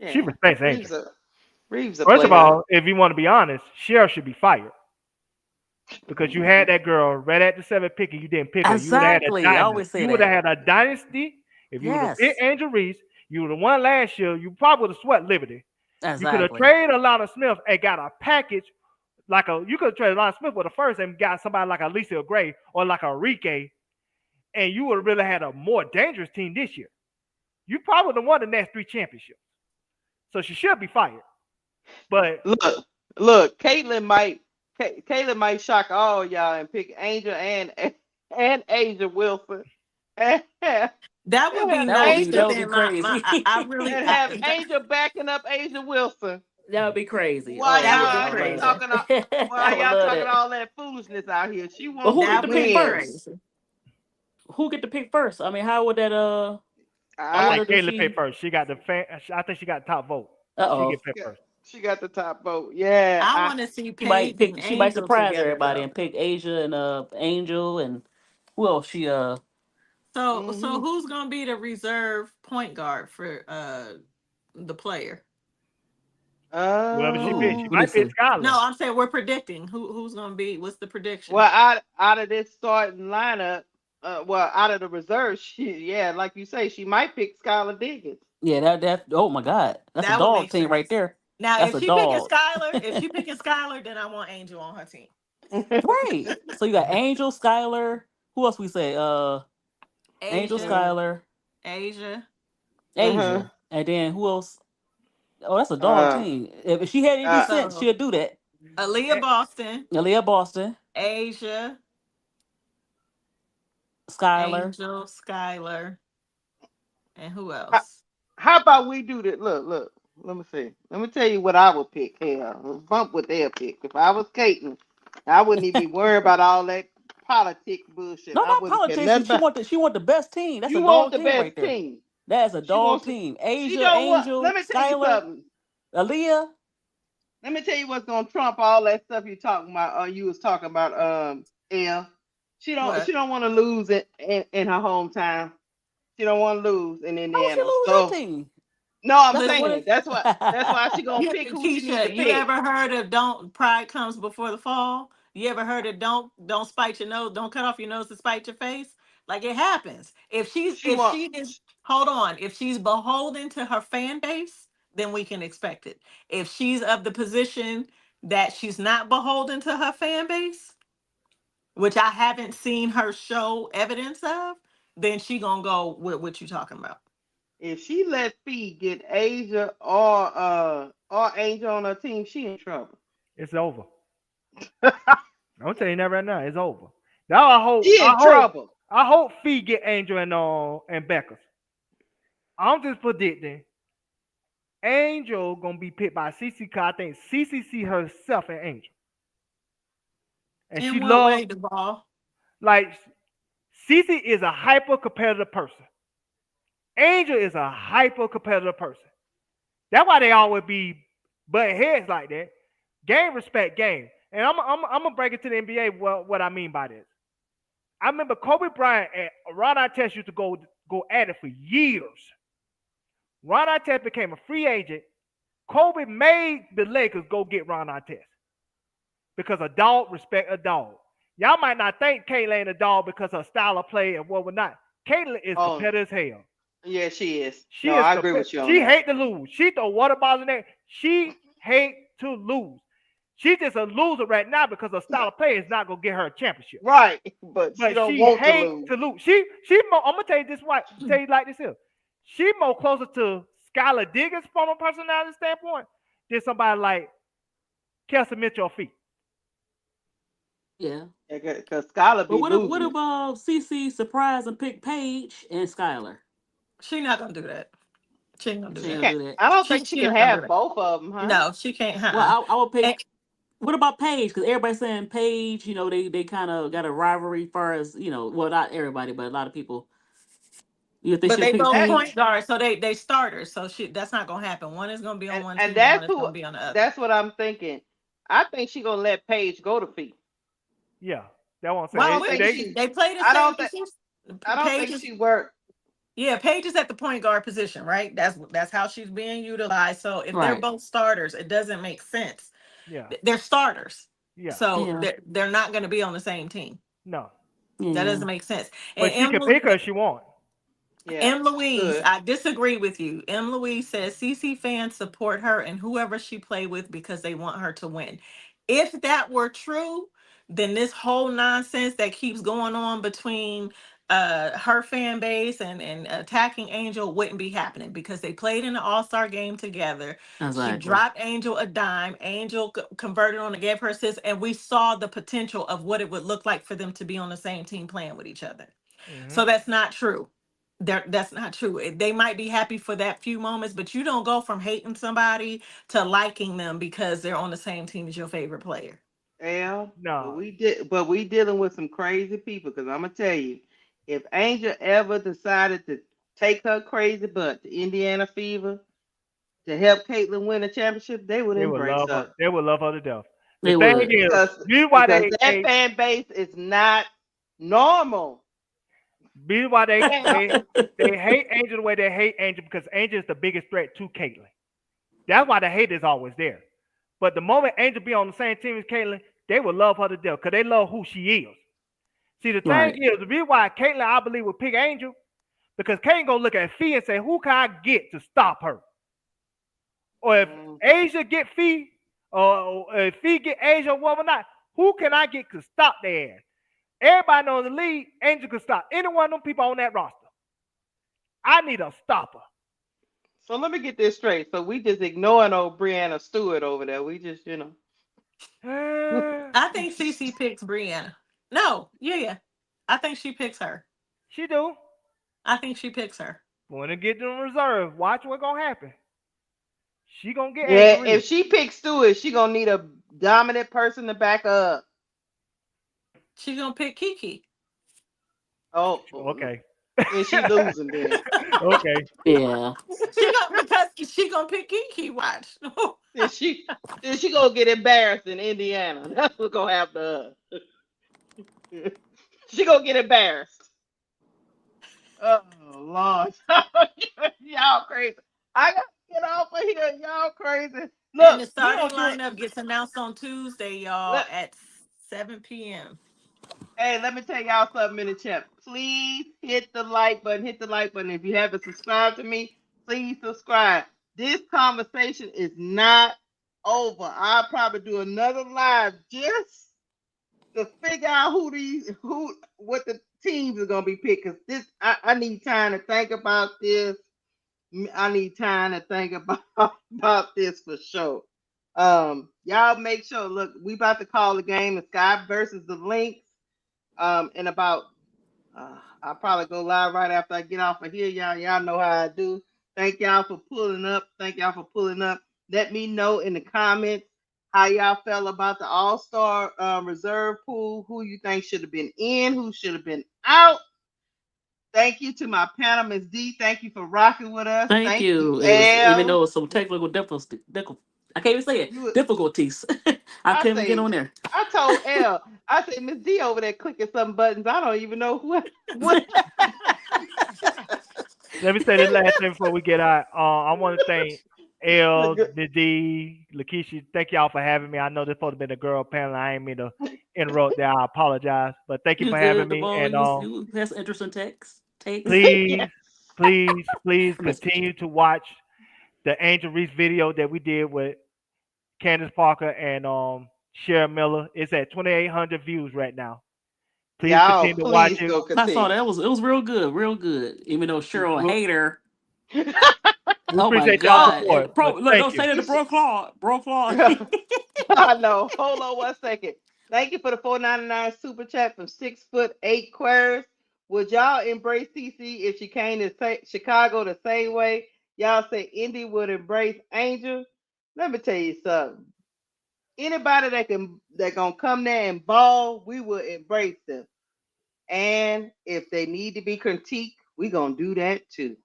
She Yeah. respects Reeves Angel. a Reeves a First of player. all, if you want to be honest, Cheryl should be fired because you had that girl right at the 7th pick and you didn't pick her. You would have had a Exactly. I dynasty. always say You would have that. had a dynasty if you would have picked Yes. Angel Reese. You would have won last year. You probably would have swept Liberty. You could have Exactly. traded Alana Smith and got a package you could have traded Alana Smith with a first and got somebody like Alicia Gray or like a Enrique, and you would have really had a more dangerous team this year. You probably would have won the next 3 championships. So she should be fired. But Look. Caitlin might shock all y'all and pick Angel and Asia Wilson. and have That would be That would nice, be but Angel that would be then I crazy. really and have Angel backing up Asia Wilson. That would be crazy. Why Oh that y'all would yeah, be I out would here love crazy. talking all, that. why I would y'all love talking that. all that foolishness out here? She But wants who to get That to would pick be win. first? crazy. Who get to pick first? I mean, how would that? I I I, wonder think does Caitlin picked she? first. She got the I think she got the top vote. She Oh, get picked first. she got the top vote. Yeah, I want to see she might Paige and pick. She might Angel surprise together everybody though. and pick Asia and Angel and who else? She So hmm who's gonna be the reserve point guard for the player? Whoever she picks, she Let me Um. might pick see. No, Skylar. I'm saying we're predicting who's gonna be. What's the prediction? Well, out of this starting lineup, out of the reserves, yeah, like you say, she might pick Skylar Diggins. Yeah, that. Oh my God, that's a That would dog make team right sense. there. Now, That's if a she picking dog. Skylar, then I want Angel on her team. Right. So you got Angel, Skylar. Who else we say? Angel, Asia, Skylar, Asia, Uh-huh. Asia, and then who else? Oh, that's a dog Uh, team. If she had any uh, sense, so she'll do that. Aaliyah Eh, Boston, Aaliyah Boston, Asia, Skylar. Angel, Skylar, and who how, else? how about we do that? Look. Let me see. Let me tell you what I would pick. Hell, bump what they'll pick. If I was Caitlin, I wouldn't even be worried about all that politics bullshit. No, I not wouldn't care politics. nothing about. She want the best team. That's a You want dog the team best right there. team. That is a She dog wants. team. She Asia, don't want. Let Angel, me tell you Skylar, something. Aaliyah. Let me tell you what's gonna trump all that stuff you talking about. You was talking about. L. She What? don't want to lose in her hometown. She don't want to lose in How would she Indiana. lose that So team? no, I'm That's a But winning. saying that's why she gonna pick who she need to Keisha, you pick. ever heard of "Don't Pride Comes Before the Fall"? You ever heard of "Don't spite your nose, don't cut off your nose to spite your face"? Like it happens. She If want she is hold on, if she's beholden to her fan base, then we can expect it. If she's of the position that she's not beholden to her fan base, which I haven't seen her show evidence of, then she gonna go with what you talking about. if she let Fee get Asia or Angel on her team, she in trouble. It's over. I'm telling you that right now. It's over. Now I hope She I in hope trouble. I hope Fee get Angel and Becca. I'm just predicting Angel gonna be picked by CC cause I think CC see herself in Angel. And she In what love way, Duvall? like CC is a hyper competitive person. Angel is a hyper competitive person. That's why they always be butt heads like that. Game respect game. And I'm gonna break it to the NBA what I mean by this. I remember Kobe Bryant and Ron Artest used to go at it for years. Ron Artest became a free agent. Kobe made the Lakers go get Ron Artest because a dog respect a dog. Y'all might not think Caitlyn ain't a dog because her style of play and what we're not. Caitlyn is Oh, competitive as hell. yeah, she is. She No, is I agree competitive. with you on She that. hate to lose. She throw water bottles in there. She hate to lose. She's just a loser right now because her style of play is not gonna get her a championship. Right, but she But don't she want to hate lose. to lose. I'm gonna tell you this tell you like this here. She more closer to Skylar Diggins from a personality standpoint than somebody like Kelsey Mitchell feet. Yeah. Because Skylar But be what if losing. CC surprise and pick Paige and Skylar? She not gonna do that. She ain't gonna do She She ain't that. gonna can't. do that. I don't think she She can not gonna do have that. both of them, huh? No, she can't. Well, I would And pick. What about Paige? Because everybody's saying Paige. They kind of got a rivalry, far as well, not everybody, but a lot of people. You think but she'll they pick both That point Paige? guards, so they starters. So that's not gonna happen. One is gonna be on one and team, and one that's is who. gonna be on the other. That's what I'm thinking. I think she gonna let Paige go to feet. Yeah, that's what I'm I saying. Why don't think wouldn't They she? she. They play the I same don't think. position. I don't Paige think is she worked. Yeah, Paige is at the point guard position, right? That's how she's being utilized. So if they're Right. both starters, it doesn't make sense. yeah, They're starters, yeah, so Yeah. they're not going to be on the same team. no. That Yeah. doesn't make sense. But And she can pick her if she want. Yeah, M. she Louise, could. I disagree with you. M. Louise says CC fans support her and whoever she play with because they want her to win. If that were true, then this whole nonsense that keeps going on between her fan base and attacking Angel wouldn't be happening because they played in the All-Star game together. She Exactly. dropped Angel a dime. Angel converted on to give her assist, and we saw the potential of what it would look like for them to be on the same team playing with each other. Hmm. So that's not true. That's not true. They might be happy for that few moments, but you don't go from hating somebody to liking them because they're on the same team as your favorite player. Yeah, but No, we dealing with some crazy people. Because I'm gonna tell you, if Angel ever decided to take her crazy butt to Indiana Fever to help Caitlyn win a championship, they would they would embrace love her. her. They would love her to death. The They thing would. is, Because this is why because they, that they fan base is not normal. this is why they hate Angel the way they hate Angel because Angel is the biggest threat to Caitlyn. That's why the hate is always there. But the moment Angel be on the same team as Caitlyn, they will love her to death because they love who she is. See, the thing Right. is, the reason why Caitlyn, I believe, would pick Angel because Caitlyn gonna look at Fee and say, "Who can I get to stop her?" or if Asia get Fee, or if Fee get Asia or whatnot, who can I get to stop their ass? Everybody knows the league. Angel can stop any one of them people on that roster. I need a stopper. So let me get this straight. So we just ignoring old Brianna Stewart over there. We just, I think CC picks Brianna. No, yeah. I think she picks her. She do. I think she picks her. When it get to the reserve, watch what's gonna happen. She gonna get yeah. Angel If Reese. she picks Stewart, she gonna need a dominant person to back her up. She's gonna pick Kiki. Oh, Okay. And she losing then. Okay. Yeah. Because she gonna pick Kiki. Watch. Then she gonna get embarrassed in Indiana. That's what's gonna happen to her. She gonna get embarrassed. Oh Lord, y'all crazy. I gotta get off of here. Y'all crazy. Look, And the starting lineup gets announced on Tuesday, y'all, at 7 p.m. Hey, let me tell y'all something in the chat. Please hit the like button. Hit the like button. If you haven't subscribed to me, please subscribe. This conversation is not over. I'll probably do another live just to figure out what the teams are gonna be picked. Cause I need time to think about this. I need time to think about this for sure. Y'all make sure. Look, we about to call the game. The Sky versus the Lynx. In about I'll probably go live right after I get off of here. Y'all know how I do. Thank y'all for pulling up. Let me know in the comments how y'all felt about the All-Star reserve pool. Who you think should have been in, who should have been out. Thank you to my panel, Ms. D. Thank you for rocking with us. Thank Thank you. you, It was, even though L. it was some technical difficulties. I can't even say it. Difficulties. I couldn't even get on there. I told L. I said, Ms. D over there clicking some buttons. I don't even know what. Let me say this last thing before we get out. I want to thank L, the D, Lakeisha. Thank y'all for having me. I know this supposed to be the girl panel. I ain't mean to interrupt there. I apologize, but thank you You for having good, me. Devon? And You has interesting takes. please, please Miss- continue to watch the Angel Reese video that we did with Candace Parker and Sharon Miller. It's at 2,800 views right now. Please Y'all, continue to watch please it. go I saw continue. that. It was real good. Even though Cheryl hater. We Oh my appreciate y'all God! support. But Look, thank don't you. say that to Bro Claude. I know. Hold on 1 second. Thank you for the $4.99 super chat from 6'8" Queers. Would y'all embrace CC if she came to Chicago the same way y'all say Indy would embrace Angel? Let me tell you something. Anybody that gonna come there and ball, we will embrace them. And if they need to be critiqued, we gonna do that too.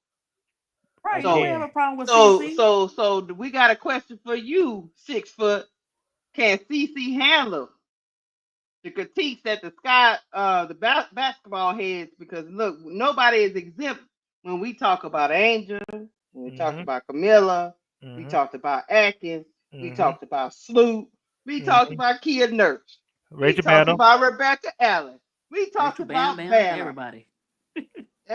Right? So, Nobody have a problem with CC. so we got a question for you, 6 foot. Can CC handle the critiques that the Sky, basketball heads? Because look, nobody is exempt when we talk about Angel, when we talked about Camilla, we talked about Atkins, we talked about Sloop, we talked about Kia Nurse, we Rachel talked Banner. about Rebecca Allen, we talked Rachel Bam about Bam, Banner. everybody.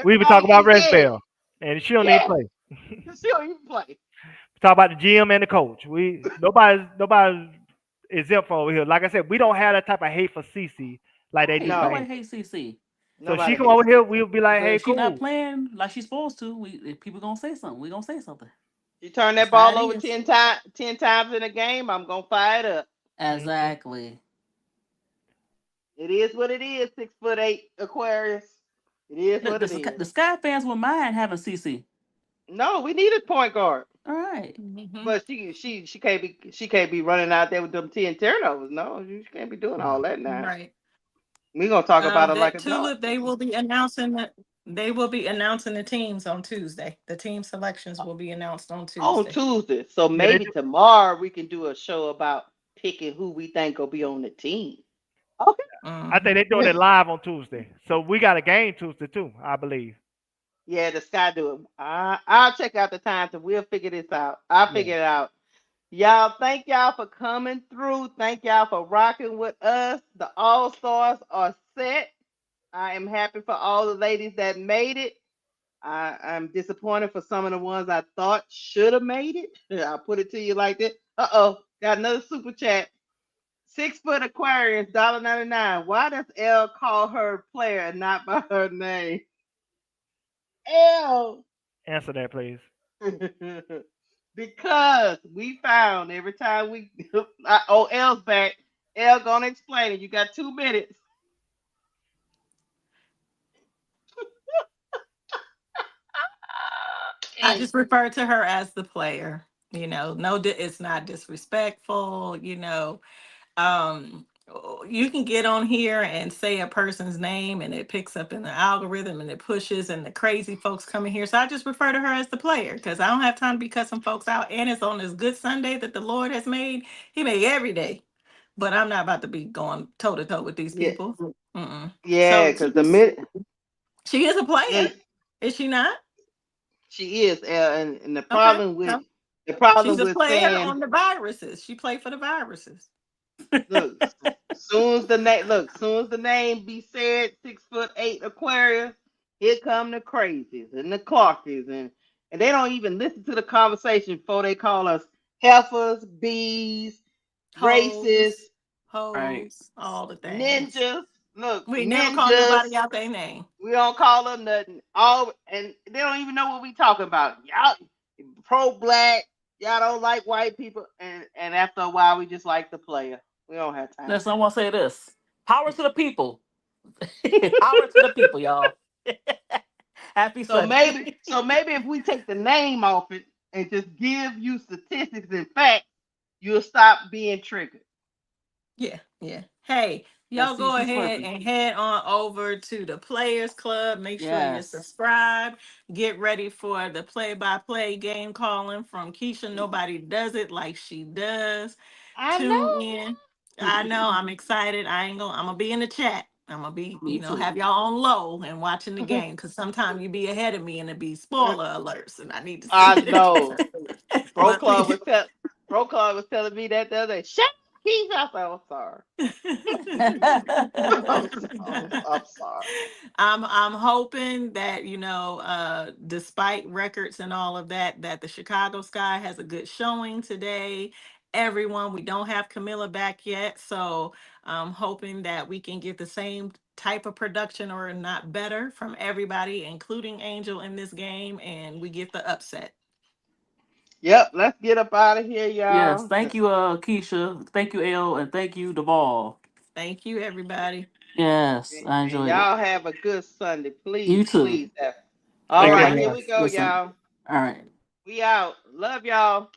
We even talk about Rest Bell, and she don't even play. She don't even play. Talk about the GM and the coach. Nobody's exempt from over here. Like I said, we don't have that type of hate for CC like they do for Nobody Angel. hates CC. So she come over here, we'll be like, But hey, if she not cool. playing like she's supposed to, if people gonna say something. We gonna say something. You turn that That's how ball it over is. 10 times in a game, I'm gonna fire it up. Exactly. It is what it is. 6'8" Aquarius. It is what it is. The Sky fans will mind having CC. No, we need a point guard. All right. But she can't be running out there with them 10 turnovers. No, she can't be doing all that now. Right. We're gonna talk about it like a Tulip, dog. they will be announcing the teams on Tuesday. The team selections will be announced on Tuesday. On Tuesday. So maybe tomorrow we can do a show about picking who we think will be on the team. Okay. I think they're doing it live on Tuesday. So we got a game Tuesday too, I believe. Yeah, the Sky do it. I'll check out the times and we'll figure this out. I'll figure it out. Y'all, thank y'all for coming through. Thank y'all for rocking with us. The All-Stars are set. I am happy for all the ladies that made it. I'm disappointed for some of the ones I thought should have made it. I'll put it to you like that. Got another super chat. 6 foot Aquarius, $1.99. Why does L call her player and not by her name? L. Answer that, please. Because we found every time we L's back. L gonna explain it. You got 2 minutes. I just refer to her as the player. No, it's not disrespectful. You can get on here and say a person's name and it picks up in the algorithm and it pushes and the crazy folks come in here. So I just refer to her as the player because I don't have time to be cussing folks out. And it's on this good Sunday that the Lord has made. He made every day. But I'm not about to be going toe to toe with these Yeah, people. Mm-mm. yeah, So because the minute she is a yeah, player, is she not? she is, and the Okay. problem with No. the She's problem a with player saying on the viruses. She played for the viruses. look, soon as the name be said, 6'8" Aquarius, here come the crazies and the Clarkies, and they don't even listen to the conversation before they call us heifers, bees, racists, Hoes, Right. hoes, all the things. ninjas. Look, We ain't never call ninjas. nobody out their name. We don't call them nothing. All and they don't even know what we talking about. Y'all pro black. Y'all don't like white people, and after a while, we just like the player. We don't have time. Listen, I want to say this. Power to the people. Power to the people, y'all. Happy So maybe, Sunday. so maybe if we take the name off it and just give you statistics and facts, you'll stop being triggered. Yeah, yeah. Hey, Let's y'all see, go she's ahead working. and head on over to the Players Club. Make sure you're Yes. subscribed. Get ready for the play-by-play game calling from Keisha. Nobody does it like she does. I Tune know. in. I know. I'm excited. I'm gonna be in the chat. I'm gonna be, Me too. have y'all on low and watching the game because sometimes you be ahead of me and it be spoiler alerts and I need to see I it. know. Pro But Club was tell Pro Club was telling me that the other day. Shut keys. I said, I'm sorry. I'm sorry. I'm hoping that despite records and all of that, that the Chicago Sky has a good showing today. Everyone, we don't have Camilla back yet, so I'm hoping that we can get the same type of production or not better from everybody, including Angel in this game, and we get the upset. Yep, let's get up out of here, Yes. y'all. Thank you, Keisha. Thank you, L, and thank you, Duvall. Thank you, everybody. Yes, I And enjoyed it. y'all have a good Sunday. You Please, too. please have. All right, Everybody Everybody, here we else. go, listen. y'all. All right. We out. Love y'all.